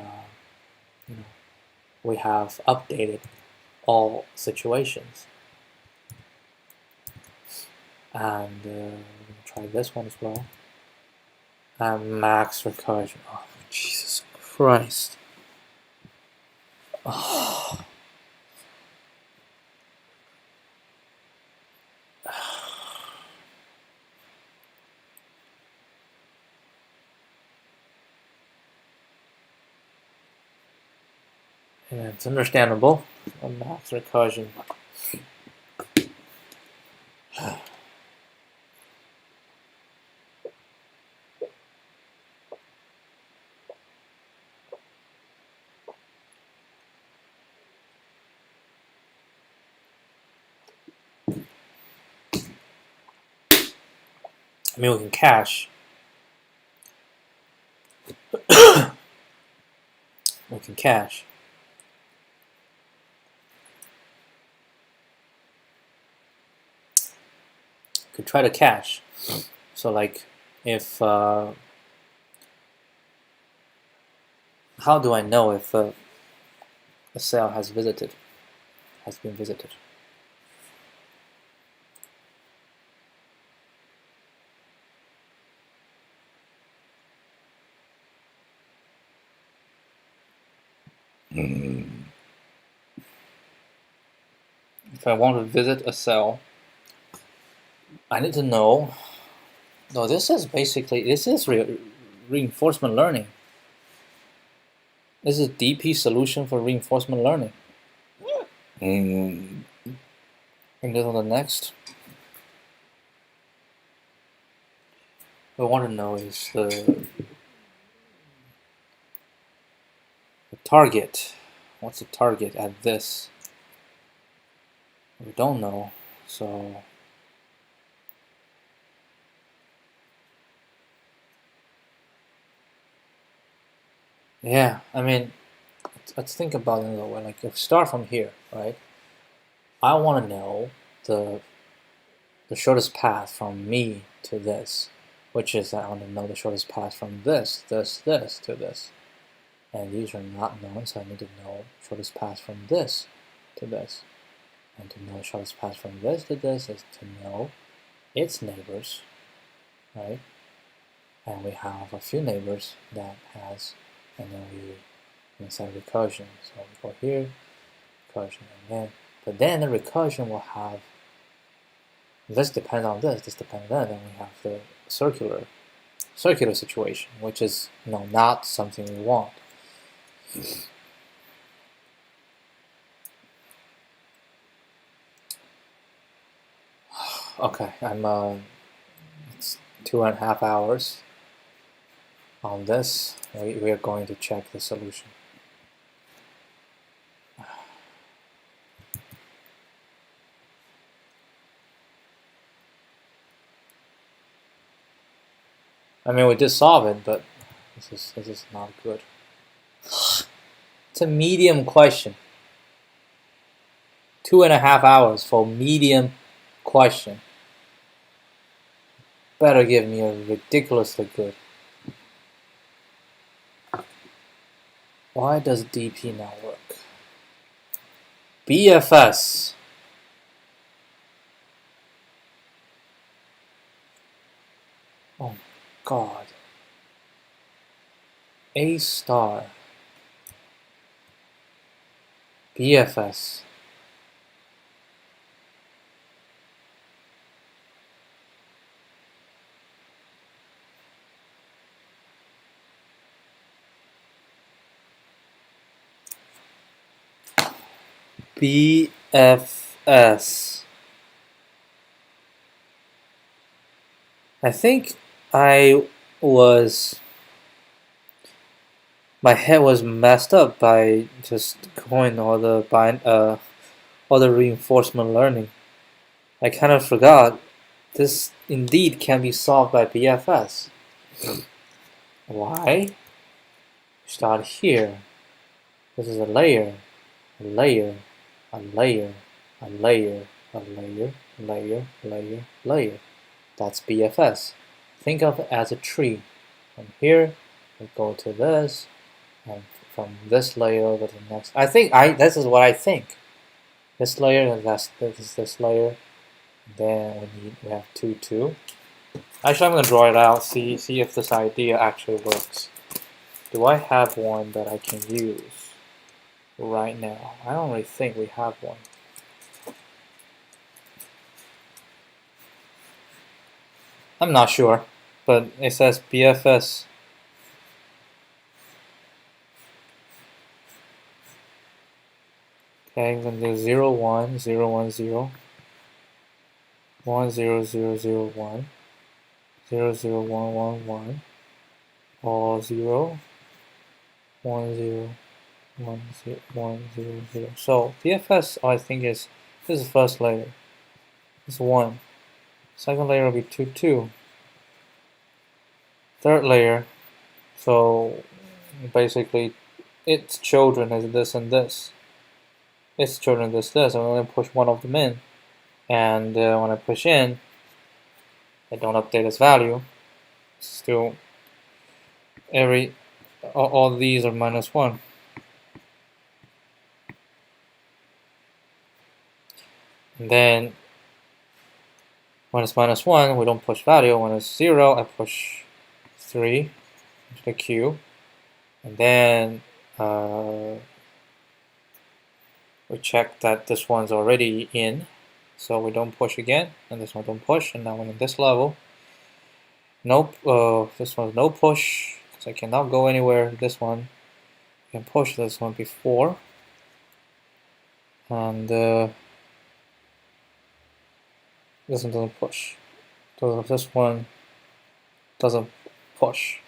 we have updated all situations. And we're gonna try this one as well. And max recursion. Oh, Jesus Christ! Oh. Yeah, it's understandable. A max recursion. I mean, we can cache. We can cache. Could try to cache. So like, if how do I know if a cell has been visited? If I want to visit a cell, I need to know. No, this is reinforcement learning. This is DP solution for reinforcement learning. And then on the next, what I want to know is the target. What's the target at this? We don't know, so yeah, I mean, let's think about it another way. Like, if we start from here, right? I want to know the shortest path from me to this, which is I want to know the shortest path from this to this. And these are not known, so I need to know shortest path from this to this. And to know the shortest path from this to this is to know its neighbors, right? And we have a few neighbors that has, and then we inside recursion. So we go here, recursion, and then, but then the recursion will have this depends on this depends on that. Then we have the circular situation, which is not something we want. Okay, it's 2.5 hours on this. We are going to check the solution. I mean, we did solve it, but this is not good. It's a medium question. 2.5 hours for medium question. Better give me a ridiculously good. Why does DP not work? BFS. Oh God. A star. BFS. BFS. I think my head was messed up by just going all the reinforcement learning. I kind of forgot this indeed can be solved by BFS. Why? Start here. This is a layer, a layer, a layer, a layer, a layer, layer, layer, layer. That's BFS. Think of it as a tree. From here, we go to this, and from this layer over to the next. This is what I think. This layer, and this layer. And then we have 2, 2. Actually, I'm gonna draw it out. See if this idea actually works. Do I have one that I can use right now? I don't really think we have one. I'm not sure, but it says BFS. Okay, I'm gonna do 0, 1, 0, 1, 0, 1, 0, 0, 0, 1, 0, 0, 1, 1, 1, all 0, 1, 0, 1, 0, 1, 0, 0. So BFS, I think this is the first layer. It's 1. Second layer will be 2, 2. Third layer, so basically its children is this and this. Its children is this. I'm going to push one of them in. And when I push in, I don't update this value. Still, all these are -1. And then when it's -1, we don't push value. When it's 0, I push 3 into the queue. And then we check that this one's already in. So we don't push again, and this one don't push, and now we're in this level. Nope, this one's no push, because I cannot go anywhere. This one I can push this one before. And this one doesn't push. So this one doesn't push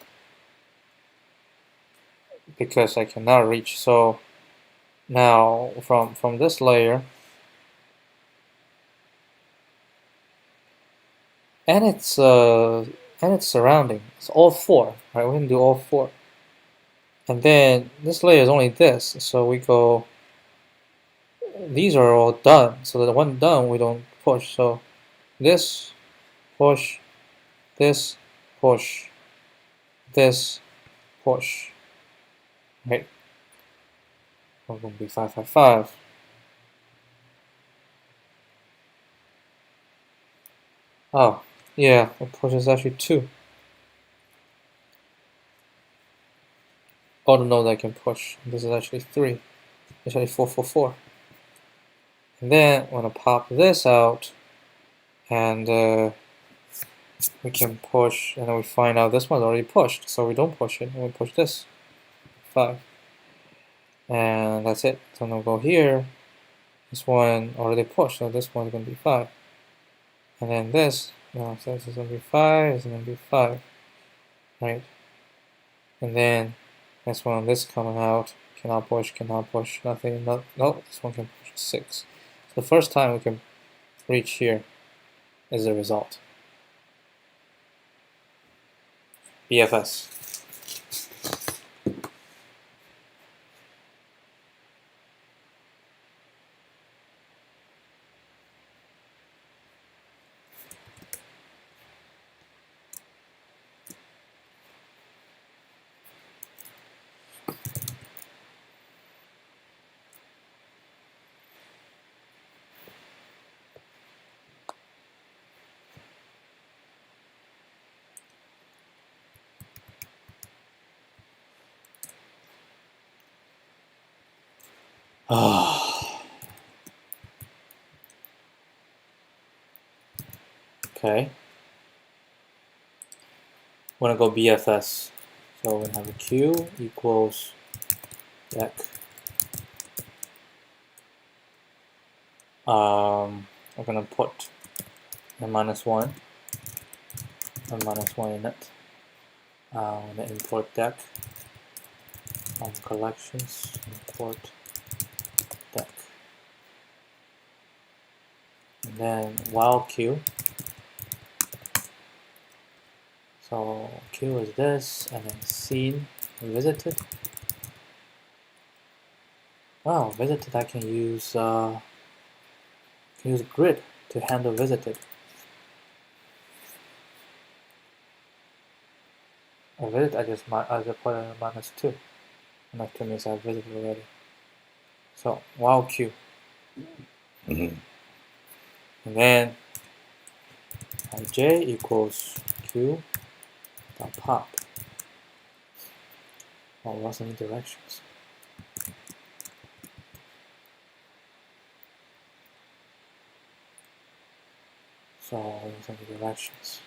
because I cannot reach. So now from this layer and its surrounding, it's all 4. Right, we're gonna do all 4. And then this layer is only this, so we go. These are all done. So the one done we don't push. So this push, this push, this push. Right. We're gonna be 5, 5, 5. Oh, yeah, the push is actually 2. All the nodes I can push. This is actually 3. It's actually 4, 4, 4. And then I'm gonna pop this out, and we can push, and then we find out this one's already pushed, so we don't push it, and we push this 5, and that's it. So now go here. This one already pushed, so this one's gonna be 5. And then this, so this is going to be 5, this is going to be 5, right? And then next one, this coming out, cannot push, nothing, no, this one can push 6. So the first time we can reach here is the result. BFS. Okay. We're going to go BFS. So we have a Q equals deck. We're going to put a -1 and -1 in it. I'm going to import deck from collections, import deck. And then while Q. So Q is this, and then seen, visited. Wow, visited I can use grid to handle visited. A visit I just put a -2. -2 means I visited already. So while Q. And then ij equals Q dot pop. Oh, what's any directions? So what's any directions?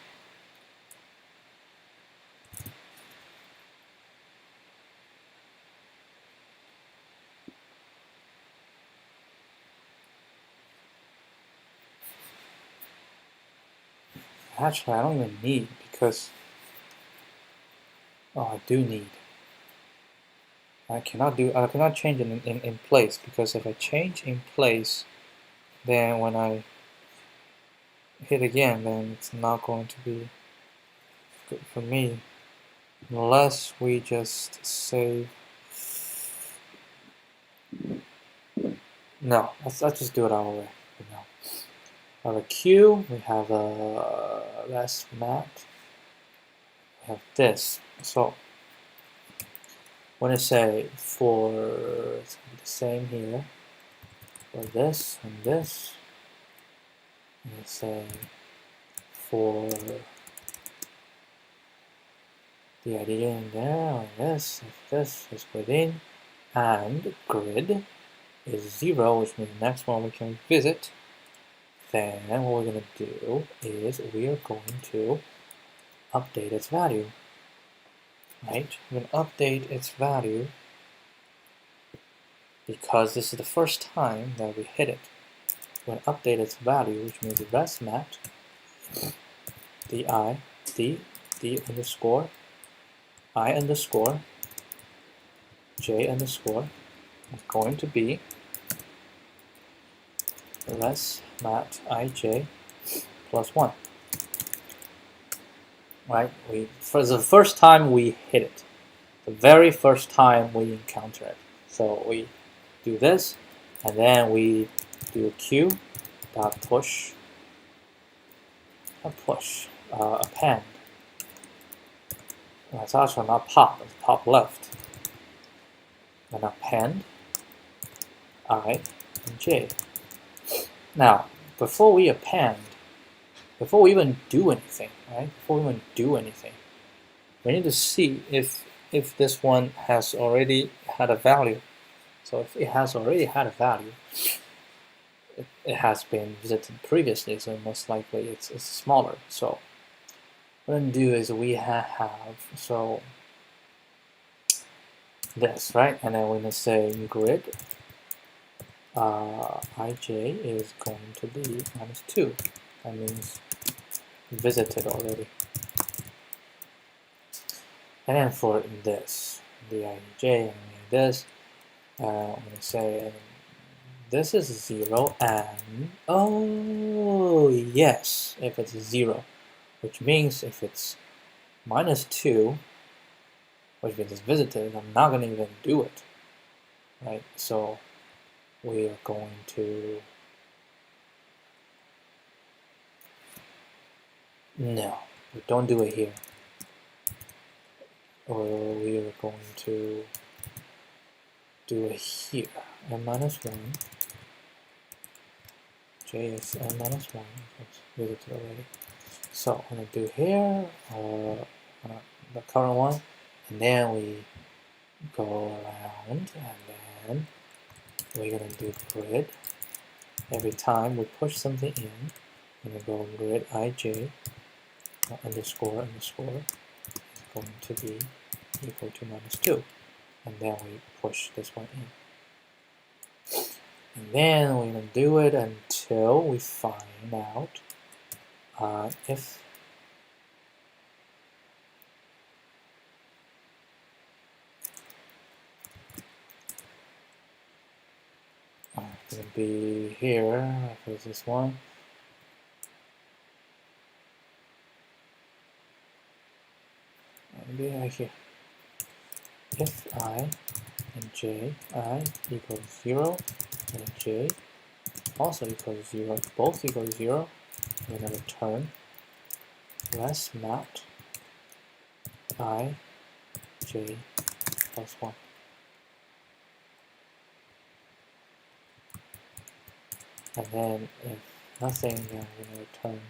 Actually, I don't even need because I do need. I cannot change it in place because if I change in place, then when I hit again, then it's not going to be good for me unless we just save. No, let's just do it our way for now. We have a Q, we have a rest mat, we have this. So when I say for it's gonna be the same here for this and this, and I say for the idea in there, like this, if this is within, and grid is 0, which means the next one we can visit, then what we're going to do is we are going to update its value. Right? We're going to update its value because this is the first time that we hit it. We're going to update its value, which means rest mat d underscore I underscore j underscore is going to be rest mat ij plus 1. Right? For the first time we hit it, the very first time we encounter it. So we do this, and then we do a Q dot push, append. It's also not pop, it's pop left. And append I and j. Now, before we append, before we even do anything, right? Before we even do anything, we need to see if this one has already had a value. So if it has already had a value, it has been visited previously, so most likely it's smaller. So what I'm going to do is we have so this, right? And then we're going to say grid ij is going to be -2. That means visited already. And then for this, the ij, and this, I'm going to say this is 0, and oh yes, if it's 0, which means if it's -2, which means it's visited, I'm not going to even do it, right? So we are going to, no, we don't do it here. Or we are going to do it here, n-1, j is n-1, it's visited already. So I'm going to do here, the current one, and then we go around, and then we're going to do grid. Every time we push something in, we're going to go grid ij, underscore, underscore, is going to be equal to -2. And then we push this one in. And then we're going to do it until we find out if it's going to be here, if it's this one. Maybe right here. If I and j, I equals 0, and j also equals 0, both equal 0, we're going to return less mapped I, j plus 1. And then if nothing, then we're going to return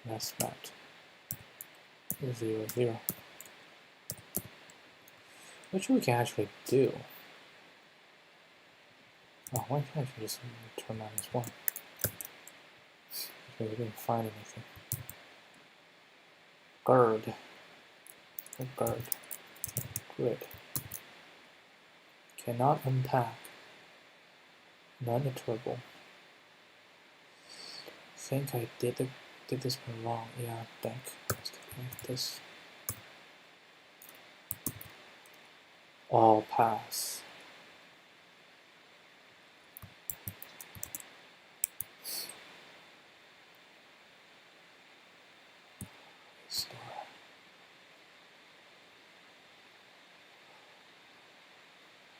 less mapped 0, 0. Which we can actually do. Oh, why can't I just return -1? Because we didn't find anything. Grid. Cannot unpack. Non-iterable. I think I did this one wrong. Yeah, I think. Let's like this. All pass.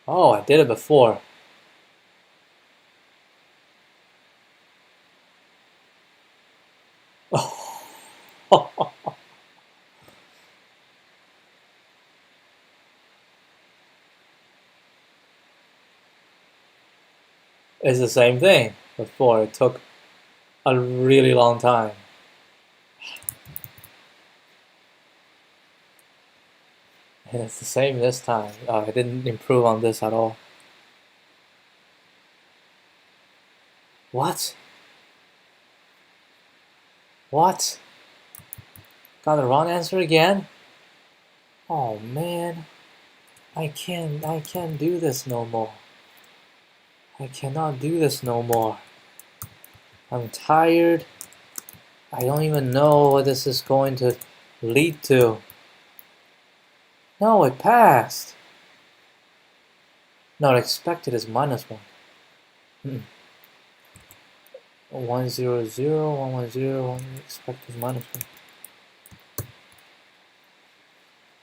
Oh, I did it before. It's the same thing before. It took a really long time. And it's the same this time. I didn't improve on this at all. What? What? Got the wrong answer again? Oh man. I can't do this no more. I cannot do this no more. I'm tired. I don't even know what this is going to lead to. No, it passed. No, expected is -1. 1, 0, 0, 1, 1, 0, 1, expected is -1.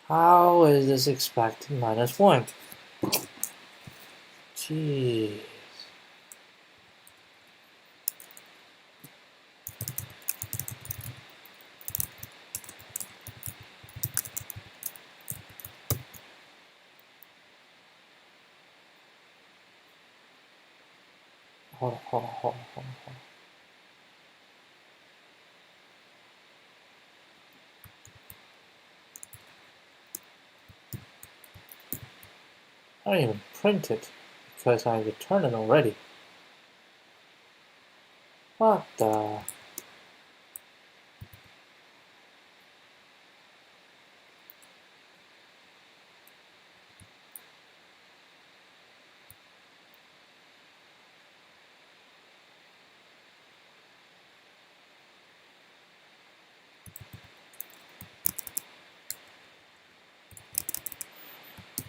How is this expected -1? Jeez. Hold on. I don't even print it because I returned it already. What the?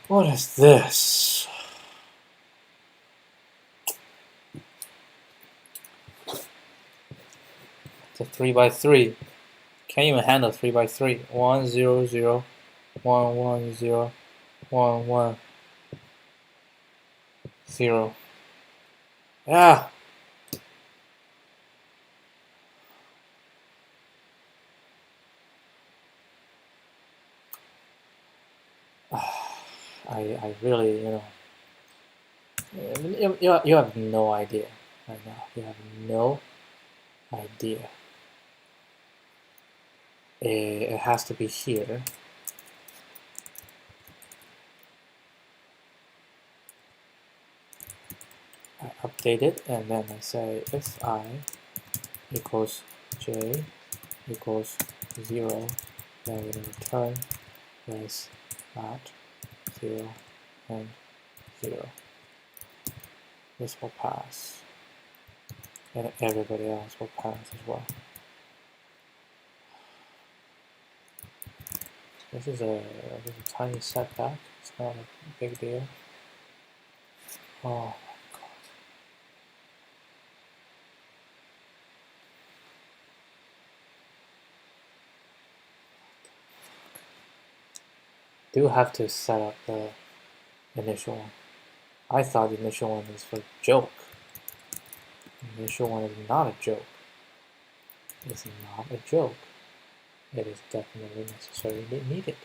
What is this? It's a 3 by 3. Can't even handle 3 by 3. 1 0 0 1 1 0 1 1 0. Yeah. I really, you have no idea right now. You have no idea. It has to be here. I update it and then I say if I equals j equals 0, then we're going to return this at 0 and 0. This will pass, and everybody else will pass as well. This is a tiny setback. It's not a big deal. Oh my god. Do have to set up the initial one. I thought the initial one was for joke. The initial one is not a joke. It's not a joke. It is definitely necessarily needed.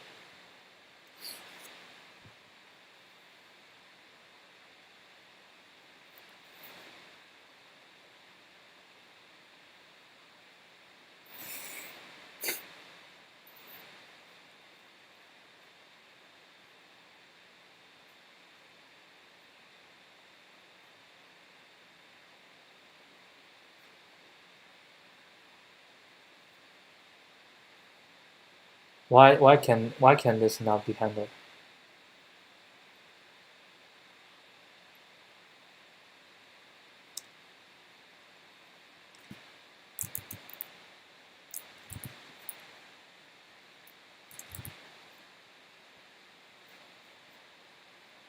Why can this not be handled?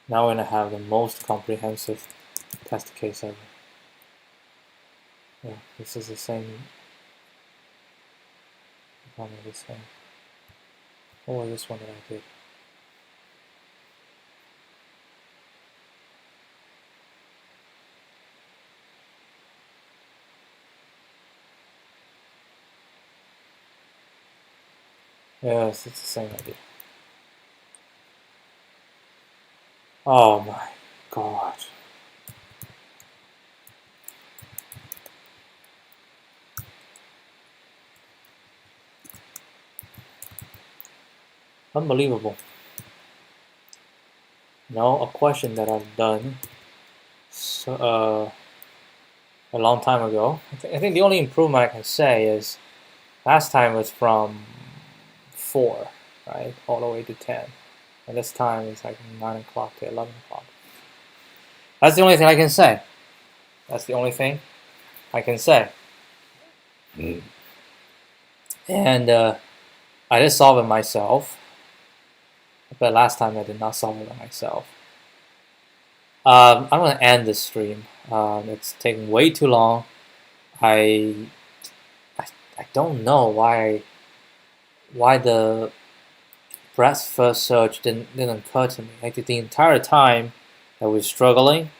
Now we're gonna have the most comprehensive test case ever. Yeah, this is the same. One of the same. What was this one that I did? Yes, it's the same idea. Oh my god. Unbelievable. Now, a question that I've done a long time ago. I think the only improvement I can say is last time was from 4, right, all the way to 10. And this time it's like 9 o'clock to 11 o'clock. That's the only thing I can say. That's the only thing I can say. And I did solve it myself. But last time I did not solve it myself. I'm going to end this stream. It's taking way too long. I don't know why the breadth first search didn't occur to me. Like the entire time that we're struggling,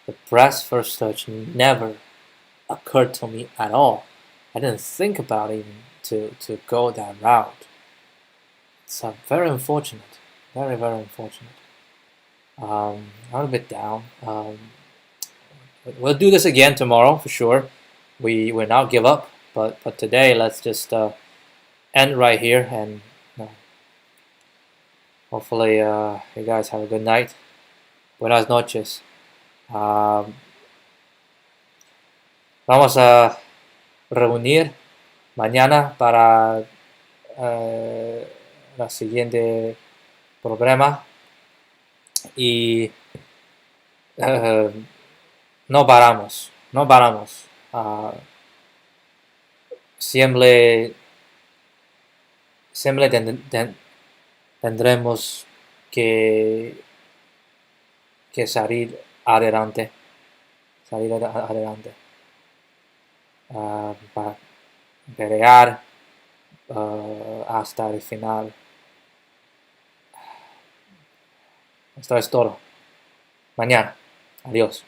the breadth first search never occurred to me at all. I didn't think about even to go that route. It's very unfortunate. Very, very unfortunate. I'm a bit down. We'll do this again tomorrow for sure. We will not give up, but today let's just end right here, and hopefully you guys have a good night. Buenas noches. Vamos a reunir mañana para la siguiente programa y no paramos. Siempre tendremos que que salir adelante. Salir adelante. Para pelear hasta el final. Esto es todo. Mañana. Adiós.